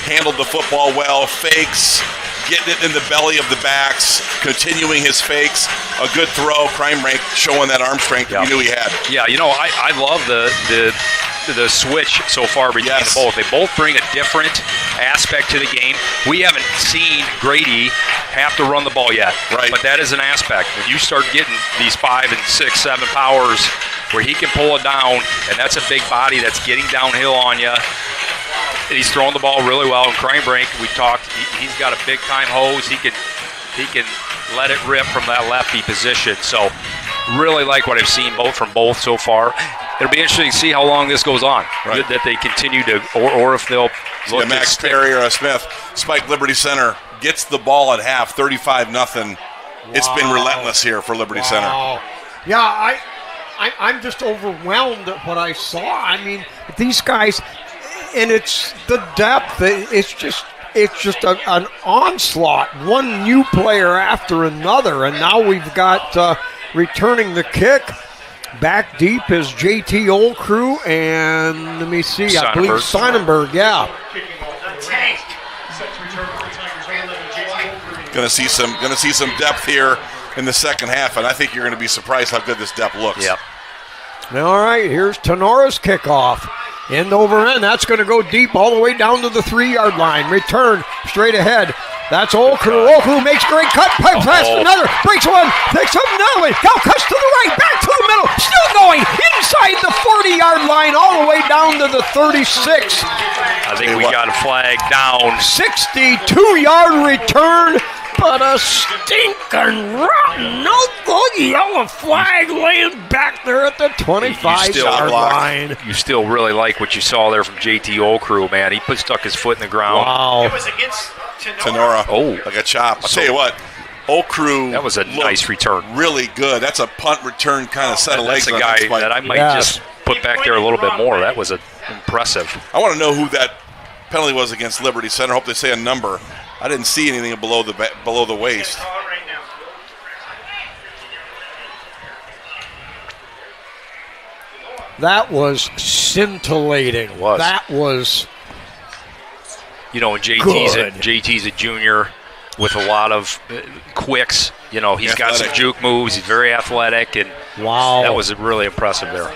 handled the football well, fakes, getting it in the belly of the backs, continuing his fakes, a good throw, crime rank, showing that arm strength that you knew he had. Yeah, I love the switch so far between the both. They both bring a different aspect to the game. We haven't seen Grady have to run the ball yet, right? But that is an aspect. When you start getting these 5 and 6, 7 powers where he can pull it down, and that's a big body that's getting downhill on you. He's throwing the ball really well. And Kreinbrink, we talked, he's got a big-time hose. He can let it rip from that lefty position. So really like what I've seen from both so far. It'll be interesting to see how long this goes on. Right. That they continue to, or if they'll look Max Perry or Smith. Spike Liberty Center gets the ball at half, 35-0. Wow. It's been relentless here for Liberty Center. Yeah, I'm just overwhelmed at what I saw. I mean, these guys, and it's the depth. It's just an onslaught. One new player after another, and now we've got returning the kick. Back deep is JT Oldcrew, and let me see, I believe Sonnenberg, yeah. Gonna see some depth here in the second half, and I think you're gonna be surprised how good this depth looks. Yep. All right, here's Tenora's kickoff. End over end. That's going to go deep all the way down to the 3-yard line. Return straight ahead. That's Oldcrew. Oldcrew makes a great cut. Pipe pass another. Breaks one. Picks up another one. Now cuts to the right. Back to the middle. Still going inside the 40-yard line all the way down to the 36. I think we got a flag down. 62-yard return. But a stinking rotten, no good yellow flag laying back there at the 25-yard line. You still really like what you saw there from JT Oldcrew, man. He stuck his foot in the ground. Wow. It was against Tinora. Like a chop. I'll tell you what, Oldcrew. That was a nice return. Really good. That's a punt return kind of set of legs. That's a guy that I might just put back there a little bit more. That was impressive. I want to know who that penalty was against Liberty Center. Hope they say a number. I didn't see anything below the waist. That was scintillating. It was. That was when JT's a junior with a lot of quicks. He's got some juke moves. He's very athletic, and that was really impressive there.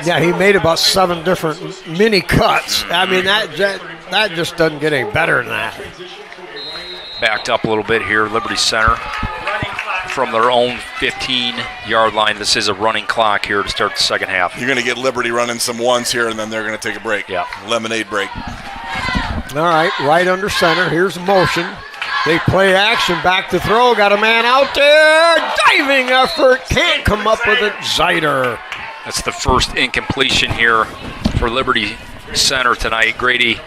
Yeah, he made about 7 different mini cuts. I mean, that just doesn't get any better than that. Backed up a little bit here, Liberty Center from their own 15-yard line. This is a running clock here to start the second half. You're going to get Liberty running some ones here, and then they're going to take a break. Yeah, lemonade break. All right, right under center. Here's motion. They play action, back to throw. Got a man out there. Diving effort. Can't come up with it. Zeider. That's the first incompletion here for Liberty Center tonight. Grady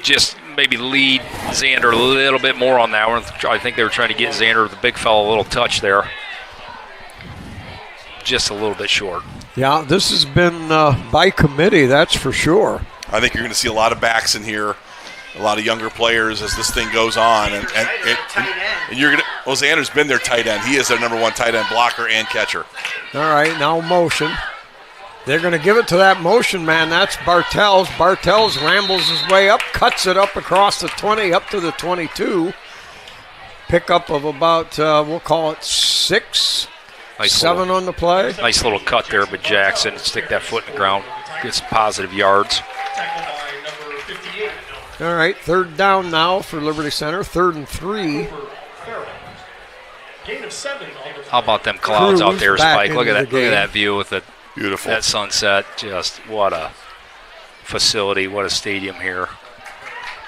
just maybe lead Xander a little bit more on that one. I think they were trying to get Xander, the big fella, a little touch there. Just a little bit short. Yeah, this has been by committee, that's for sure. I think you're going to see a lot of backs in here. a lot of younger players as this thing goes on. And you're gonna. Well, Xander's been their tight end. He is their number 1 tight end blocker and catcher. All right, now motion. They're going to give it to that motion man. That's Bartels. Bartels rambles his way up, cuts it up across the 20, up to the 22. Pickup of about, we'll call it 6, 7 on the play. Nice little cut there, but Jackson stick that foot in the ground, get some positive yards. All right, 3rd down now for Liberty Center, 3rd and 3. How about them clouds out there, Spike? Look at that! into the Look at game. that view with the Beautiful. that sunset. Just what a facility! What a stadium here.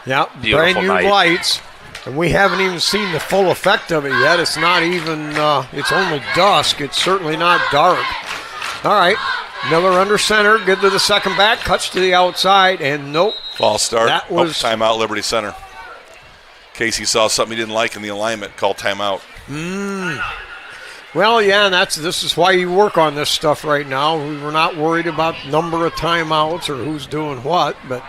Yeah, Beautiful brand new night. lights. And we haven't even seen the full effect of it yet. It's not even, it's only dusk. It's certainly not dark. All right, Miller under center, good to the second back, cuts to the outside, and nope. False start. That was timeout, Liberty Center. Casey saw something he didn't like in the alignment, called timeout. Well, yeah, and this is why you work on this stuff right now. We're not worried about number of timeouts or who's doing what, but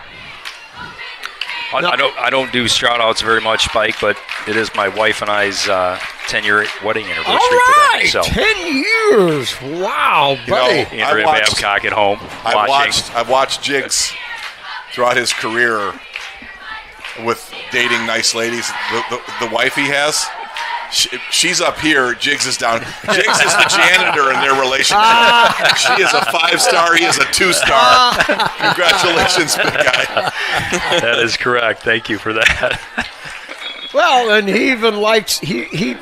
I don't do shout-outs very much, Spike, but it is my wife and I's 10-year wedding anniversary all right, today. So 10 years. Wow, buddy. Andrea Babcock at home watching. I've watched Jiggs throughout his career with dating nice ladies. The wife he has, she's up here. Jiggs is down. Jiggs is the janitor in their relationship. She is a 5-star. He is a 2-star. Congratulations, big guy. That is correct. Thank you for that. Well, and he even likes he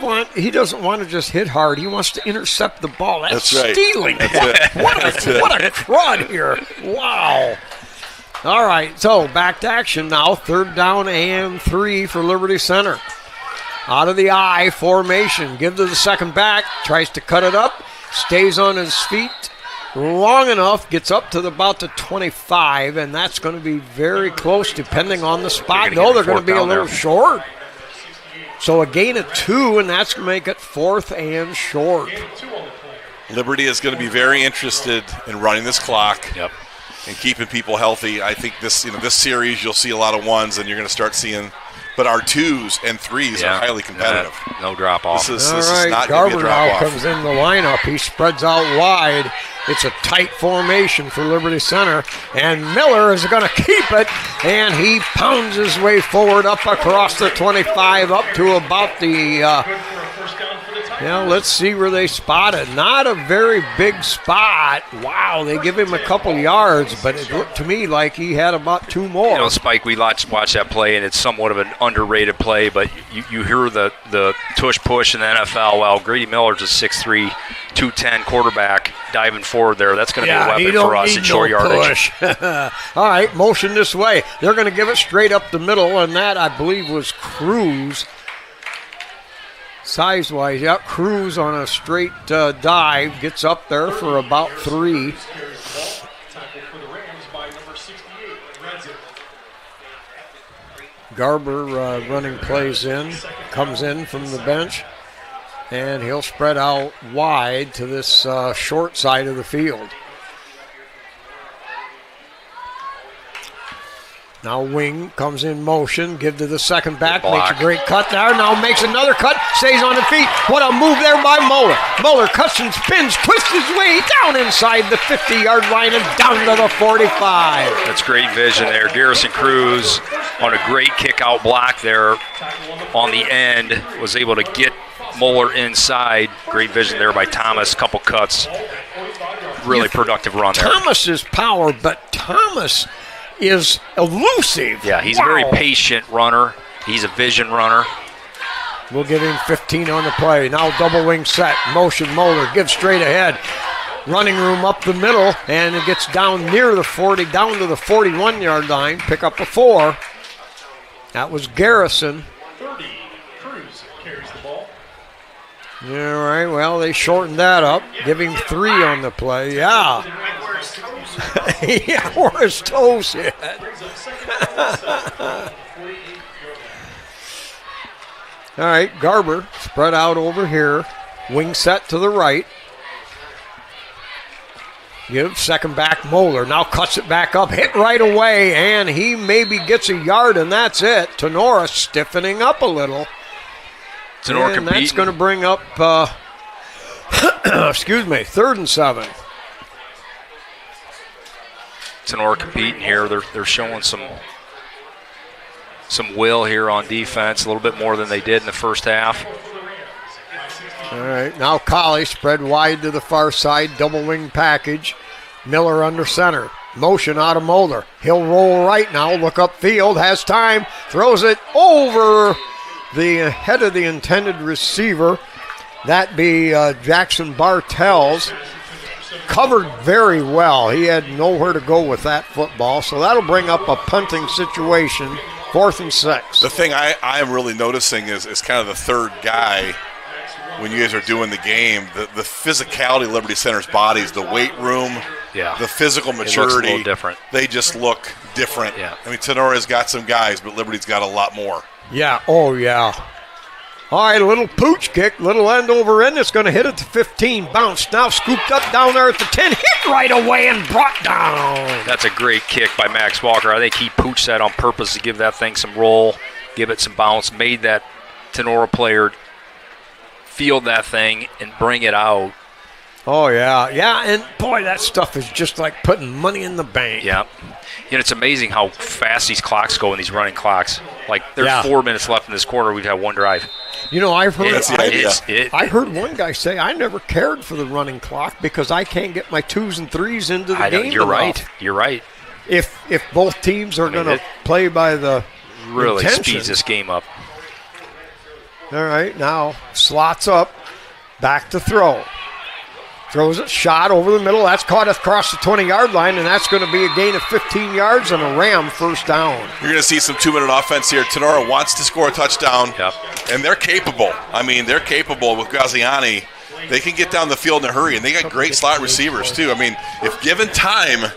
doesn't want to just hit hard. He wants to intercept the ball. That's right. Stealing. That's it. What a crud here! Wow. All right, so back to action now. 3rd down and 3 for Liberty Center. Out of the I formation, give to the second back, tries to cut it up, stays on his feet long enough, gets up to about the 25, and that's going to be very close depending on the spot. No, they're going to be a little short. So a gain of 2, and that's going to make it 4th and short. Liberty is going to be very interested in running this clock. Yep. And keeping people healthy. I think this series you'll see a lot of 1s, and you're going to start seeing. But our 2s and 3s are highly competitive. No drop off. This is not going to be a Garber drop now off. comes in the lineup. He spreads out wide. It's a tight formation for Liberty Center, and Miller is going to keep it, and he pounds his way forward up across the 25 up to about the. Let's see where they spot it. Not a very big spot. Wow, they give him a couple yards, but it looked to me like he had about 2 more. You know, Spike, we watch that play, and it's somewhat of an underrated play, but you hear the tush push in the NFL. Well, Grady Miller's a 6'3", 210 quarterback diving forward there. That's going to be a weapon for us in short yardage. All right, motion this way. They're going to give it straight up the middle, and that, I believe, was Cruz. Size-wise, Cruz on a straight dive gets up there for about 3. Garber running plays in, comes in from the bench, and he'll spread out wide to this short side of the field. Now Wing comes in motion, give to the second back, makes a great cut there, now makes another cut, stays on the feet. What a move there by Muller. Muller cuts and spins, twists his way down inside the 50-yard line and down to the 45. That's great vision there. Garrison Cruz on a great kick-out block there on the end, was able to get Muller inside. Great vision there by Thomas, couple cuts. Really productive run there. Thomas's power, but Thomas is elusive. Yeah, he's a very patient runner. He's a vision runner. We'll give him 15 on the play. Now double wing set. Motion Moeller. Gives straight ahead. Running room up the middle. And it gets down near the 40, down to the 41-yard line. Pick up a 4. That was Garrison. 30. Cruz carries the ball. All right, well, they shortened that up. Give him 3 on the play. Yeah. Yeah, where his toes hit. All right, Garber spread out over here. Wing set to the right. Give second back Moeller. Now cuts it back up. Hit right away, and he maybe gets a yard, and that's it. Tinora stiffening up a little. Tinora and that's going to bring up, excuse me, 3rd and 7. Tinora competing here. They're showing some will here on defense, a little bit more than they did in the first half. All right, now Colley spread wide to the far side, double wing package. Miller under center. Motion out of Moeller. He'll roll right now, look upfield, has time, throws it over the head of the intended receiver. That be Jackson Bartels. Covered very well. He had nowhere to go with that football, so that'll bring up a punting situation, 4th and 6. The thing I am really noticing is kind of the third guy when you guys are doing the game, the physicality of Liberty Center's bodies, the weight room, the physical maturity. It looks a little different. They just look different. Yeah. I mean, Tenora's got some guys, but Liberty's got a lot more. Yeah, oh yeah. All right, a little pooch kick, little end over end. It's going to hit at the 15. Bounce, now scooped up down there at the 10. Hit right away and brought down. That's a great kick by Max Walker. I think he pooched that on purpose to give that thing some roll, give it some bounce, made that Tinora player field that thing and bring it out. Oh, yeah. Yeah, and boy, that stuff is just like putting money in the bank. Yeah. You know, it's amazing how fast these clocks go in these running clocks. Like, there's 4 minutes left in this quarter. We'd have one drive. You know, I've heard I heard one guy say, I never cared for the running clock because I can't get my 2s and 3s into the game. You're enough. right. You're right. If both teams are going to play by the really intention. speeds this game up. All right, now slots up, back to throw. Throws it, shot over the middle. That's caught across the 20-yard line, and that's going to be a gain of 15 yards and a Ram first down. You're going to see some 2-minute offense here. Tenora wants to score a touchdown, yep. And they're capable. I mean, they're capable with Graziani. They can get down the field in a hurry, and they got great slot receivers, too. I mean, if given time,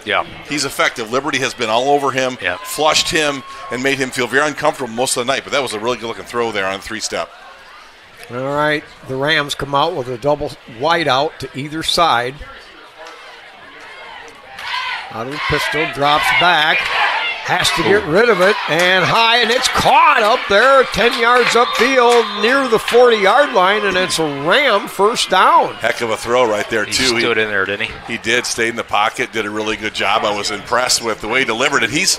he's effective. Liberty has been all over him, flushed him, and made him feel very uncomfortable most of the night, but that was a really good-looking throw there on a 3-step. All right, the Rams come out with a double wide out to either side. Out of the pistol, drops back, has to get rid of it, and high, and it's caught up there, 10 yards upfield near the 40-yard line, and it's a Ram first down. Heck of a throw right there, too. He stood in there, didn't he? He did, stayed in the pocket, did a really good job. I was impressed with the way he delivered it. He's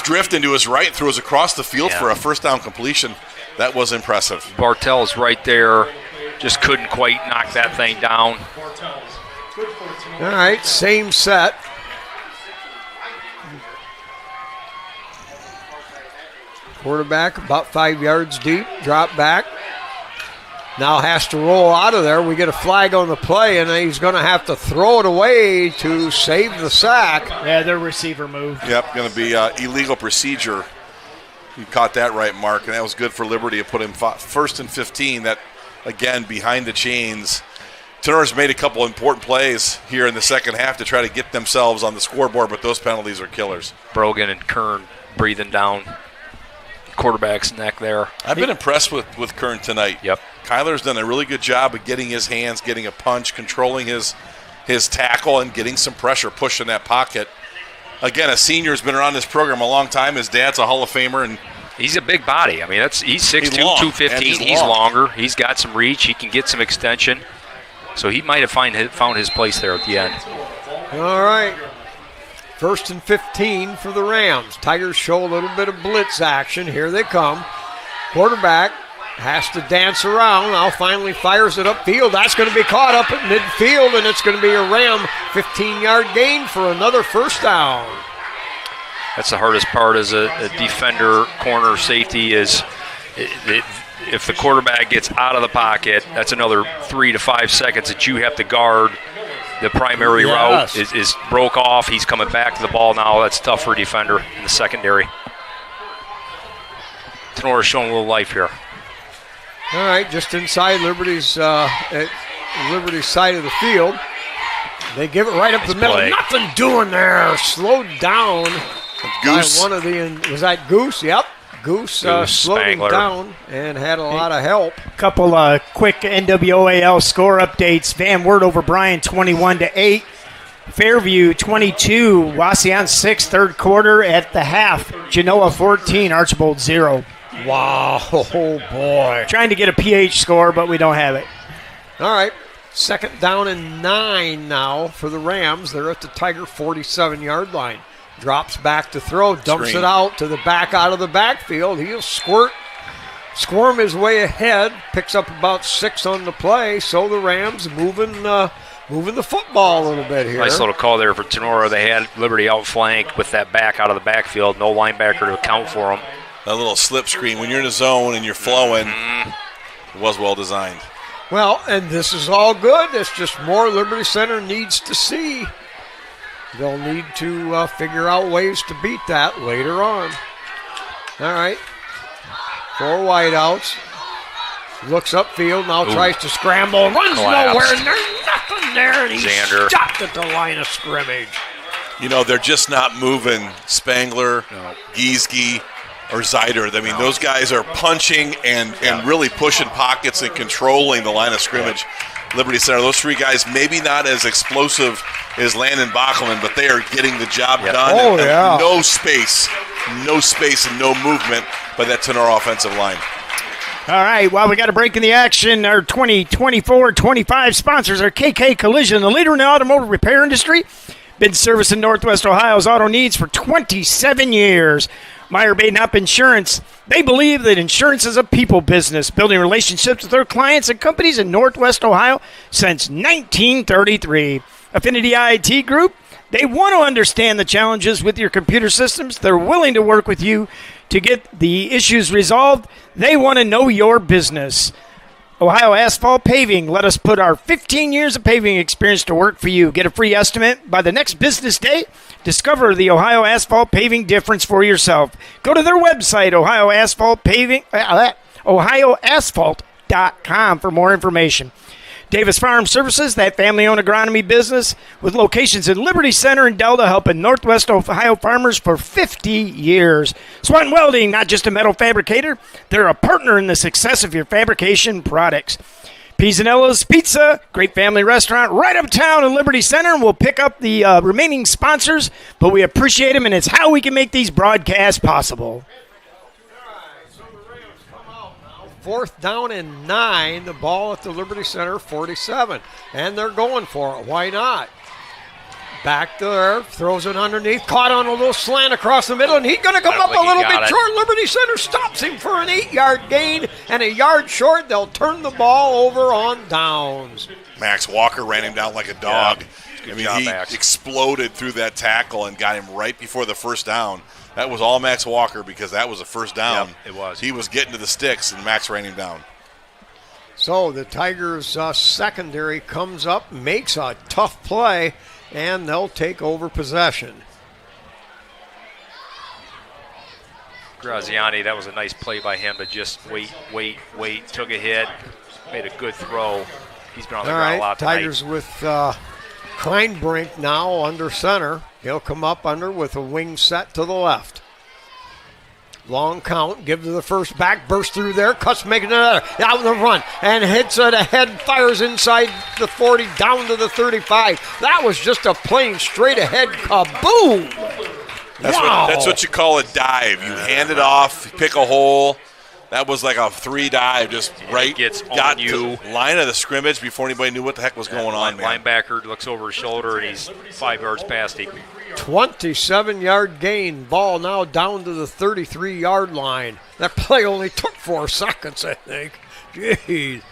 drifting to his right, throws across the field for a first down completion. That was impressive. Bartel's right there. Just couldn't quite knock that thing down. All right, same set. Quarterback about 5 yards deep, drop back. Now has to roll out of there. We get a flag on the play, and he's going to have to throw it away to save the sack. Yeah, their receiver moved. Yep, going to be illegal procedure. You caught that right, Mark, and that was good for Liberty to put him 1st and 15. That, again, behind the chains. Tenora's made a couple important plays here in the second half to try to get themselves on the scoreboard, but those penalties are killers. Brogan and Kern breathing down quarterback's neck there. I've been impressed with Kern tonight. Yep. Kyler's done a really good job of getting his hands, getting a punch, controlling his tackle, and getting some pressure, pushing that pocket. Again, a senior has been around this program a long time. His dad's a Hall of Famer, and he's a big body. I mean, he's 6'2", 215. He's longer. He's got some reach. He can get some extension. So he might have found his place there at the end. All right. 1st and 15 for the Rams. Tigers show a little bit of blitz action. Here they come. Quarterback has to dance around. Now finally fires it upfield. That's going to be caught up at midfield, and it's going to be a Ram 15-yard gain for another first down. That's the hardest part as a defender, corner, safety is if the quarterback gets out of the pocket, that's another 3 to 5 seconds that you have to guard. The primary route is broke off. He's coming back to the ball now. That's tough for a defender in the secondary. Tenora's showing a little life here. All right, just inside Liberty's side of the field. They give it right up the middle. Nothing doing there. Slowed down. Goose. By one of the, was that Goose? Yep. Goose slowed him down and had a lot of help. Couple quick NWOAL score updates. Van Wert over Bryan 21-8. Fairview 22, Wauseon 6, third quarter at the half. Genoa 14, Archibald 0. Wow, oh boy. Trying to get a PH score, but we don't have it. All right, 2nd down and 9 now for the Rams. They're at the Tiger 47-yard line. Drops back to throw, dumps Screen. it out to the back out of the backfield. He'll squirm his way ahead, picks up about 6 on the play. So the Rams moving the football a little bit here. Nice little call there for Tinora. They had Liberty outflanked with that back out of the backfield. No linebacker to account for them. That little slip screen. When you're in the zone and you're flowing, it was well designed. Well, and this is all good. It's just more Liberty Center needs to see. They'll need to figure out ways to beat that later on. All right. 4 wideouts. Looks upfield, now tries to scramble, runs nowhere, and there's nothing there, and he's stopped at the line of scrimmage. You know, they're just not moving Spangler, Giesge, or Zeider. I mean, those guys are punching and really pushing pockets and controlling the line of scrimmage. Liberty Center, those 3 guys, maybe not as explosive as Landon Bachman, but they are getting the job done. Oh, yeah. No space and no movement by that Tinora offensive line. All right, well, we got a break in the action. Our 2024-25 sponsors are KK Collision, the leader in the automotive repair industry. Been servicing Northwest Ohio's auto needs for 27 years. Meyer Baden-Up Insurance. They believe that insurance is a people business, building relationships with their clients and companies in Northwest Ohio since 1933. Affinity IT Group. They want to understand the challenges with your computer systems. They're willing to work with you to get the issues resolved. They want to know your business. Ohio Asphalt Paving. Let us put our 15 years of paving experience to work for you. Get a free estimate by the next business day. Discover the Ohio Asphalt Paving difference for yourself. Go to their website, ohioasphalt.com for more information. Davis Farm Services, that family-owned agronomy business with locations in Liberty Center and Delta, helping Northwest Ohio farmers for 50 years. Swanton Welding, not just a metal fabricator, they're a partner in the success of your fabrication products. Pizzanella's Pizza, great family restaurant right uptown in Liberty Center. We'll pick up the remaining sponsors, but we appreciate them, and it's how we can make these broadcasts possible. 4th down and 9, the ball at the Liberty Center 47, and they're going for it. Why not? Back there, throws it underneath, caught on a little slant across the middle, and he's going to come up a little bit short. Liberty Center stops him for an 8-yard gain, and a yard short. They'll turn the ball over on downs. Max Walker ran him down like a dog. Yeah. He exploded through that tackle and got him right before the first down. That was all Max Walker because that was a first down. Yep, it was. He was getting to the sticks, and Max ran him down. So the Tigers' secondary comes up, makes a tough play, and they'll take over possession. Graziani, that was a nice play by him to just wait, took a hit, made a good throw. He's been on the ground a lot tonight. Tigers with Kleinbrink now under center. He'll come up under with a wing set to the left. Long count, give to the first back, burst through there, cuts, making another, out in the run, and hits it ahead, fires inside the 40, down to the 35. That was just a plain straight ahead kaboom. That's what you call a dive. You hand it off, pick a hole. That was like a 3 dive, just right. Got to line of the scrimmage before anybody knew what the heck was going on. Linebacker looks over his shoulder, and he's 5 yards past him. 27-yard gain. Ball now down to the 33-yard line. That play only took 4 seconds, I think. Jeez.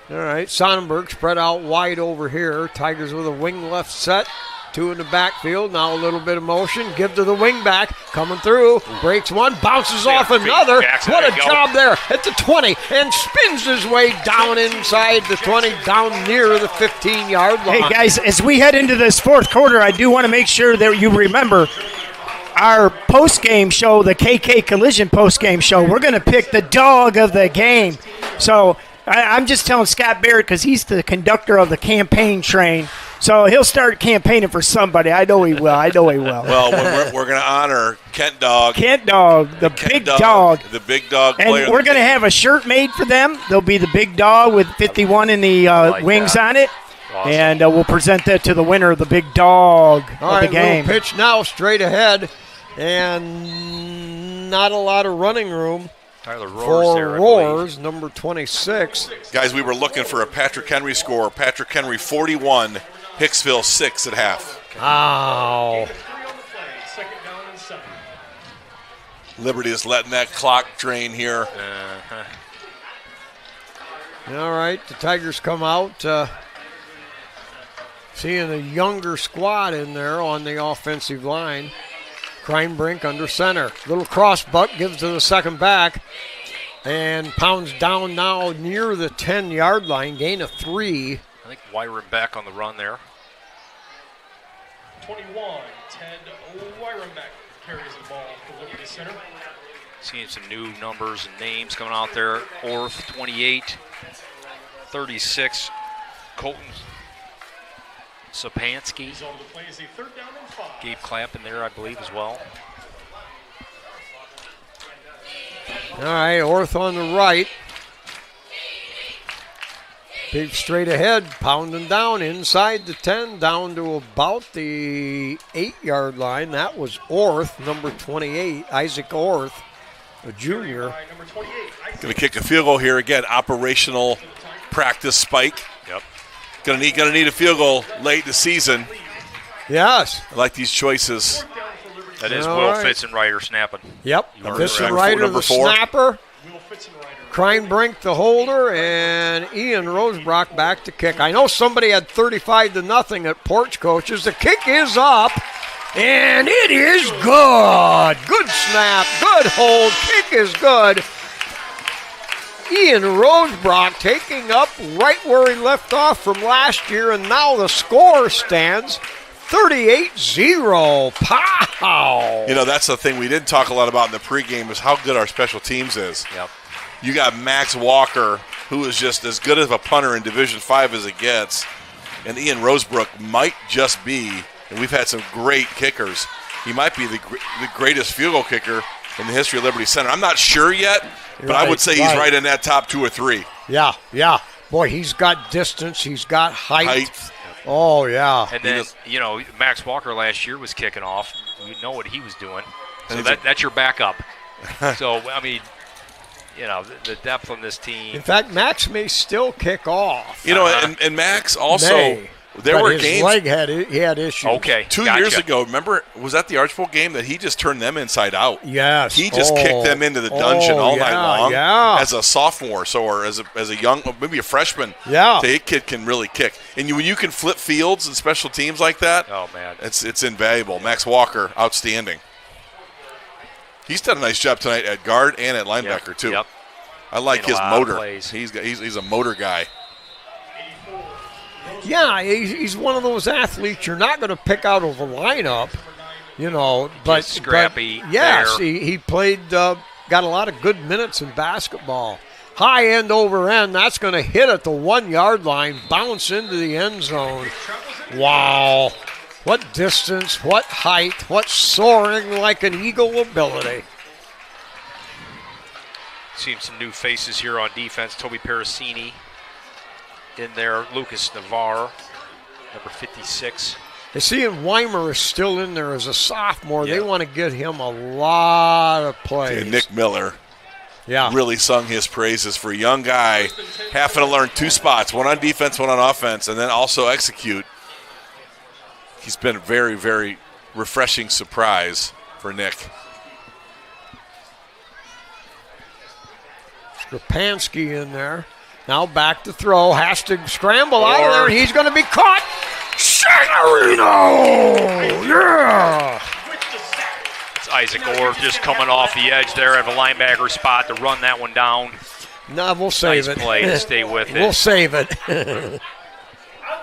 All right, Sonnenberg spread out wide over here. Tigers with a wing left set. 2 in the backfield. Now a little bit of motion. Give to the wing back. Coming through. Breaks one. Bounces off another. What a job there at the 20. And spins his way down inside the 20. Down near the 15-yard line. Hey, guys, as we head into this 4th quarter, I do want to make sure that you remember our post-game show, the KK Collision post-game show. We're going to pick the dog of the game. So I'm just telling Scott Barrett because he's the conductor of the campaign train. So he'll start campaigning for somebody. I know he will. Well, we're going to honor Kent Dog. The big dog. The big dog and player. And we're going to have a shirt made for them. There'll be the big dog with 51 in the wings on it. Awesome. And we'll present that to the winner, the big dog of the game. Little pitch now straight ahead, and not a lot of running room Tyler Roars for there, I Roars, number 26. Guys, we were looking for a Patrick Henry score. Patrick Henry 41, Hicksville 6 at half. Ow. Second down and 7. Liberty is letting that clock drain here. All right, the Tigers come out. Seeing a younger squad in there on the offensive line. Kreinbrink under center. Little cross buck gives to the second back. And pounds down now near the 10-yard line. Gain of 3. I think Wyron back on the run there. 21, Ted Wyrenbeck carries the ball for Liberty Center. Seeing some new numbers and names coming out there. Orth, 28. 36, Colton Sapansky. He's on the play as a third down and 5. Gabe Clapp in there, I believe, as well. All right, Orth on the right. Big straight ahead, pounding down inside the 10, down to about the 8-yard line. That was Orth, number 28, Isaac Orth, a junior. Number 28, Going to kick a field goal here again. Operational practice spike. Yep. Going to need a field goal late in the season. Yes. I like these choices. That is All Will right. Fitzenreiter snapping. Yep. Number Fitzenreiter, number the 4. snapper. Will Fitzenreiter. Kreinbrink, the holder, and Ian Rosebrock back to kick. I know somebody had 35-0 at Porch Coaches. The kick is up, and it is good. Good snap, good hold, kick is good. Ian Rosebrock taking up right where he left off from last year, and now the score stands 38-0. Pow! You know, that's the thing we didn't talk a lot about in the pregame is how good our special teams is. Yep. You got Max Walker, who is just as good of a punter in Division 5 as it gets, and Ian Rosebrook might just be, and we've had some great kickers, he might be the greatest field goal kicker in the history of Liberty Center. I'm not sure yet, but I would say he's right in that top 2 or 3. Yeah. Boy, he's got distance, he's got height. Oh, yeah. And then, Max Walker last year was kicking off. We know what he was doing. So that's your backup. So, I mean, the depth on this team. In fact, Max may still kick off. And Max also, there were his games. Leg he had issues. Okay. 2 years ago, remember, was that the Archbold game that he just turned them inside out? Yes. He just kicked them into the dungeon all night long. Yeah. As a sophomore, or as a young, maybe a freshman. Yeah. The kid can really kick. And when you can flip fields and special teams like that, oh man, it's invaluable. Max Walker, outstanding. He's done a nice job tonight at guard and at linebacker too. Yep. I like his motor. He's a motor guy. Yeah, he's one of those athletes you're not going to pick out of a lineup, but Just scrappy. Yes, there. he played, got a lot of good minutes in basketball. High end over end, that's going to hit at the 1-yard line, bounce into the end zone. Wow. What distance, what height, what soaring like an eagle ability. Seeing some new faces here on defense. Toby Parasini in there. Lucas Navarre, number 56. They see him, Weimer is still in there as a sophomore. Yeah. They want to get him a lot of plays. And Nick Miller Yeah. really sung his praises for a young guy having to learn 2 spots, one on defense, one on offense, and then also execute. He's been a very, very refreshing surprise for Nick. Strapansky in there. Now back to throw. Has to scramble out of there. And he's going to be caught. Sagarino! Yeah! It's Isaac Orr just coming off the edge there at the linebacker spot to run that one down. No, we'll save Nice it. play to stay with it. We'll save it. I'll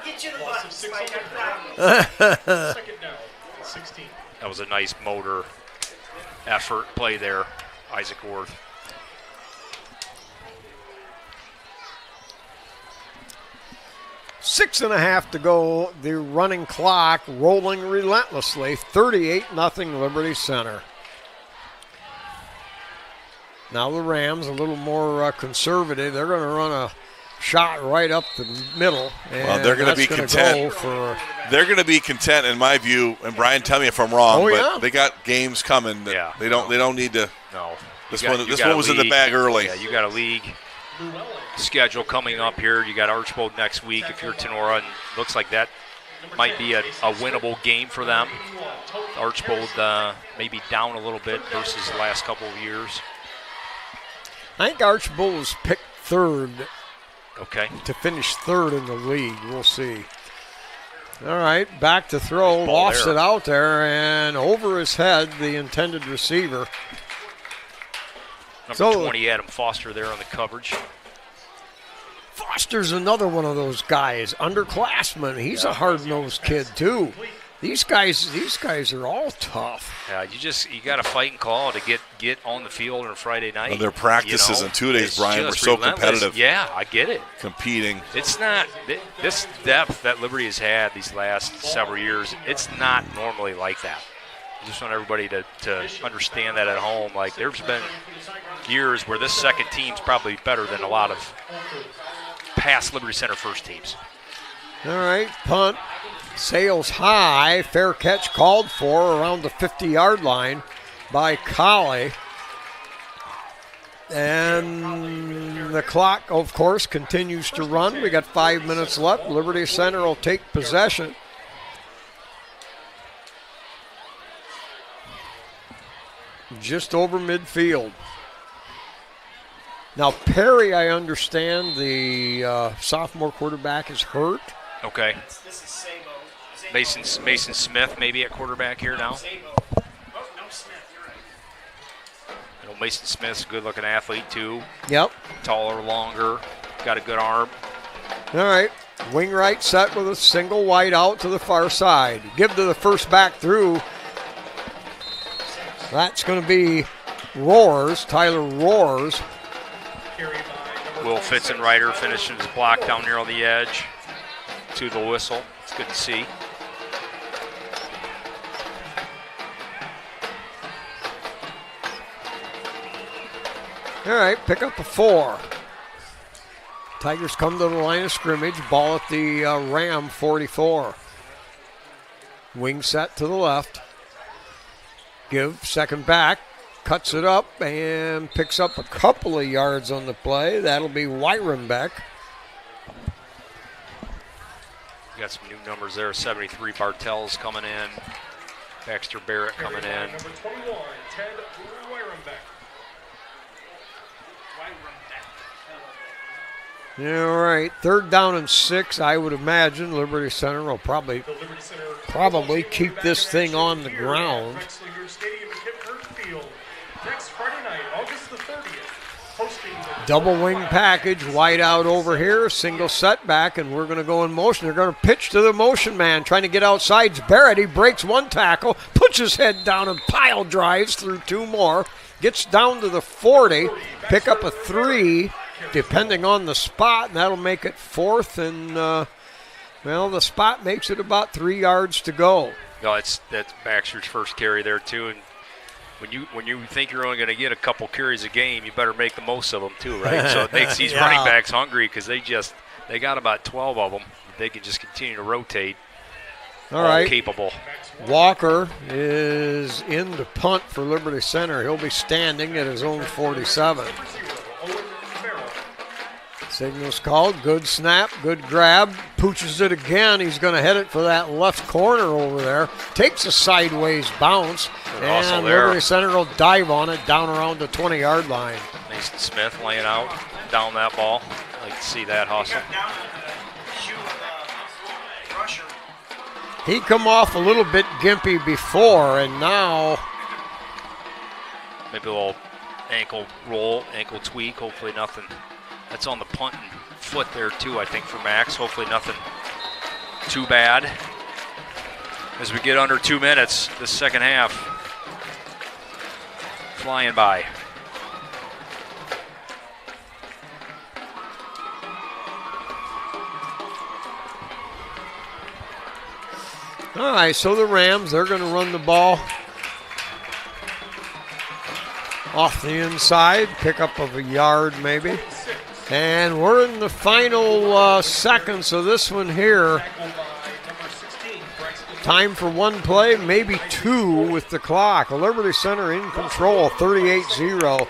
get you the button, Spike, I promise. Second down and 16. That was a nice motor effort play there, Isaac Orr. 6.5 to go. The running clock rolling relentlessly. 38-0 Liberty Center. Now the Rams a little more conservative. They're going to run a shot right up the middle. And well, they're going to be content. They're going to be content, in my view. And Brian, tell me if I'm wrong. But they got games coming. They don't need to. No. This one was in the bag early. Yeah, you got a league schedule coming up here. You got Archbold next week if you're Tinora, and looks like that might be a winnable game for them. Archbold maybe down a little bit versus the last couple of years. I think Archbold was picked third. Okay. To finish third in the league. We'll see. All right, back to throw. Lofts it out there, and over his head, the intended receiver. Number 20, Adam Foster there on the coverage. Foster's another one of those guys, underclassman. He's a hard-nosed kid, too. These guys are all tough. Yeah, you got to fight and call to get on the field on a Friday night. Well, their practices in 2 days, Brian, were so competitive. Yeah, I get it. Competing. It's not this depth that Liberty has had these last several years. It's not normally like that. I just want everybody to understand that at home. Like, there's been years where this second team's probably better than a lot of past Liberty Center first teams. All right, punt. Sails high. Fair catch called for around the 50-yard line by Colley. And the clock, of course, continues to run. We got 5 minutes left. Liberty Center will take possession. Just over midfield. Now, Perry, I understand, the sophomore quarterback is hurt. Okay. Mason Smith maybe at quarterback here now. Mason Smith's a good-looking athlete, too. Yep. Taller, longer, got a good arm. All right. Wing right set with a single wide out to the far side. Give to the first back through. That's going to be Roars, Tyler Roars. Will Fitzenreiter finishing his block down here on the edge to the whistle. It's good to see. All right, pick up a 4. Tigers come to the line of scrimmage. Ball at the Ram 44. Wing set to the left. Give, second back. Cuts it up and picks up a couple of yards on the play. That'll be Wyrenbeck. Got some new numbers there. 73 Bartels coming in. Baxter Barrett coming in. Number 21, Ted Wyrenbeck. Yeah, all right. 3rd down and 6, I would imagine. Liberty Center will probably keep this thing on the ground. Next Friday night, August the 30th. Double wing package, wide out over here, single setback, and we're going to go in motion. They're going to pitch to the motion man, trying to get outside. It's Barrett. He breaks one tackle, puts his head down, and pile drives through 2 more. Gets down to the 40, pick up a 3, depending on the spot, and that'll make it 4th. And, the spot makes it about 3 yards to go. No, that's Baxter's first carry there, too. And when you think you're only going to get a couple carries a game, you better make the most of them too, right? So it makes these running backs hungry because they got about 12 of them. They can just continue to rotate. All right. Capable. Walker is in to punt for Liberty Center. He'll be standing at his own 47. Signal's called. Good snap, good grab. Pooches it again. He's going to head it for that left corner over there. Takes a sideways bounce. And Liberty Center will dive on it down around the 20-yard line. Mason Smith laying out down that ball. I like to see that hustle. He come off a little bit gimpy before, and now maybe a little ankle roll, ankle tweak. Hopefully nothing. That's on the punting foot there too, I think, for Max. Hopefully nothing too bad. As we get under 2 minutes, this second half flying by. All right, so the Rams, they're going to run the ball off the inside, pick up of a yard maybe. And we're in the final seconds of this one here. Time for one play, maybe two with the clock. Liberty Center in control, 38-0.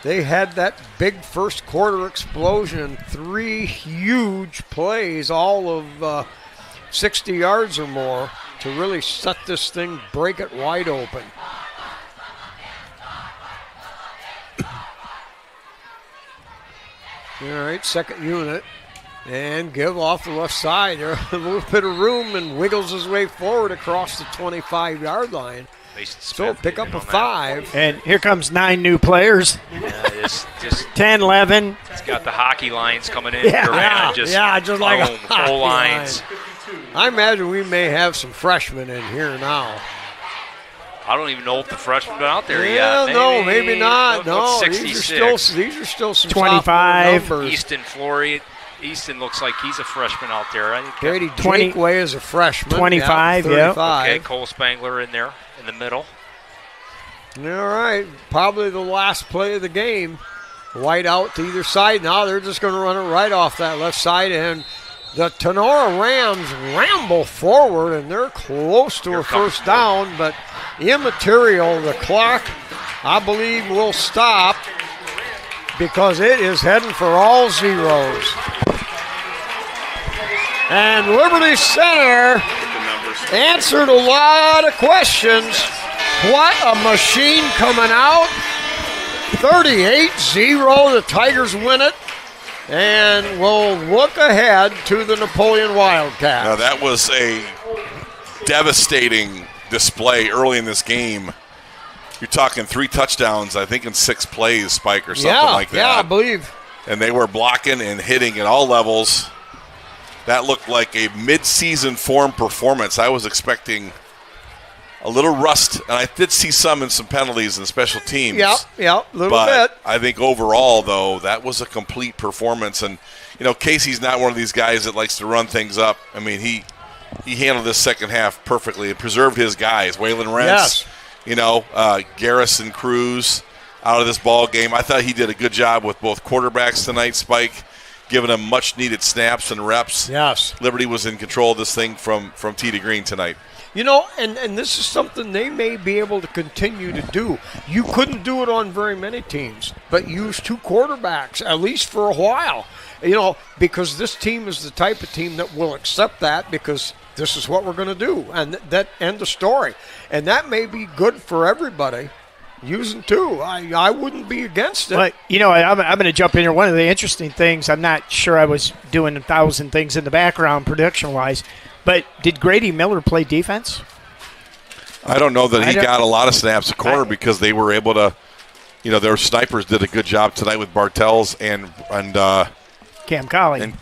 They had that big first quarter explosion, 3 huge plays, all of 60 yards or more, to really set this thing, break it wide open. All right, second unit. And give off the left side. There's a little bit of room and wiggles his way forward across the 25-yard line. So pick up a 5. And here comes 9 new players. Yeah, just 10, 11. It's got the hockey lines coming in. Yeah, just like boom, a hockey full lines. line. I imagine we may have some freshmen in here now. I don't even know if the freshmen are out there yet. No, maybe not. No, 66. These are still some 25. Easton Flory. Easton looks like he's a freshman out there. I think Brady Drakeway is a freshman. 25, yeah. Okay, Cole Spangler in there in the middle. All right, probably the last play of the game. White out to either side. Now they're just going to run it right off that left side, and the Tinora Rams ramble forward, and they're close to a first down, but immaterial. The clock, I believe, will stop because it is heading for all zeros. And Liberty Center answered a lot of questions. What a machine coming out. 38-0, the Tigers win it. And we'll look ahead to the Napoleon Wildcats. Now that was a devastating display early in this game. You're talking 3 touchdowns, I think, in 6 plays, Spike, or something like that. Yeah, I believe. And they were blocking and hitting at all levels. That looked like a mid-season form performance. I was expecting a little rust, and I did see some in some penalties and special teams. Yeah, a little bit. I think overall, though, that was a complete performance. And, Casey's not one of these guys that likes to run things up. I mean, he handled this second half perfectly and preserved his guys. Waylon Rentz, Garrison Cruz out of this ball game. I thought he did a good job with both quarterbacks tonight, Spike, giving them much-needed snaps and reps. Yes. Liberty was in control of this thing from tee to green tonight. And this is something they may be able to continue to do. You couldn't do it on very many teams, but use 2 quarterbacks, at least for a while. Because this team is the type of team that will accept that because this is what we're going to do. And that end of story. And that may be good for everybody. Using 2. I wouldn't be against it. But, I'm going to jump in here. One of the interesting things, I'm not sure I was doing 1,000 things in the background production-wise, but did Grady Miller play defense? I don't know that he got a lot of snaps at corner because they were able to, their snipers did a good job tonight with Bartels and Cam Colley. And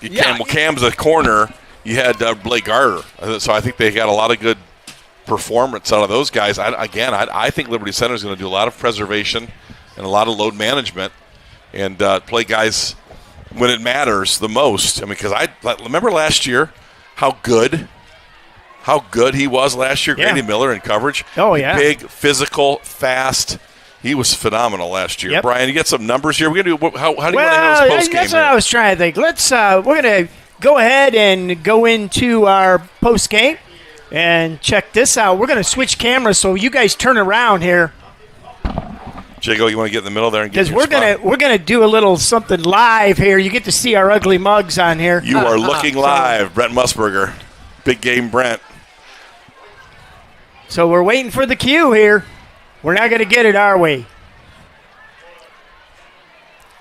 Cam's a corner. You had Blake Garter. So I think they got a lot of good performance out of those guys. I think Liberty Center is going to do a lot of preservation and a lot of load management and play guys when it matters the most. I mean, because I remember last year how good he was last year, Grady Miller in coverage. Oh, yeah. Big, physical, fast. He was phenomenal last year. Yep. Brian, you get some numbers here. We're gonna do. How do you want to handle this post game? That's what I was trying to think. Let's. We're gonna go ahead and go into our post game and check this out. We're gonna switch cameras, so you guys turn around here. Jago, you want to get in the middle there and get because we're gonna do a little something live here. You get to see our ugly mugs on here. You are looking live, Brent Musburger, Big Game Brent. So we're waiting for the cue here. We're not going to get it, are we?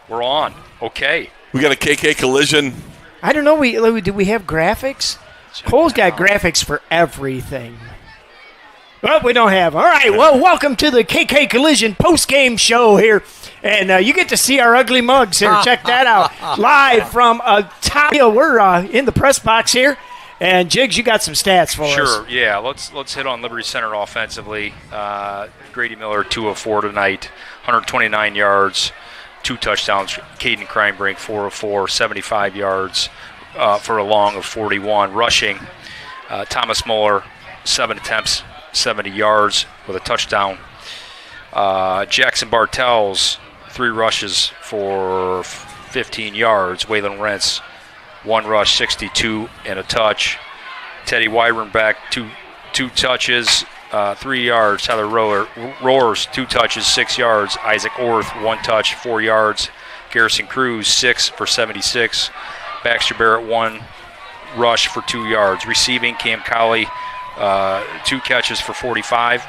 We're on. Okay. We got a KK collision. I don't know. Do we have graphics? Cole's got graphics for everything. Well, we don't have. All right. Well, welcome to the KK Collision post-game show here. And you get to see our ugly mugs here. Check that out. Live from top. We're in the press box here. And, Jiggs, you got some stats for us. Sure, yeah. Let's hit on Liberty Center offensively. Grady Miller, 2 of 4 tonight, 129 yards, 2 touchdowns. Caden Kreinbrink, 4 of 4, 75 yards for a long of 41. Rushing, Thomas Muller, 7 attempts, 70 yards with a touchdown. Jackson Bartels, 3 rushes for 15 yards. Waylon Rentz, 1 rush, 62 and a touch. Teddy Wyrenbeck, two touches, 3 yards. Tyler Roars, 2 touches, 6 yards. Isaac Orth, 1 touch, 4 yards. Garrison Cruz, 6 for 76. Baxter Barrett, 1 rush for 2 yards. Receiving, Cam Colley, 2 catches for 45.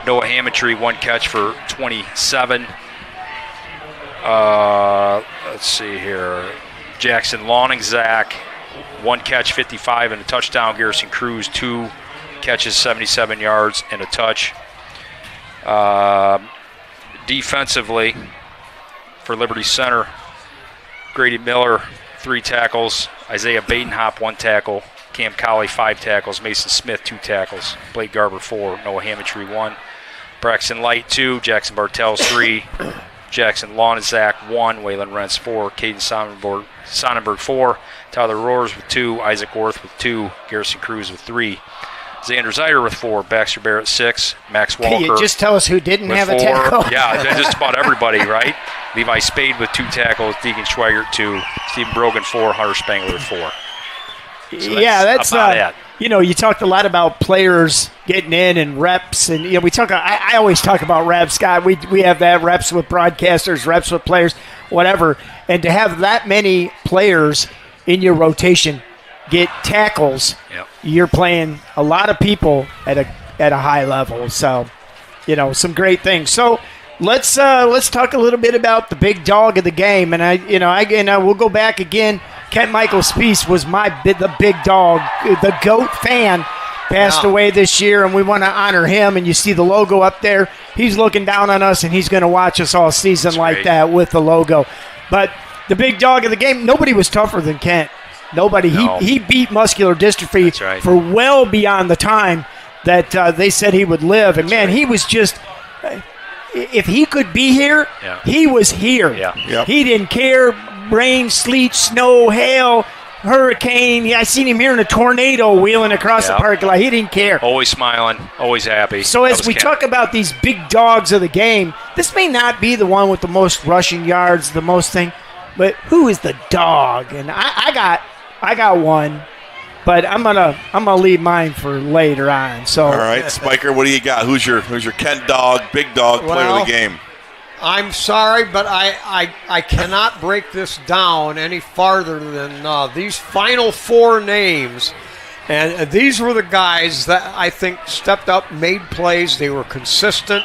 Noah Hammontree, 1 catch for 27. Let's see here. Jackson Longzak, 1 catch, 55 and a touchdown. Garrison Cruz, 2 catches, 77 yards and a touch. Defensively, for Liberty Center, Grady Miller, 3 tackles. Isaiah Badenhop, 1 tackle. Cam Colley, 5 tackles. Mason Smith, 2 tackles. Blake Garber, 4. Noah Hammontree, 1. Braxton Light, 2. Jackson Bartels, 3. Jackson Lonizak, 1. Waylon Rentz, 4. Caden Sonnenberg, 4. Tyler Roars with 2. Isaac Orth with 2. Garrison Cruz with 3. Xander Zyder with 4. Baxter Barrett, 6. Max Walker. Can you just tell us who didn't have 4. a tackle? Yeah, just about everybody, right? Levi Spade with 2 tackles. Deacon Schweigert, 2. Stephen Brogan, 4. Hunter Spangler, 4. So that's about it. You talked a lot about players getting in and reps, and we talk. I always talk about reps, Scott. We have that reps with broadcasters, reps with players, whatever. And to have that many players in your rotation get tackles, you're playing a lot of people at a high level. So, some great things. So let's talk a little bit about the big dog of the game, and we'll go back again. Kent Michael Spiess was the big dog, the GOAT fan, passed away this year, and we want to honor him. And you see the logo up there. He's looking down on us, and he's going to watch us all season. That's like great. That with the logo. But the big dog of the game, nobody was tougher than Kent. Nobody. No. He beat muscular dystrophy for well beyond the time that they said he would live. And, man, he was just – if he could be here, he was here. Yeah. Yep. He didn't care. Rain, sleet, snow, hail, hurricane. I seen him here in a tornado wheeling across the parking lot. He didn't care. Always smiling, always happy. So as we talk about these big dogs of the game, this may not be the one with the most rushing yards, the most thing, but who is the dog? And I got one, but I'm gonna leave mine for later on. So all right, Spiker, what do you got? Who's your Kent dog, big dog player of the game? I'm sorry, but I cannot break this down any farther than these final 4 names. And these were the guys that I think stepped up, made plays. They were consistent,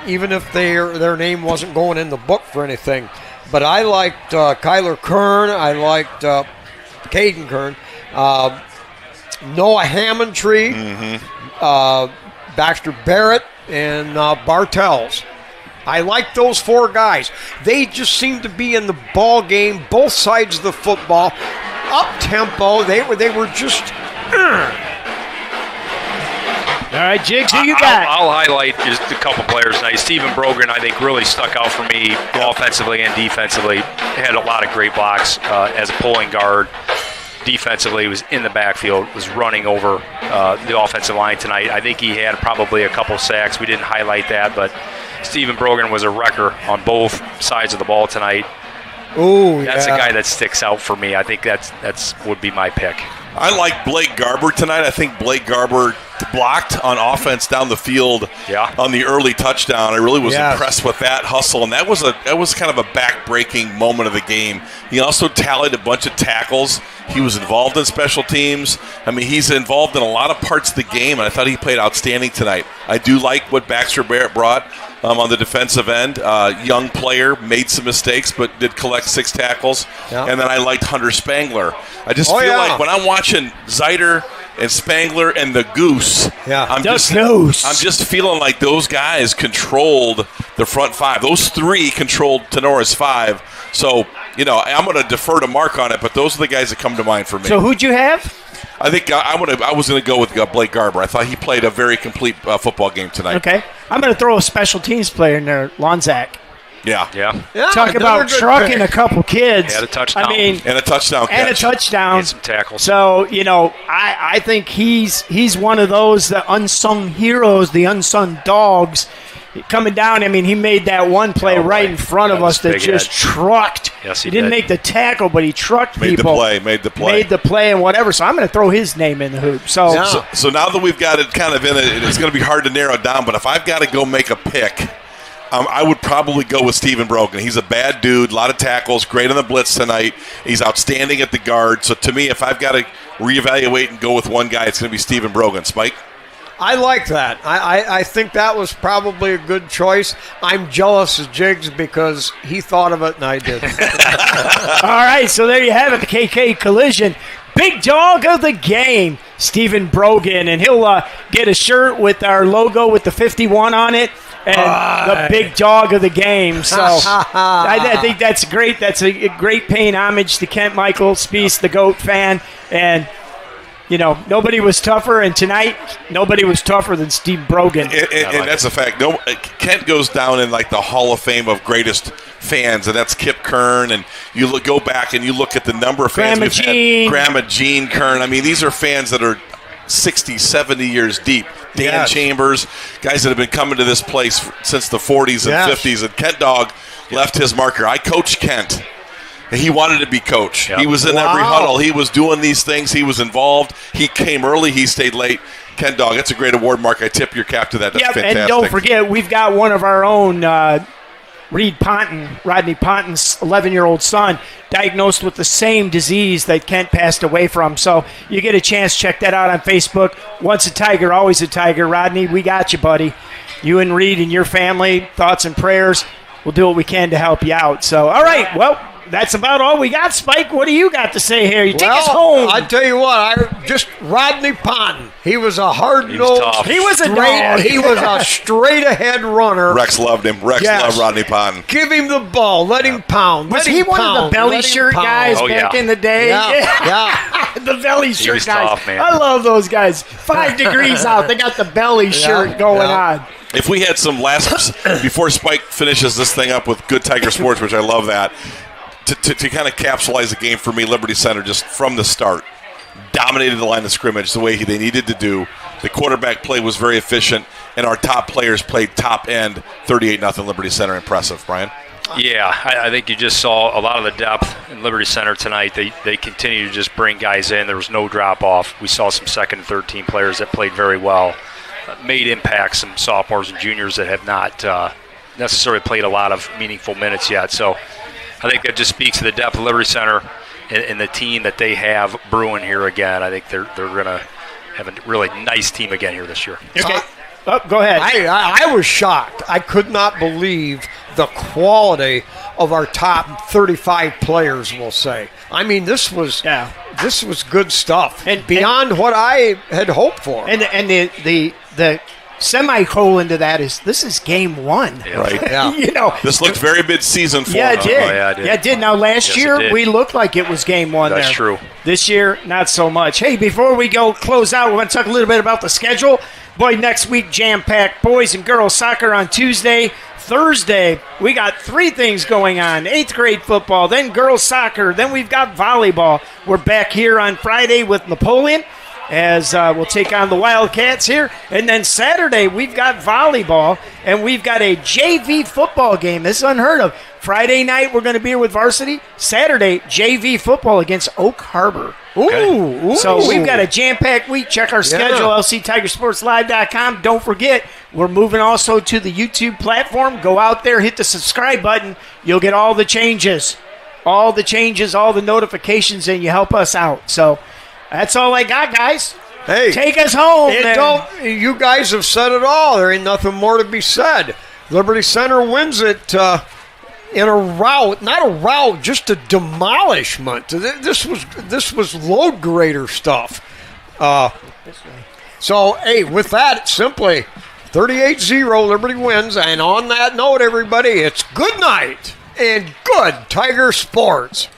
even if their name wasn't going in the book for anything. But I liked Kyler Kern. I liked Caden Kern. Noah Hammontree. Baxter Barrett, and Bartels. I like those 4 guys. They just seemed to be in the ball game, both sides of the football, up tempo. They were just. All right, Jigs, who you got? I'll highlight just a couple players tonight. Stephen Brogan, I think, really stuck out for me offensively and defensively. Had a lot of great blocks as a pulling guard. Defensively, was in the backfield, was running over the offensive line tonight. I think he had probably a couple sacks. We didn't highlight that, but Stephen Brogan was a wrecker on both sides of the ball tonight. Ooh, that's a guy that sticks out for me. I think that's would be my pick. I like Blake Garber tonight. I think Blake Garber blocked on offense down the field on the early touchdown. I really was impressed with that hustle, and that was kind of a back-breaking moment of the game. He also tallied a bunch of tackles. He was involved in special teams. I mean, he's involved in a lot of parts of the game, and I thought he played outstanding tonight. I do like what Baxter Barrett brought on the defensive end. Young player, made some mistakes, but did collect 6 tackles. And then I liked Hunter Spangler. I just feel like when I'm watching Zyder and Spangler and the Goose, I'm just feeling like those guys controlled the front 5. Those 3 controlled Tenora's 5. So, I'm going to defer to Mark on it, but those are the guys that come to mind for me. So who'd you have? I think I was going to go with Blake Garber. I thought he played a very complete football game tonight. Okay. I'm going to throw a special teams player in there, Lonzak. Yeah. Talk about trucking a couple kids. Had a touchdown. And a touchdown catch. And a touchdown. And some tackles. So, I think he's one of those, the unsung heroes, the unsung dogs. coming down. I mean, he made that one play right in front of us that just trucked. Yes, he didn't did. make the tackle, but he trucked Made people. Made the play. Made the play and whatever. So I'm going to throw his name in the hoop. So now that we've got it kind of in it, it's going to be hard to narrow it down. But if I've got to go make a pick, I would probably go with Stephen Brogan. He's a bad dude, a lot of tackles, great on the blitz tonight. He's outstanding at the guard. So to me, if I've got to reevaluate and go with one guy, it's going to be Stephen Brogan. Spike? I like that. I think that was probably a good choice. I'm jealous of Jiggs because he thought of it and I didn't. All right, so there you have it, the KK Collision. Big dog of the game, Stephen Brogan, and he'll get a shirt with our logo with the 51 on it and the big dog of the game. So I think that's great. That's a great paying homage to Kent Michael Spiess, the GOAT fan, and you know, nobody was tougher, and tonight, nobody was tougher than Steve Brogan. And that's a fact. Kent goes down in like the Hall of Fame of greatest fans, and that's Kip Kern. And you go back and you look at the number of fans we've had. Grandma Jean Kern. I mean, these are fans that are 60, 70 years deep. Dan Chambers, guys that have been coming to this place since the 40s and 50s. And Kent Dog left his marker. I coached Kent. He wanted to be coach. Yep. He was in every huddle. He was doing these things. He was involved. He came early. He stayed late. Ken Dog, that's a great award, Mark. I tip your cap to that. That's fantastic. And don't forget, we've got one of our own, Rodney Ponton's 11-year-old son, diagnosed with the same disease that Kent passed away from. So you get a chance, check that out on Facebook. Once a Tiger, always a Tiger. Rodney, we got you, buddy. You and Reed and your family, thoughts and prayers. We'll do what we can to help you out. So, all right, well, that's about all we got. Spike, what do you got to say here? Take us home. I tell you what, Rodney Ponton. He was a hard-nosed. He was a dog. He was a straight-ahead runner. Rex loved him. Rex loved Rodney Ponton. Give him the ball. Let him pound. Was he one of the belly shirt guys back in the day? Yeah. The belly shirt guys. Tough, man. I love those guys. 5 degrees out. They got the belly shirt going on. If we had some last, before Spike finishes this thing up with Good Tiger Sports, which I love that, to kind of capsulize the game for me, Liberty Center just from the start dominated the line of scrimmage the way they needed to do. The quarterback play was very efficient, and our top players played top end. 38-0 Liberty Center. Impressive, Brian. Yeah, I think you just saw a lot of the depth in Liberty Center tonight. They continue to just bring guys in. There was no drop off. We saw some second and third team players that played very well, made impacts, some sophomores and juniors that have not necessarily played a lot of meaningful minutes yet. So I think that just speaks to the depth of Liberty Center and the team that they have brewing here again. I think they're going to have a really nice team again here this year. Okay. Go ahead. I was shocked. I could not believe the quality of our top 35 players, we'll say. I mean, this was good stuff, and beyond what I had hoped for. And the semicolon to that is this is game one. Yeah. Right. Yeah. You know, this looked very mid-season for it did. It did. Now, last year, we looked like it was game one. That's true. This year, not so much. Hey, before we go close out, we're going to talk a little bit about the schedule. Boy, next week, jam-packed boys and girls soccer on Tuesday. Thursday, we got 3 things going on. 8th grade football, then girls soccer, then we've got volleyball. We're back here on Friday with Napoleon, as we'll take on the Wildcats here. And then Saturday, we've got volleyball, and we've got a JV football game. This is unheard of. Friday night, we're going to be here with Varsity. Saturday, JV football against Oak Harbor. Ooh. So we've got a jam-packed week. Check our schedule, lctigersportslive.com. Don't forget, we're moving also to the YouTube platform. Go out there, hit the subscribe button. You'll get all the changes, all the notifications, and you help us out. So that's all I got, guys. Hey, take us home. You guys have said it all. There ain't nothing more to be said. Liberty Center wins it in a rout, not a rout, just a demolishment. This was load grader stuff. So, hey, with that, simply 38-0, Liberty wins. And on that note, everybody, it's good night and good Tiger Sports.